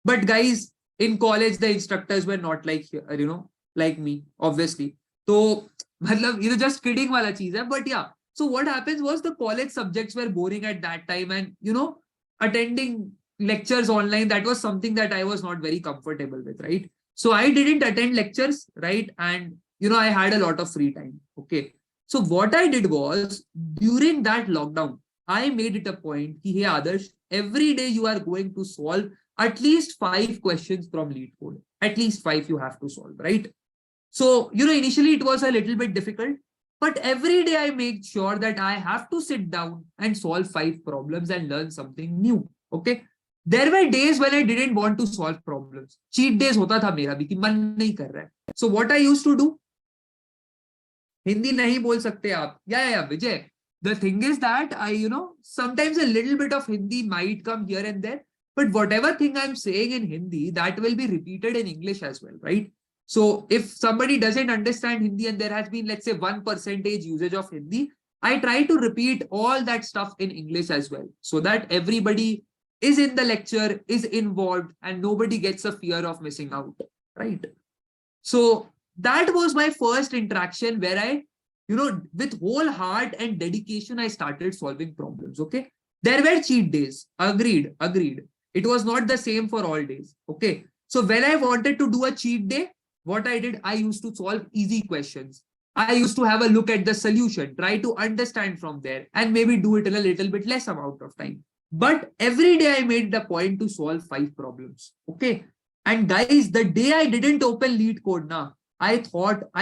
But guys, in college, the instructors were not like, like me, obviously. So, just kidding wala cheez hai. But yeah, so what happens was the college subjects were boring at that time and, attending lectures online, that was something that I was not very comfortable with, right? So I didn't attend lectures, right? And, I had a lot of free time. Okay. So what I did was during that lockdown, I made it a point, hey Adarsh, every day you are going to solve at least 5 questions from lead code. At least 5 you have to solve, right? So, initially it was a little bit difficult, but every day I made sure that I have to sit down and solve 5 problems and learn something new. Okay. There were days when I didn't want to solve problems. Cheat days hota tha mera bhi ki man nahi kar raha hai. So what I used to do, Hindi nahi bol sakte aap. Yeah, Vijay. The thing is that I, sometimes a little bit of Hindi might come here and there, but whatever thing I'm saying in Hindi, that will be repeated in English as well, right? So if somebody doesn't understand Hindi and there has been, let's say 1% usage of Hindi, I try to repeat all that stuff in English as well, so that everybody is in the lecture, is involved, and nobody gets a fear of missing out, right? So that was my first interaction where I, with whole heart and dedication, I started solving problems, okay? There were cheat days, agreed. It was not the same for all days, okay? So when I wanted to do a cheat day, what I did, I used to solve easy questions. I used to have a look at the solution, try to understand from there, and maybe do it in a little bit less amount of time. But every day I made the point to solve 5 problems. Okay. And guys, the day I didn't open lead code, I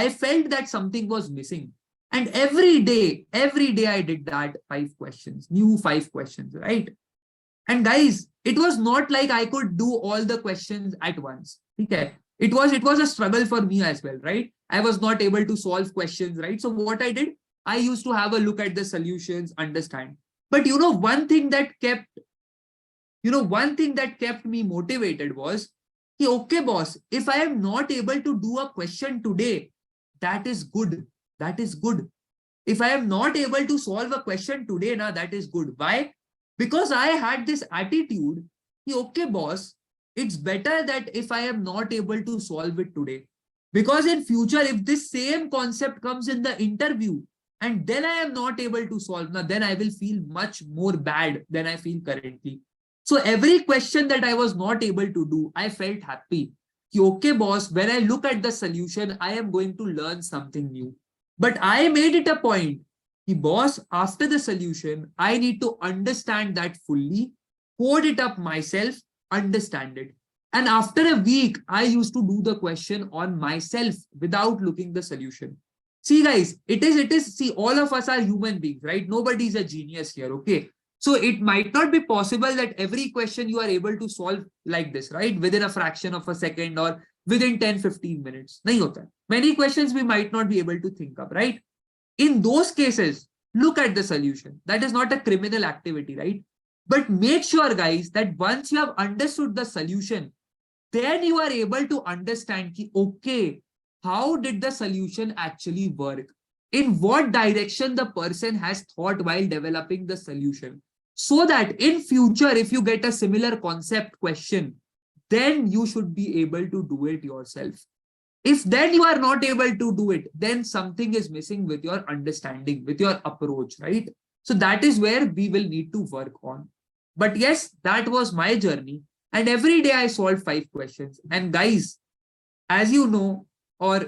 felt that something was missing. And every day I did that 5 questions, new 5 questions, right? And guys, it was not like I could do all the questions at once. Okay. It was a struggle for me as well, right? I was not able to solve questions, right? So what I did, I used to have a look at the solutions, understand. But one thing that kept me motivated was, okay, boss, if I am not able to do a question today, that is good. That is good. If I am not able to solve a question today, that is good. Why? Because I had this attitude, okay, boss, it's better that if I am not able to solve it today, because in future, if this same concept comes in the interview, and then I am not able to solve, then I will feel much more bad than I feel currently. So every question that I was not able to do, I felt happy. Okay, boss, when I look at the solution, I am going to learn something new. But I made it a point. Boss, after the solution, I need to understand that fully, code it up myself, understand it. And after a week, I used to do the question on myself without looking the solution. See, guys, see, all of us are human beings, right? Nobody's a genius here, okay? So it might not be possible that every question you are able to solve like this, right? Within a fraction of a second or within 10-15 minutes. Nahi hota. Many questions we might not be able to think of, right? In those cases, look at the solution. That is not a criminal activity, right? But make sure, guys, that once you have understood the solution, then you are able to understand, okay, how did the solution actually work? In what direction the person has thought while developing the solution? So that in future, if you get a similar concept question, then you should be able to do it yourself. If then you are not able to do it, then something is missing with your understanding, with your approach, right? So that is where we will need to work on. But yes, that was my journey. And every day I solved 5 questions. And guys, as you know, or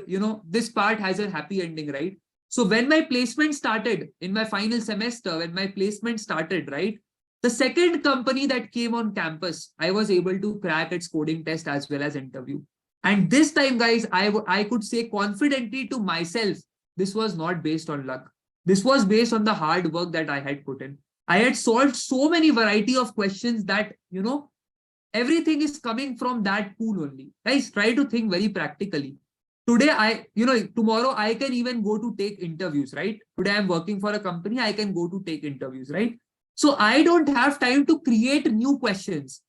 this part has a happy ending, right? So when my placement started in my final semester, when my placement started, right? The second company that came on campus, I was able to crack its coding test as well as interview. And this time, guys, I could say confidently to myself, this was not based on luck. This was based on the hard work that I had put in. I had solved so many variety of questions that, everything is coming from that pool only. Guys, try to think very practically. Today, tomorrow I can even go to take interviews, right? Today I'm working for a company, I can go to take interviews, right? So I don't have time to create new questions.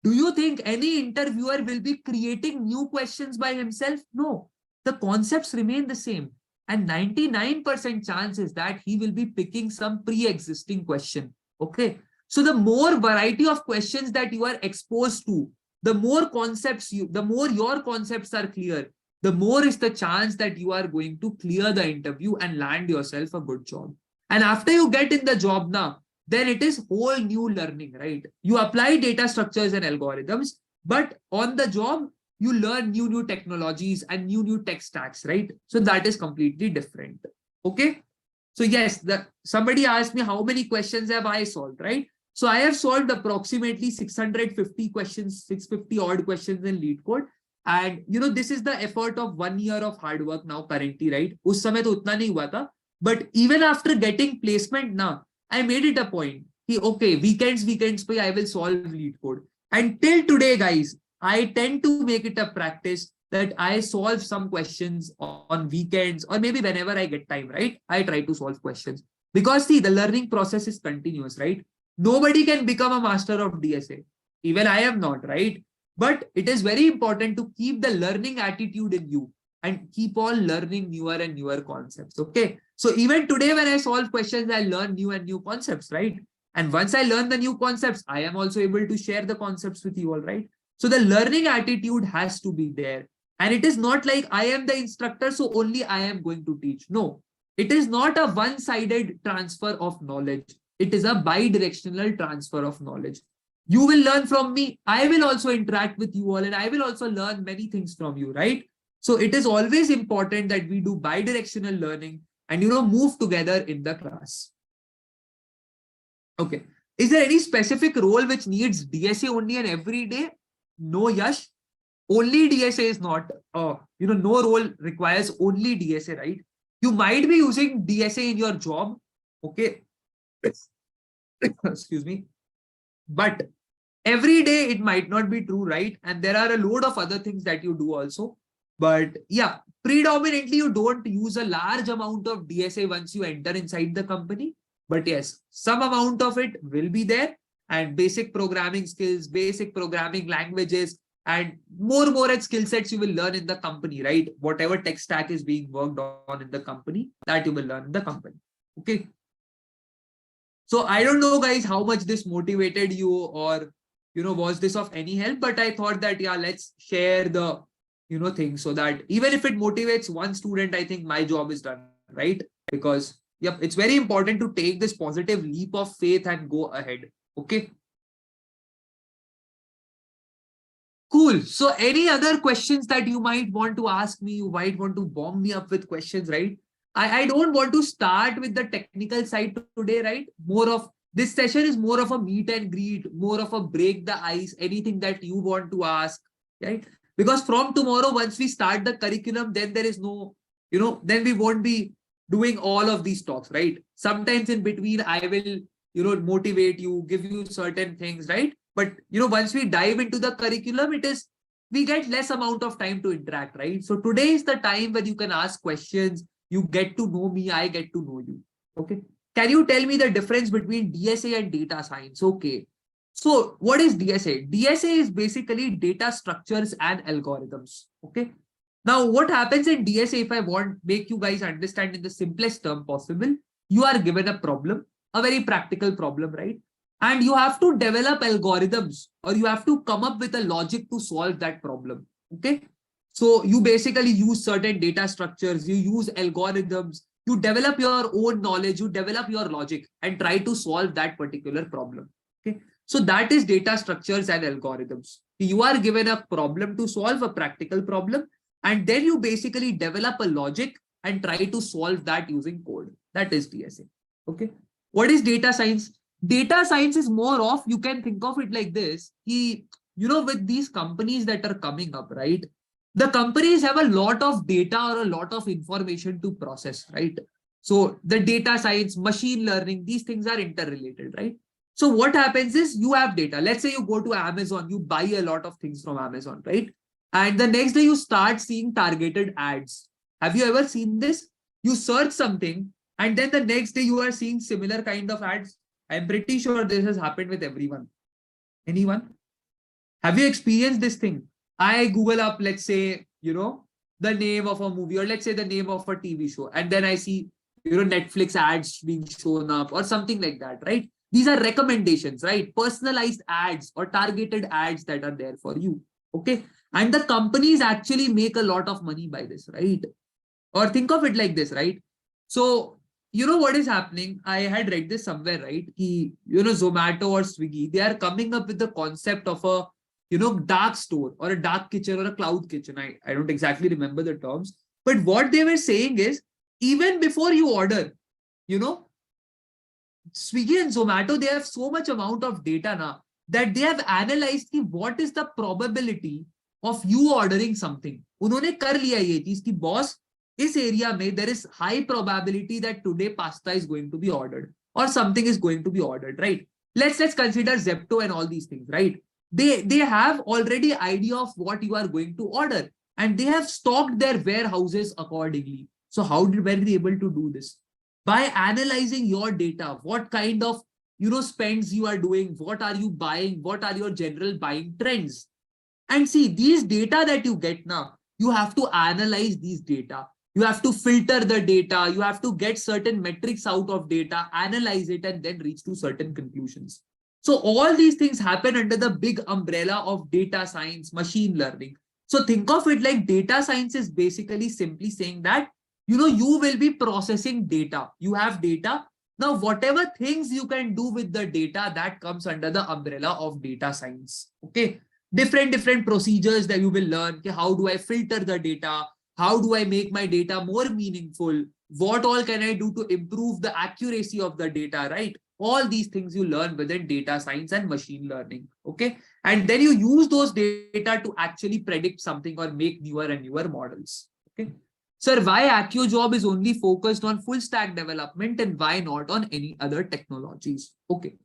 Do you think any interviewer will be creating new questions by himself? No, the concepts remain the same. And 99% chance is that he will be picking some pre-existing question. Okay. So the more variety of questions that you are exposed to, the more your concepts are clear, the more is the chance that you are going to clear the interview and land yourself a good job. And after you get in the job now, then it is whole new learning, right? You apply data structures and algorithms, but on the job, you learn new technologies and new tech stacks, right? So that is completely different. Okay. So yes, somebody asked me how many questions have I solved, right? So I have solved approximately 650 questions, 650 odd questions in lead code. And this is the effort of 1 year of hard work now currently, right? Us samay to utna nahi hua tha. But even after getting placement now, I made it a point. Okay, weekends, I will solve lead code. And till today, guys, I tend to make it a practice that I solve some questions on weekends or maybe whenever I get time, right? I try to solve questions. Because see, the learning process is continuous, right? Nobody can become a master of DSA. Even I am not, right? But it is very important to keep the learning attitude in you and keep on learning newer and newer concepts. Okay. So even today, when I solve questions, I learn new and new concepts, right? And once I learn the new concepts, I am also able to share the concepts with you all, right? So the learning attitude has to be there. And it is not like I am the instructor, so only I am going to teach. No, it is not a one-sided transfer of knowledge. It is a bi-directional transfer of knowledge. You will learn from me. I will also interact with you all and I will also learn many things from you, right? So it is always important that we do bi-directional learning and, move together in the class. Okay. Is there any specific role which needs DSA only and every day? No, Yash. Only DSA is not, no role requires only DSA, right? You might be using DSA in your job. Okay. Excuse me. But every day it might not be true, right? And there are a load of other things that you do also. But yeah, predominantly you don't use a large amount of DSA once you enter inside the company. But yes, some amount of it will be there, and basic programming skills, basic programming languages, and more skill sets you will learn in the company, right? Whatever tech stack is being worked on in the company, that you will learn in the company. Okay. So I don't know, guys, how much this motivated you or, was this of any help? But I thought that, yeah, let's share the, thing so that even if it motivates one student, I think my job is done, right? Because, yep, it's very important to take this positive leap of faith and go ahead. Okay. Cool. So any other questions that you might want to ask me, you might want to bomb me up with questions, right? I don't want to start with the technical side today, right? More of this session is more of a meet and greet, more of a break the ice, anything that you want to ask, right? Because from tomorrow, once we start the curriculum, then there is no, then we won't be doing all of these talks, right? Sometimes in between, I will, motivate you, give you certain things, right? But, once we dive into the curriculum, we get less amount of time to interact, right? So today is the time when you can ask questions, you get to know me, I get to know you. Okay. Can you tell me the difference between DSA and data science? Okay. So what is DSA? DSA is basically data structures and algorithms. Okay. Now what happens in DSA, if I make you guys understand in the simplest term possible, you are given a problem, a very practical problem, right? And you have to develop algorithms, or you have to come up with a logic to solve that problem. Okay. So you basically use certain data structures, you use algorithms, you develop your own knowledge, you develop your logic and try to solve that particular problem. Okay. So that is data structures and algorithms. You are given a problem to solve, a practical problem, and then you basically develop a logic and try to solve that using code. That is DSA. Okay. What is data science? Data science is more of, you can think of it like this, with these companies that are coming up, right? The companies have a lot of data or a lot of information to process, right? So the data science, machine learning, these things are interrelated, right? So what happens is you have data. Let's say you go to Amazon, you buy a lot of things from Amazon, right? And the next day you start seeing targeted ads. Have you ever seen this? You search something and then the next day you are seeing similar kind of ads. I'm pretty sure this has happened with everyone. Anyone? Have you experienced this thing? I Google up, let's say, the name of a movie, or let's say the name of a TV show. And then I see, Netflix ads being shown up or something like that, right? These are recommendations, right? Personalized ads or targeted ads that are there for you. Okay. And the companies actually make a lot of money by this, right? Or think of it like this, right? So, what is happening? I had read this somewhere, right? Zomato or Swiggy, they are coming up with the concept of a, dark store or a dark kitchen or a cloud kitchen. I don't exactly remember the terms, but what they were saying is, even before you order, Swiggy and Zomato, they have so much amount of data now that they have analyzed what is the probability of you ordering something. उन्होंने कर लिया ये चीज कि boss, इस area में there is high probability that today pasta is going to be ordered or something is going to be ordered, right? Let's consider Zepto and all these things, right? They have already idea of what you are going to order and they have stocked their warehouses accordingly. So how were they able to do this? By analyzing your data, what kind of spends you are doing, what are you buying, what are your general buying trends. And see, these data that you get now, you have to analyze these data. You have to filter the data. You have to get certain metrics out of data, analyze it, and then reach to certain conclusions. So all these things happen under the big umbrella of data science, machine learning. So think of it like data science is basically simply saying that, you will be processing data. You have data. Now, whatever things you can do with the data, that comes under the umbrella of data science. Okay. Different procedures that you will learn. Okay, how do I filter the data? How do I make my data more meaningful? What all can I do to improve the accuracy of the data, right? All these things you learn within data science and machine learning. Okay. And then you use those data to actually predict something or make newer and newer models. Okay. Sir, why AccioJob is only focused on full stack development and why not on any other technologies? Okay.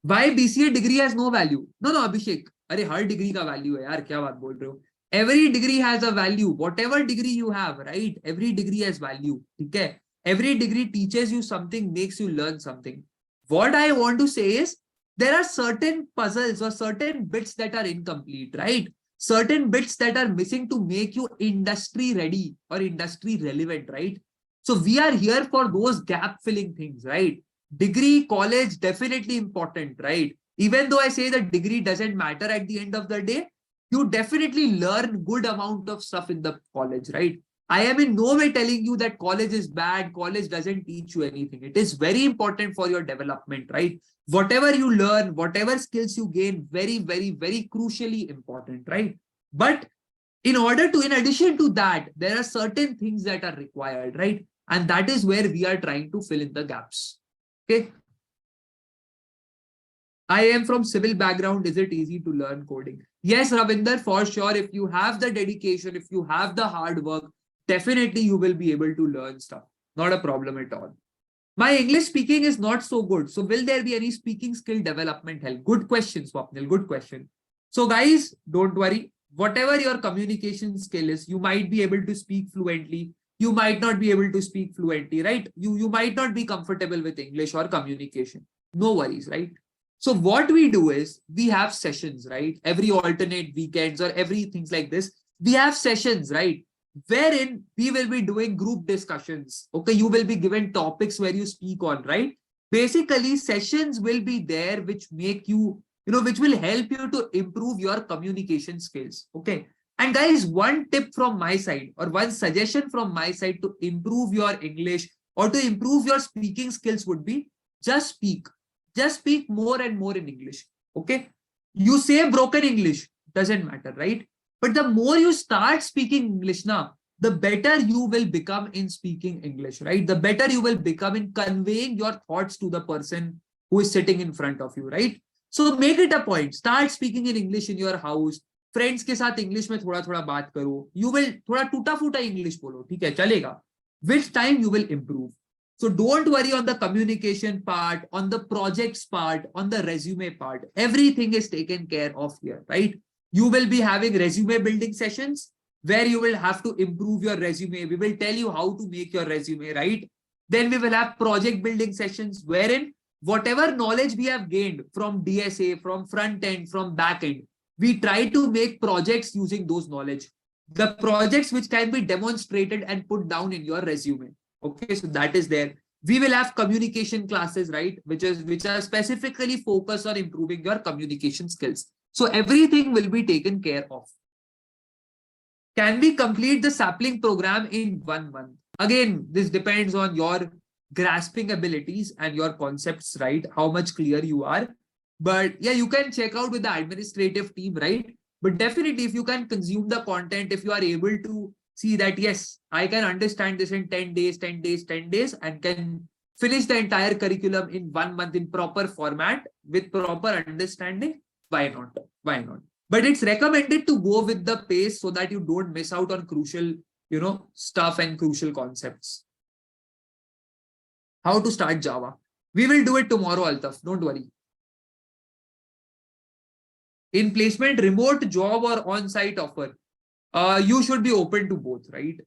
Why BCA degree has no value? No, Abhishek. अरे हर degree का value है यार, क्या बात बोल रहे हो? Every degree has a value. Whatever degree you have, right? Every degree has value. Okay. Every degree teaches you something, makes you learn something. What I want to say is there are certain puzzles or certain bits that are incomplete, right? Certain bits that are missing to make you industry ready or industry relevant, right? So we are here for those gap filling things, right? Degree, college, definitely important, right? Even though I say that degree doesn't matter at the end of the day, you definitely learn good amount of stuff in the college, right? I am in no way telling you that college is bad. College doesn't teach you anything. It is very important for your development, right? Whatever you learn, whatever skills you gain, very, very, very crucially important, right? But in addition to that, there are certain things that are required, right? And that is where we are trying to fill in the gaps. Okay. I am from civil background. Is it easy to learn coding? Yes, Ravinder, for sure. If you have the dedication, if you have the hard work, definitely you will be able to learn stuff. Not a problem at all. My English speaking is not so good. So will there be any speaking skill development help? Good question, Swapnil. Good question. So guys, don't worry. Whatever your communication skill is, you might be able to speak fluently. You might not be able to speak fluently, right? You might not be comfortable with English or communication. No worries, right? So what we do is we have sessions, right? Every alternate weekends or every things like this, we have sessions, right? Wherein we will be doing group discussions. Okay, you will be given topics where you speak on, right? Basically, sessions will be there which make you, which will help you to improve your communication skills. Okay. And guys, one tip from my side or one suggestion from my side to improve your English or to improve your speaking skills would be just speak. Just speak more and more in English. Okay. You say broken English, doesn't matter, right? But the more you start speaking English now, the better you will become in speaking English, right? The better you will become in conveying your thoughts to the person who is sitting in front of you, right? So make it a point. Start speaking in English in your house. Friends के साथ English में थोड़ा-थोड़ा बात करो. You will थोड़ा टूटा-फूटा English बोलो, ठीक है, चलेगा. With time you will improve. So don't worry on the communication part, on the projects part, on the resume part. Everything is taken care of here, right? You will be having resume building sessions where you will have to improve your resume. We will tell you how to make your resume, right? Then we will have project building sessions wherein whatever knowledge we have gained from DSA, from front end, from back end, we try to make projects using those knowledge. The projects which can be demonstrated and put down in your resume. Okay, so that is there. We will have communication classes, right? Which are specifically focused on improving your communication skills. So everything will be taken care of. Can we complete the sapling program in 1 month? Again, this depends on your grasping abilities and your concepts, right? How much clear you are. But yeah, you can check out with the administrative team, right? But definitely if you can consume the content, if you are able to see that, yes, I can understand this in 10 days, 10 days, 10 days, and can finish the entire curriculum in 1 month in proper format with proper understanding, why not? Why not? But it's recommended to go with the pace so that you don't miss out on crucial, stuff and crucial concepts. How to start Java? We will do it tomorrow, Altaf. Don't worry. In placement, remote job or on-site offer, you should be open to both, right?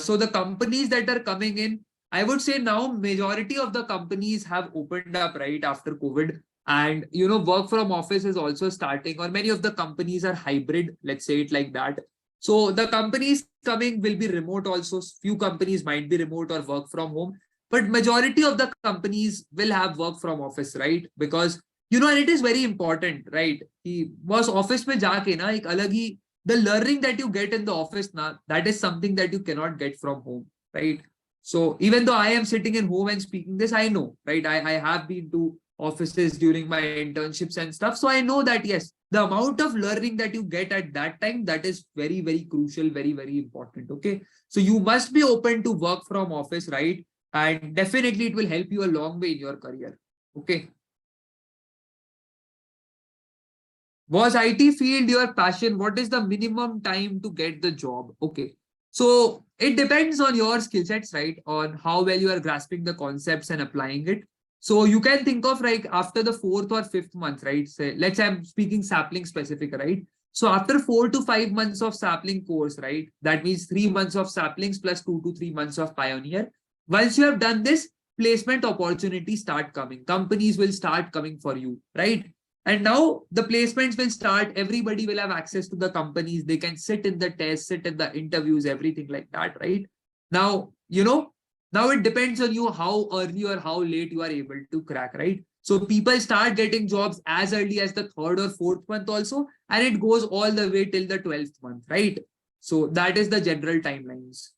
So the companies that are coming in, I would say now majority of the companies have opened up right after COVID. And, work from office is also starting, or many of the companies are hybrid, let's say it like that. So the companies coming will be remote also. Few companies might be remote or work from home, but majority of the companies will have work from office, right? Because, and it is very important, right? Was office mein jaake na, ek alag hi, the learning that you get in the office now, that is something that you cannot get from home, right? So even though I am sitting in home and speaking this, I know, right? I have been to offices during my internships and stuff. So I know that, yes, the amount of learning that you get at that time, that is very, very crucial, very, very important. Okay. So you must be open to work from office, right? And definitely it will help you a long way in your career. Okay. Was IT field your passion? What is the minimum time to get the job? Okay. So it depends on your skill sets, right? On how well you are grasping the concepts and applying it. So you can think of like after the 4th or 5th month, right? Say, let's say I'm speaking sapling specific, right? So after 4 to 5 months of sapling course, right? That means 3 months of saplings plus 2 to 3 months of pioneer. Once you have done this, placement opportunities start coming. Companies will start coming for you, right? And now the placements will start. Everybody will have access to the companies. They can sit in the tests, sit in the interviews, everything like that, right? Now, now it depends on you how early or how late you are able to crack, right? So people start getting jobs as early as the 3rd or 4th month also, and it goes all the way till the 12th month, right? So that is the general timelines.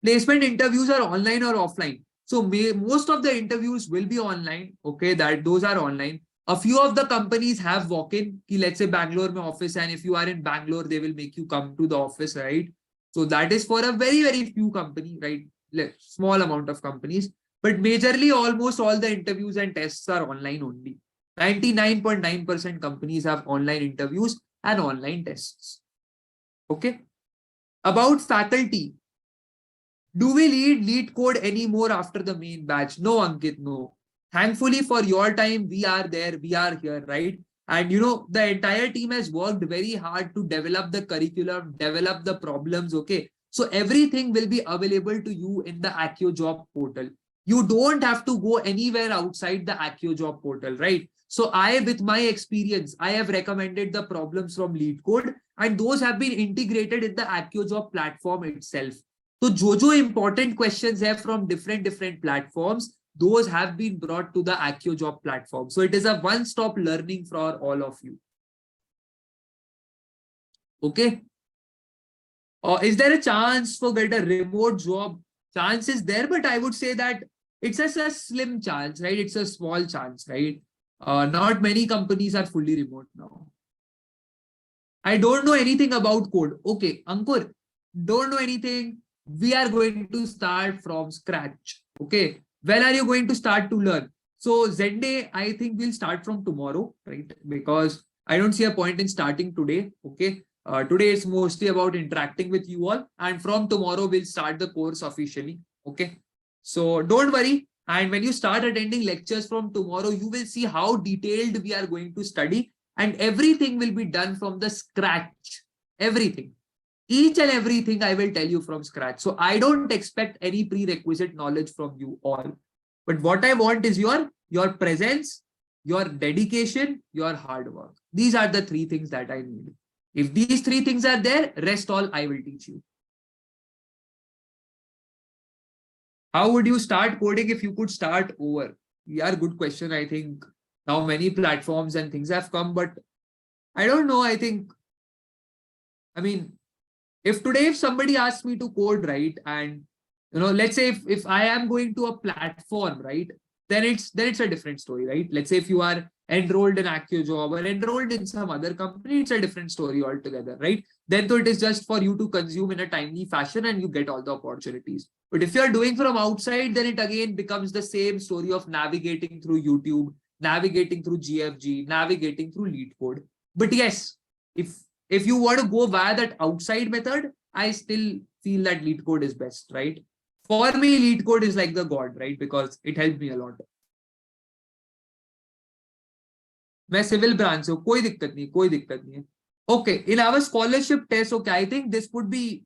Placement interviews are online or offline. So most of the interviews will be online. Okay, those are online. A few of the companies have walk-in. Let's say Bangalore mein office, and if you are in Bangalore, they will make you come to the office, right? So that is for a very, very few company, right? Small amount of companies. But majorly, almost all the interviews and tests are online only. 99.9% companies have online interviews and online tests. Okay. About faculty. Do we lead code anymore after the main batch? No, Ankit, no. Thankfully for your time, we are there, we are here, right? And the entire team has worked very hard to develop the curriculum, develop the problems, okay? So everything will be available to you in the AccioJob portal. You don't have to go anywhere outside the AccioJob portal, right? So with my experience, I have recommended the problems from lead code, and those have been integrated in the AccioJob platform itself. So जो important questions have from different platforms, those have been brought to the AccioJob platform. So it is a one-stop learning for all of you. Okay. Is there a chance for get a remote job? Chance is there, but I would say that it's just a slim chance, right? It's a small chance, right? Not many companies are fully remote now. I don't know anything about code. Okay, Ankur, don't know anything. We are going to start from scratch. Okay. When are you going to start to learn? So Zenday, I think we'll start from tomorrow, right? Because I don't see a point in starting today. Okay. Today it's mostly about interacting with you all. And from tomorrow, we'll start the course officially. Okay. So don't worry. And when you start attending lectures from tomorrow, you will see how detailed we are going to study. And everything will be done from the scratch. Everything. Each and everything I will tell you from scratch. So I don't expect any prerequisite knowledge from you all. But what I want is your presence, your dedication, your hard work. These are the three things that I need. If these three things are there, rest all I will teach you. How would you start coding if you could start over? Yeah, good question. I think now many platforms and things have come, but I don't know. If somebody asks me to code, right, and let's say if I am going to a platform, right, then it's a different story, right? Let's say if you are enrolled in AccioJob or enrolled in some other company, it's a different story altogether, right? Then it is just for you to consume in a timely fashion and you get all the opportunities. But if you're doing from outside, then it again becomes the same story of navigating through YouTube, navigating through GFG, navigating through lead code. But yes, if you want to go via that outside method, I still feel that lead code is best, right? For me, lead code is like the God, right? Because it helped me a lot. मैं civil branch से हूँ, कोई दिक्कत नहीं है. Okay, in our scholarship test, okay, I think this would be,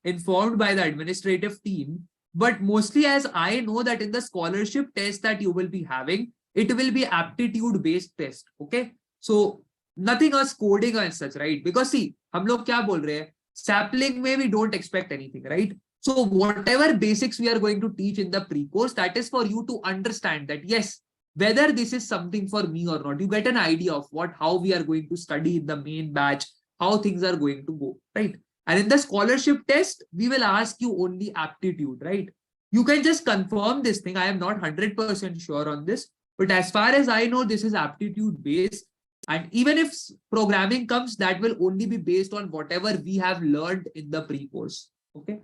informed by the administrative team. But mostly as I know that in the scholarship test that you will be having, it will be aptitude-based test, okay? So nothing as coding as such, right? Because see, हम लोग क्या बोल रहे हैं? Sapling में we don't expect anything, right? So whatever basics we are going to teach in the pre-course, that is for you to understand that, yes, whether this is something for me or not. You get an idea of how we are going to study in the main batch, how things are going to go, right? And in the scholarship test, we will ask you only aptitude, right? You can just confirm this thing. I am not 100% sure on this, but as far as I know, this is aptitude based. And even if programming comes, that will only be based on whatever we have learned in the pre-course. Okay.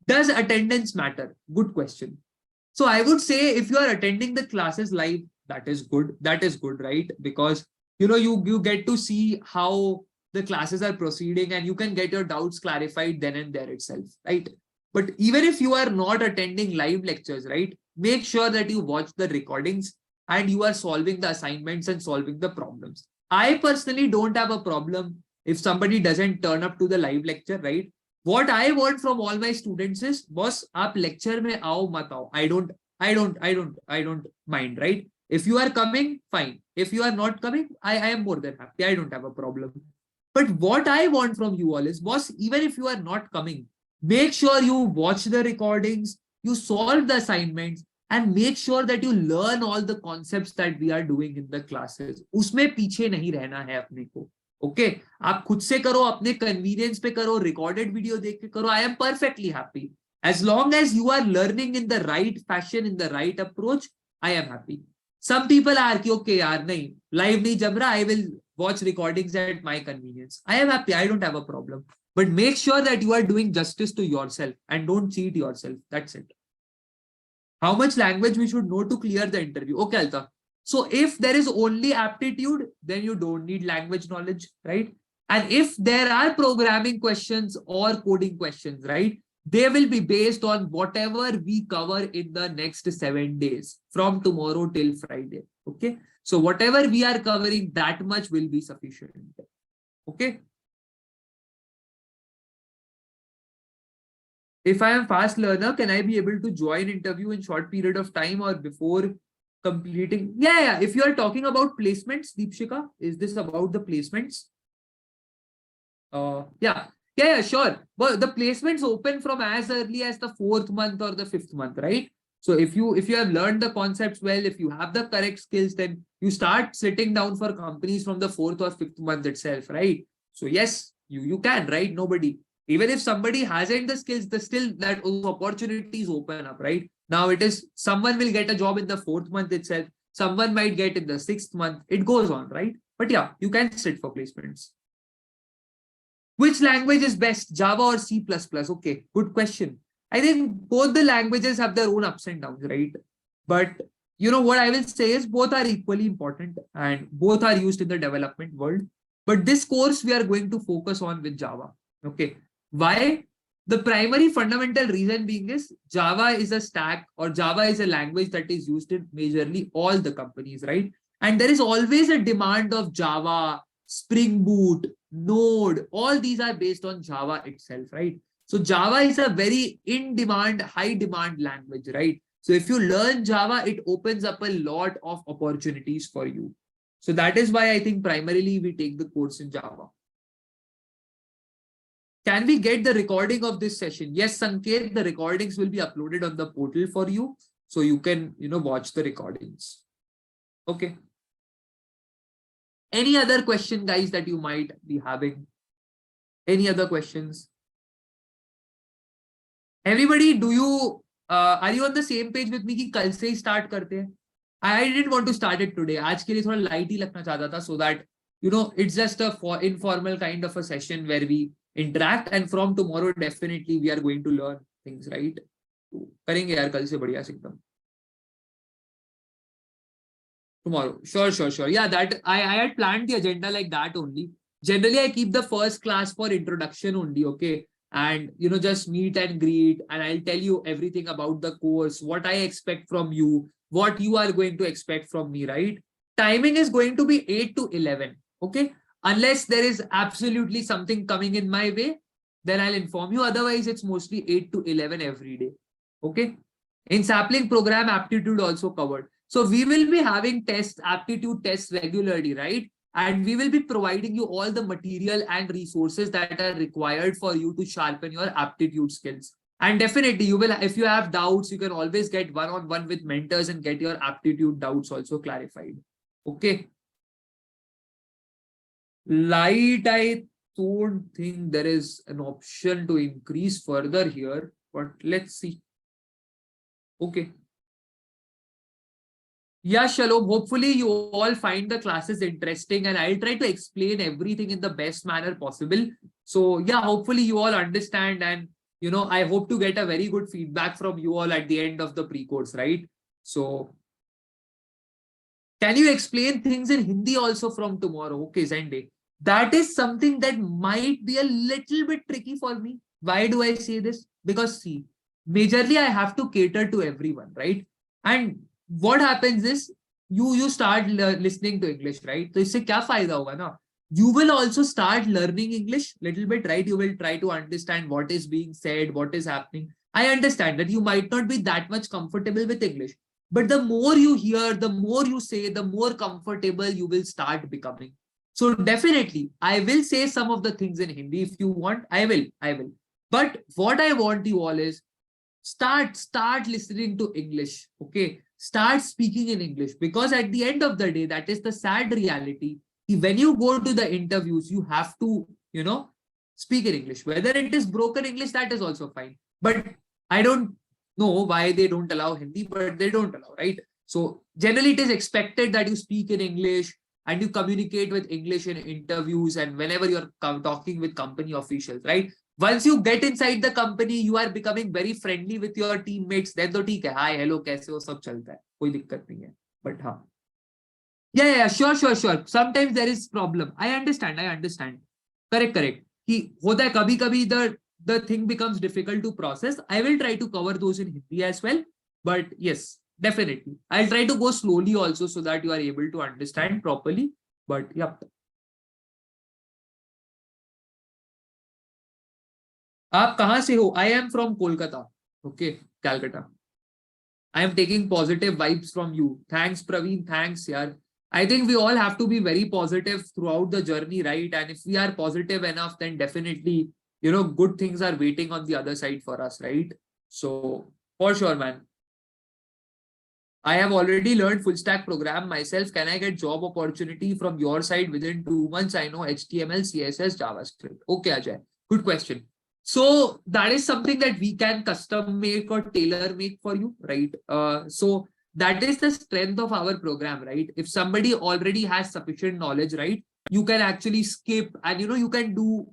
Does attendance matter? Good question. So I would say if you are attending the classes live, that is good. That is good, right? Because, you get to see how the classes are proceeding and you can get your doubts clarified then and there itself, right? But even if you are not attending live lectures, right? Make sure that you watch the recordings and you are solving the assignments and solving the problems. I personally don't have a problem if somebody doesn't turn up to the live lecture, right? What I want from all my students is, boss, aap lecture mein aao mat aao. I don't mind, right? If you are coming, fine. If you are not coming, I am more than happy. I don't have a problem. But what I want from you all is, boss, even if you are not coming, make sure you watch the recordings, you solve the assignments, and make sure that you learn all the concepts that we are doing in the classes. उसमें पीछे नहीं रहना है अपने को. Okay, आप खुद से करो, अपने convenience पे करो, recorded video देख के करो. I am perfectly happy. As long as you are learning in the right fashion, in the right approach, I am happy. Some people are okay, yaar, nahi, live nahi jam raha, I will watch recordings at my convenience. I am happy. I don't have a problem. But make sure that you are doing justice to yourself and don't cheat yourself. That's it. How much language we should know to clear the interview? Okay, Alta. So if there is only aptitude, then you don't need language knowledge, right? And if there are programming questions or coding questions, right? They will be based on whatever we cover in the next 7 days from tomorrow till Friday. Okay. So whatever we are covering, that much will be sufficient. Okay. If I am fast learner, can I be able to join interview in short period of time or before completing? Yeah. If you are talking about placements, Deepshika, is this about the placements? Yeah, sure. But the placements open from as early as the 4th month or the 5th month, right? So if you have learned the concepts well, if you have the correct skills, then you start sitting down for companies from the 4th or 5th month itself, right? So yes, you can, right? Nobody, even if somebody hasn't the skills, still that opportunities open up, right? Now it is someone will get a job in the 4th month itself. Someone might get in the 6th month. It goes on, right? But yeah, you can sit for placements. Which language is best, Java or C++? Okay, good question. I think both the languages have their own ups and downs, right? But you know what I will say is both are equally important and both are used in the development world. But this course we are going to focus on with Java. Okay, why? The primary fundamental reason being is Java is a stack or Java is a language that is used in majorly all the companies, right? And there is always a demand of Java, Spring Boot, Node, all these are based on Java itself, right? So Java is a very in-demand, high-demand language, right? So if you learn Java, it opens up a lot of opportunities for you. So that is why I think primarily we take the course in Java. Can we get the recording of this session? Yes, Sanket, the recordings will be uploaded on the portal for you. So you can, watch the recordings. Okay. Any other question, guys, that you might be having? Any other questions? Everybody, are you on the same page with me कि कल से ही start करते हैं? I didn't want to start it today. आज के लिए थोड़ा light ही रखना चाहता था so that it's just a informal kind of a session where we interact, and from tomorrow definitely we are going to learn things, right? करेंगे यार कल से बढ़िया से एकदम. Tomorrow, sure. Yeah, that I had planned the agenda like that only. Generally, I keep the first class for introduction only, okay? And just meet and greet, and I'll tell you everything about the course, what I expect from you, what you are going to expect from me, right? Timing is going to be 8 to 11, okay? Unless there is absolutely something coming in my way, then I'll inform you. Otherwise, it's mostly 8 to 11 every day, okay? In sapling program, aptitude also covered. So we will be having aptitude tests regularly, right? And we will be providing you all the material and resources that are required for you to sharpen your aptitude skills. And definitely you will, if you have doubts, you can always get one-on-one with mentors and get your aptitude doubts also clarified. Okay. Light, I don't think there is an option to increase further here, but let's see. Okay. Yeah, Shalom. Hopefully you all find the classes interesting, and I'll try to explain everything in the best manner possible. So yeah, hopefully you all understand, and I hope to get a very good feedback from you all at the end of the pre-course, right? So can you explain things in Hindi also from tomorrow? Okay, Zende. That is something that might be a little bit tricky for me. Why do I say this? Because see, majorly I have to cater to everyone, right? And what happens is you start listening to English, right? So इससे क्या फायदा होगा ना? You will also start learning English little bit, right? You will try to understand what is being said, what is happening. I understand that you might not be that much comfortable with English, but the more you hear, the more you say, the more comfortable you will start becoming. So definitely, I will say some of the things in Hindi if you want. I will. But what I want you all is start listening to English. Okay. Start speaking in English, because at the end of the day, that is the sad reality. When you go to the interviews, you have to, speak in English. Whether it is broken English, that is also fine. But I don't know why they don't allow Hindi, but they don't allow, right? So generally it is expected that you speak in English and you communicate with English in interviews and whenever you're talking with company officials, right? Once you get inside the company, you are becoming very friendly with your teammates. Then तो ठीक है, hi, hello, कैसे हो, सब चलता है, कोई दिक्कत नहीं है. But हाँ, yeah, sure. Sometimes there is problem. I understand. Correct. कि होता है कभी कभी the thing becomes difficult to process. I will try to cover those in Hindi as well. But yes, definitely. I'll try to go slowly also so that you are able to understand properly. But yep. आप कहाँ से हो? I am from Kolkata. Okay, Calcutta. I am taking positive vibes from you. Thanks, Praveen. Thanks, yaar. I think we all have to be very positive throughout the journey, right? And if we are positive enough, then definitely, good things are waiting on the other side for us, right? So for sure, man. I have already learned full stack program myself. Can I get job opportunity from your side within 2 months? I know HTML, CSS, JavaScript. Okay, Ajay. Good question. So that is something that we can custom make or tailor make for you, right? So that is the strength of our program, right? If somebody already has sufficient knowledge, right, you can actually skip and, you can do,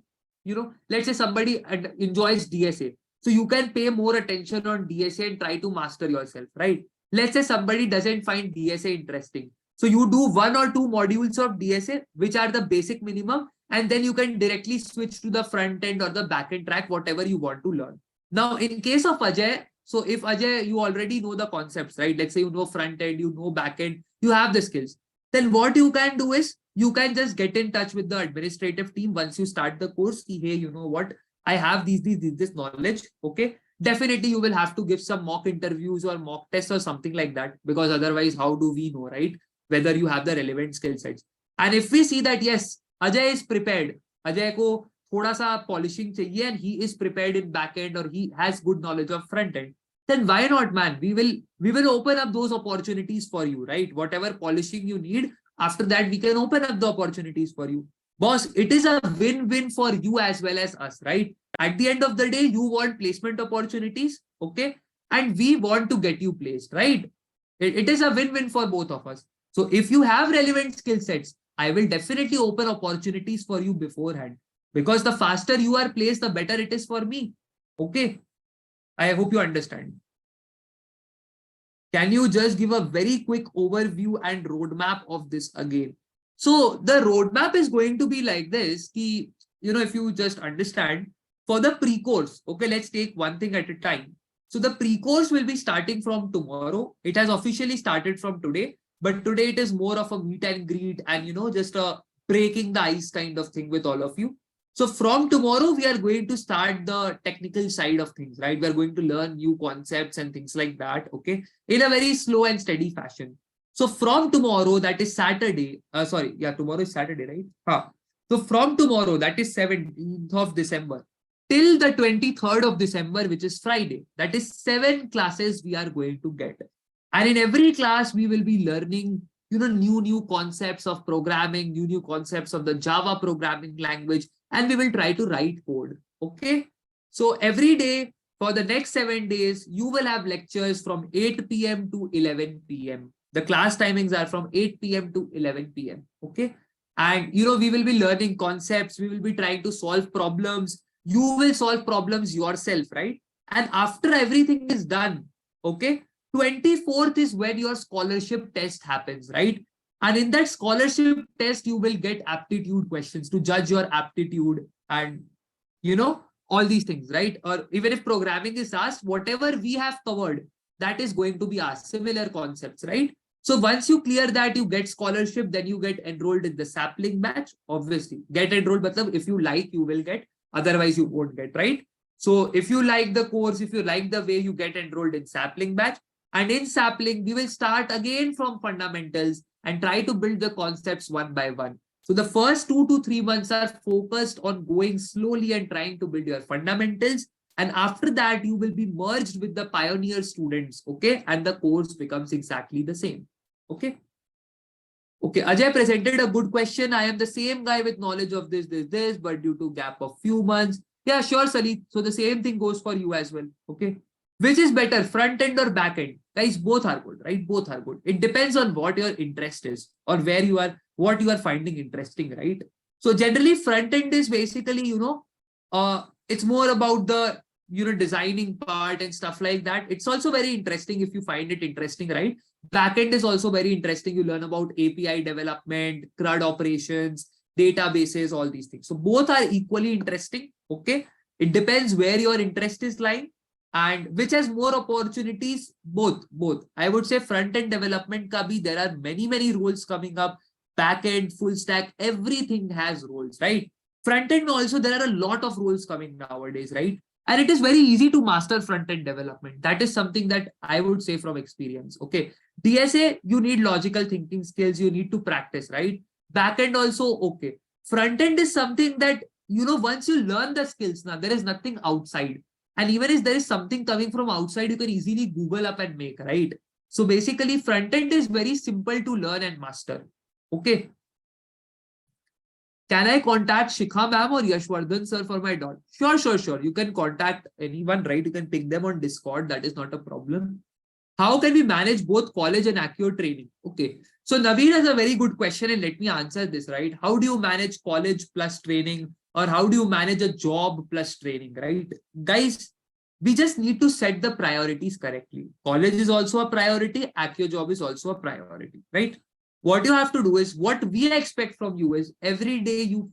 let's say somebody enjoys DSA. So you can pay more attention on DSA and try to master yourself, right? Let's say somebody doesn't find DSA interesting. So you do 1 or 2 modules of DSA, which are the basic minimum, and then you can directly switch to the front end or the back end track, whatever you want to learn. Now, in case of Ajay, so if Ajay, you already know the concepts, right? Let's say you know front end, you know back end, you have the skills. Then what you can do is you can just get in touch with the administrative team once you start the course. Hey, you know what? I have this knowledge. Okay. Definitely you will have to give some mock interviews or mock tests or something like that, because otherwise, how do we know, right? Whether you have the relevant skill sets. And if we see that, yes, Ajay is prepared, Ajay ko thoda sa polishing chahiye and he is prepared in back end or he has good knowledge of front end, then why not, man? We will open up those opportunities for you, right? Whatever polishing you need, after that, we can open up the opportunities for you. Boss, it is a win-win for you as well as us, right? At the end of the day, you want placement opportunities, okay? And we want to get you placed, right? It is a win-win for both of us. So if you have relevant skill sets, I will definitely open opportunities for you beforehand, because the faster you are placed, the better it is for me. Okay. I hope you understand. Can you just give a very quick overview and roadmap of this again? So the roadmap is going to be like this. If you just understand, for the pre-course, okay, let's take one thing at a time. So the pre-course will be starting from tomorrow. It has officially started from today, but today it is more of a meet and greet and, just a breaking the ice kind of thing with all of you. So from tomorrow, we are going to start the technical side of things, right? We're going to learn new concepts and things like that, okay, in a very slow and steady fashion. So from tomorrow, that is Saturday, tomorrow is Saturday, right? So from tomorrow, that is 17th of December, till the 23rd of December, which is Friday, that is 7 classes we are going to get. And in every class, we will be learning, new concepts of programming, new concepts of the Java programming language, and we will try to write code. Okay. So every day for the next 7 days, you will have lectures from 8 p.m. to 11 p.m. The class timings are from 8 p.m. to 11 p.m. Okay. And, we will be learning concepts. We will be trying to solve problems. You will solve problems yourself, right? And after everything is done, okay, 24th is when your scholarship test happens, right? And in that scholarship test, you will get aptitude questions to judge your aptitude and, all these things, right? Or even if programming is asked, whatever we have covered, that is going to be asked, similar concepts, right? So once you clear that, you get scholarship, then you get enrolled in the sapling batch. Obviously, get enrolled, but if you like, you will get, otherwise you won't get, right? So if you like the course, if you like the way, you get enrolled in sapling batch. And in sapling, we will start again from fundamentals and try to build the concepts one by one. So the first 2 to 3 months are focused on going slowly and trying to build your fundamentals. And after that, you will be merged with the pioneer students, okay? And the course becomes exactly the same, okay? Okay, Ajay presented a good question. I am the same guy with knowledge of this, but due to gap of few months. Yeah, sure, Sali. So the same thing goes for you as well, okay? Which is better, front end or back end? Guys, both are good, right? Both are good. It depends on what your interest is or where you are, what you are finding interesting, right? So generally front end is basically, it's more about the, designing part and stuff like that. It's also very interesting if you find it interesting, right? Backend is also very interesting. You learn about API development, CRUD operations, databases, all these things. So both are equally interesting. Okay. It depends where your interest is lying and which has more opportunities. Both. I would say front end development ka bhi, there are many roles coming up. Back end, full stack, everything has roles, right? Front end also, there are a lot of roles coming nowadays, right? And it is very easy to master front end development. That is something that I would say from experience. Okay. DSA, you need logical thinking skills. You need to practice, right? Back end also, okay. Front end is something that, once you learn the skills, now there is nothing outside. And even if there is something coming from outside, you can easily Google up and make, right? So basically, front end is very simple to learn and master. Okay. Can I contact Shikha ma'am or Yashwardhan sir for my daughter? Sure. You can contact anyone, right? You can pick them on Discord. That is not a problem. How can we manage both college and Accio training? Okay. So Naveen has a very good question and let me answer this, right? How do you manage college plus training or how do you manage a job plus training, right? Guys, we just need to set the priorities correctly. College is also a priority. AccioJob is also a priority, right? What you have to do is, what we expect from you is every day you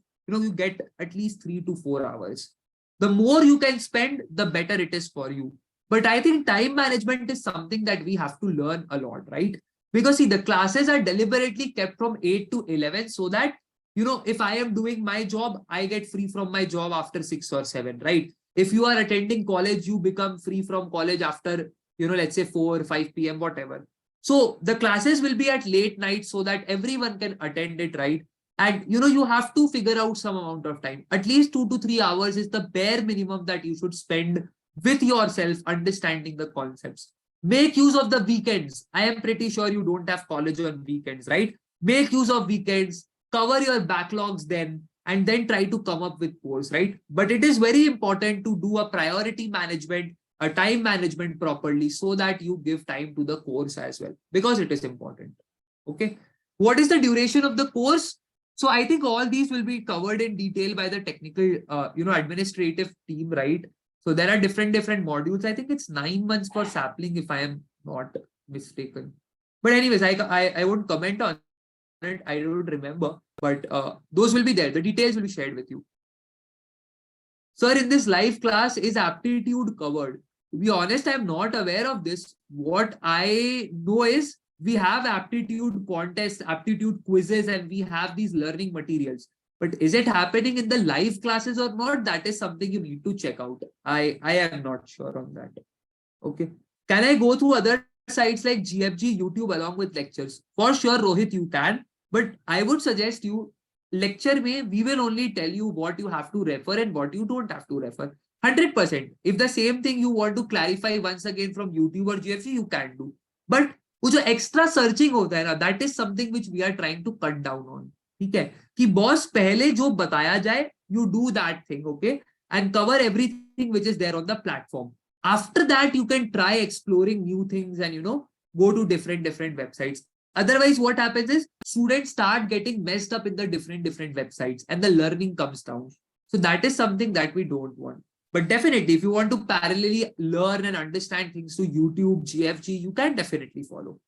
get at least 3 to 4 hours. The more you can spend, the better it is for you. But I think time management is something that we have to learn a lot, right? Because see, the classes are deliberately kept from 8 to 11 so that, if I am doing my job, I get free from my job after 6 or 7, right? If you are attending college, you become free from college after, let's say 4 or 5 p.m., whatever. So the classes will be at late night so that everyone can attend it, right? And you have to figure out some amount of time. At least 2 to 3 hours is the bare minimum that you should spend with yourself, understanding the concepts. Make use of the weekends. I am pretty sure you don't have college on weekends, right? Make use of weekends, cover your backlogs then, and then try to come up with course, right? But it is very important to do a priority management, a time management properly so that you give time to the course as well, because it is important. Okay. What is the duration of the course? So I think all these will be covered in detail by the technical, administrative team, right? So there are different modules. I think it's 9 months for sapling, if I am not mistaken. But anyways, I won't comment on it. I don't remember, but those will be there. The details will be shared with you. Sir, in this live class, is aptitude covered? To be honest, I'm not aware of this. What I know is we have aptitude contests, aptitude quizzes, and we have these learning materials. But is it happening in the live classes or not? That is something you need to check out. I am not sure on that. Okay. Can I go through other sites like GFG, YouTube along with lectures? For sure, Rohit, you can. But I would suggest you, lecture may, we will only tell you what you have to refer and what you don't have to refer. 100%. If the same thing you want to clarify once again from YouTube or GFG, you can do. But वो जो extra searching होता है ना, that is something which we are trying to cut down on. ठीक है कि boss पहले जो बताया जाए, you do that thing, okay, and cover everything which is there on the platform. After that, you can try exploring new things and go to different websites. Otherwise, what happens is students start getting messed up in the different websites and the learning comes down. So that is something that we don't want. But definitely, if you want to parallelly learn and understand things to YouTube, GFG, you can definitely follow.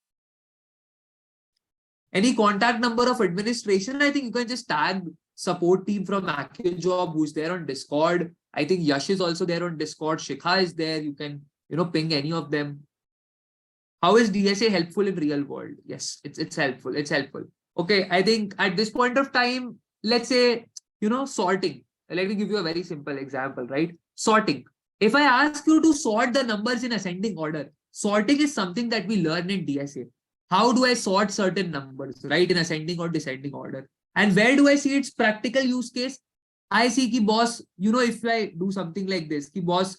Any contact number of administration? I think you can just tag support team from AccioJob who's there on Discord. I think Yash is also there on Discord. Shikha is there. You can, ping any of them. How is DSA helpful in real world? Yes, it's helpful. It's helpful. Okay, I think at this point of time, let's say, sorting. Let me give you a very simple example, right? Sorting. If I ask you to sort the numbers in ascending order, sorting is something that we learn in DSA. How do I sort certain numbers, right, in ascending or descending order? And where do I see its practical use case? I see ki boss, if I do something like this, ki boss,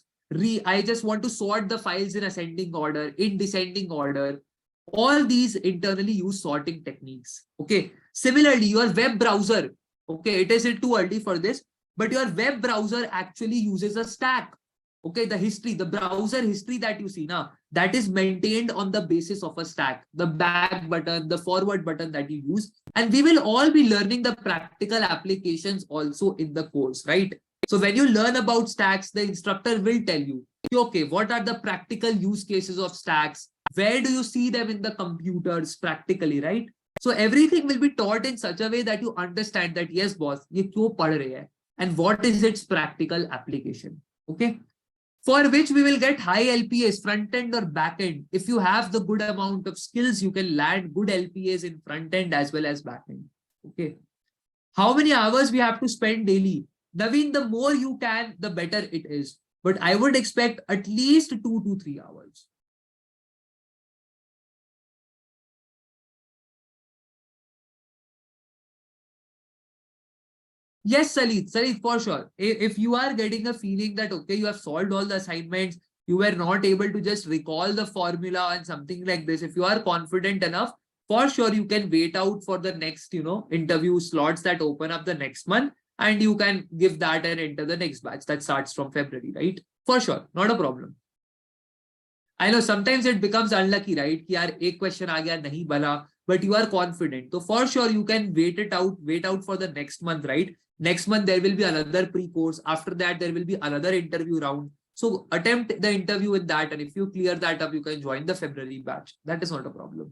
I just want to sort the files in ascending order, in descending order. All these internally use sorting techniques. Okay. Similarly, your web browser, okay, it is too early for this, but your web browser actually uses a stack. Okay, the history, the browser history that you see now, that is maintained on the basis of a stack, the back button, the forward button that you use. And we will all be learning the practical applications also in the course, right? So when you learn about stacks, the instructor will tell you, okay, what are the practical use cases of stacks? Where do you see them in the computers practically, right? So everything will be taught in such a way that you understand that, yes, boss, ye kyo pad rahe hai, and what is its practical application. Okay. For which we will get high LPAs, front end or back end. If you have the good amount of skills, you can land good LPAs in front end as well as back end. Okay. How many hours we have to spend daily? Naveen, the more you can, the better it is. But I would expect at least 2 to 3 hours. Yes, Salit, for sure. If you are getting a feeling that, okay, you have solved all the assignments, you were not able to just recall the formula and something like this, if you are confident enough, for sure, you can wait out for the next, interview slots that open up the next month, and you can give that and enter the next batch that starts from February, right? For sure, not a problem. I know sometimes it becomes unlucky, right? Ki yaar, ek question aa gaya, nahi bana, but you are confident. So for sure, you can wait out for the next month, right? Next month, there will be another pre-course. After that, there will be another interview round. So attempt the interview with that. And if you clear that up, you can join the February batch. That is not a problem.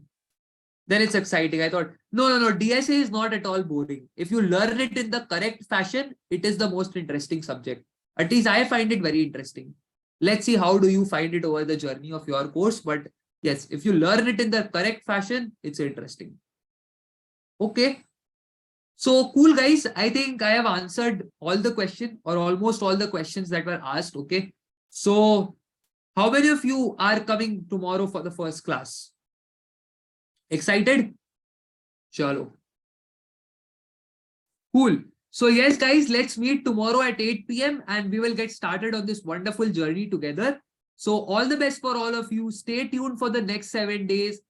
Then it's exciting. I thought, no, DSA is not at all boring. If you learn it in the correct fashion, it is the most interesting subject. At least I find it very interesting. Let's see how do you find it over the journey of your course. But yes, if you learn it in the correct fashion, it's interesting. Okay. So cool, guys. I think I have answered all the questions or almost all the questions that were asked. Okay. So how many of you are coming tomorrow for the first class? Excited? Chalo. Cool. So yes, guys, let's meet tomorrow at 8 p.m. and we will get started on this wonderful journey together. So all the best for all of you. Stay tuned for the next 7 days.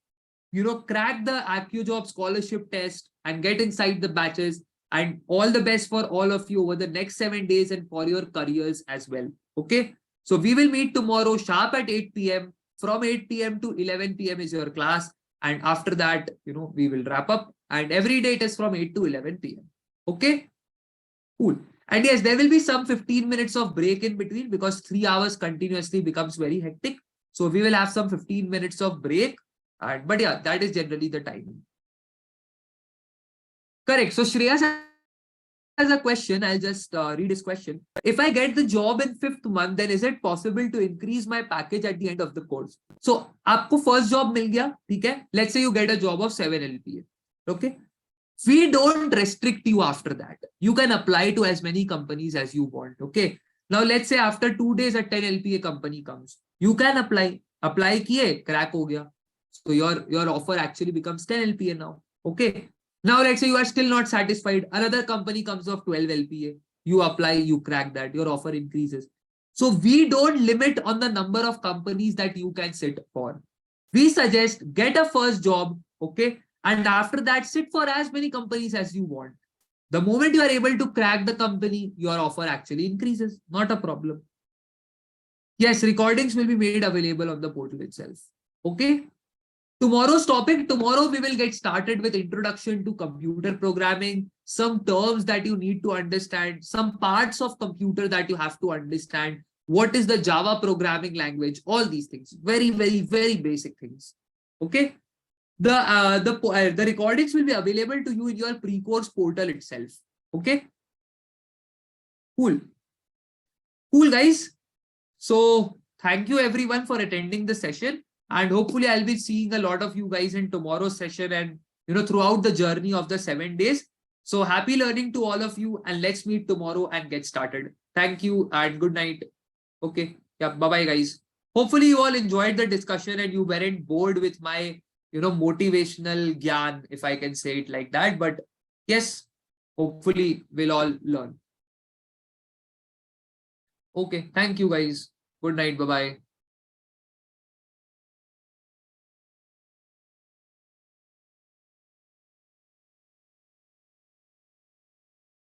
Crack the AccioJob scholarship test and get inside the batches, and all the best for all of you over the next 7 days and for your careers as well. Okay. So we will meet tomorrow sharp at 8 p.m. From 8 p.m. to 11 p.m. is your class. And after that, we will wrap up, and every day it is from 8 to 11 p.m. Okay. Cool. And yes, there will be some 15 minutes of break in between because 3 hours continuously becomes very hectic. So we will have some 15 minutes of break. But yeah, that is generally the timing. Correct. So Shreyas has a question. I'll just read his question. If I get the job in 5th month, then is it possible to increase my package at the end of the course? So, आपको first job मिल गया, ठीक है? Let's say you get a job of 7 LPA. Okay. We don't restrict you after that. You can apply to as many companies as you want. Okay. Now, let's say after 2 days a 10 LPA company comes. You can apply. Apply kiye, crack ho gaya. So your offer actually becomes 10 LPA now. Okay. Now let's say you are still not satisfied. Another company comes of 12 LPA. You apply, you crack that, your offer increases. So we don't limit on the number of companies that you can sit for. We suggest get a first job, okay? And after that, sit for as many companies as you want. The moment you are able to crack the company, your offer actually increases. Not a problem. Yes, recordings will be made available on the portal itself. Okay. Tomorrow's topic, tomorrow we will get started with introduction to computer programming, some terms that you need to understand, some parts of computer that you have to understand. What is the Java programming language? All these things, very, very, very basic things. Okay. The recordings will be available to you in your pre-course portal itself. Okay. Cool. Cool, guys. So thank you everyone for attending the session. And hopefully I'll be seeing a lot of you guys in tomorrow's session and, throughout the journey of the 7 days. So happy learning to all of you, and let's meet tomorrow and get started. Thank you and good night. Okay. Yeah. Bye-bye, guys. Hopefully you all enjoyed the discussion and you weren't bored with my, motivational gyan, if I can say it like that. But yes, hopefully we'll all learn. Okay. Thank you, guys. Good night. Bye-bye.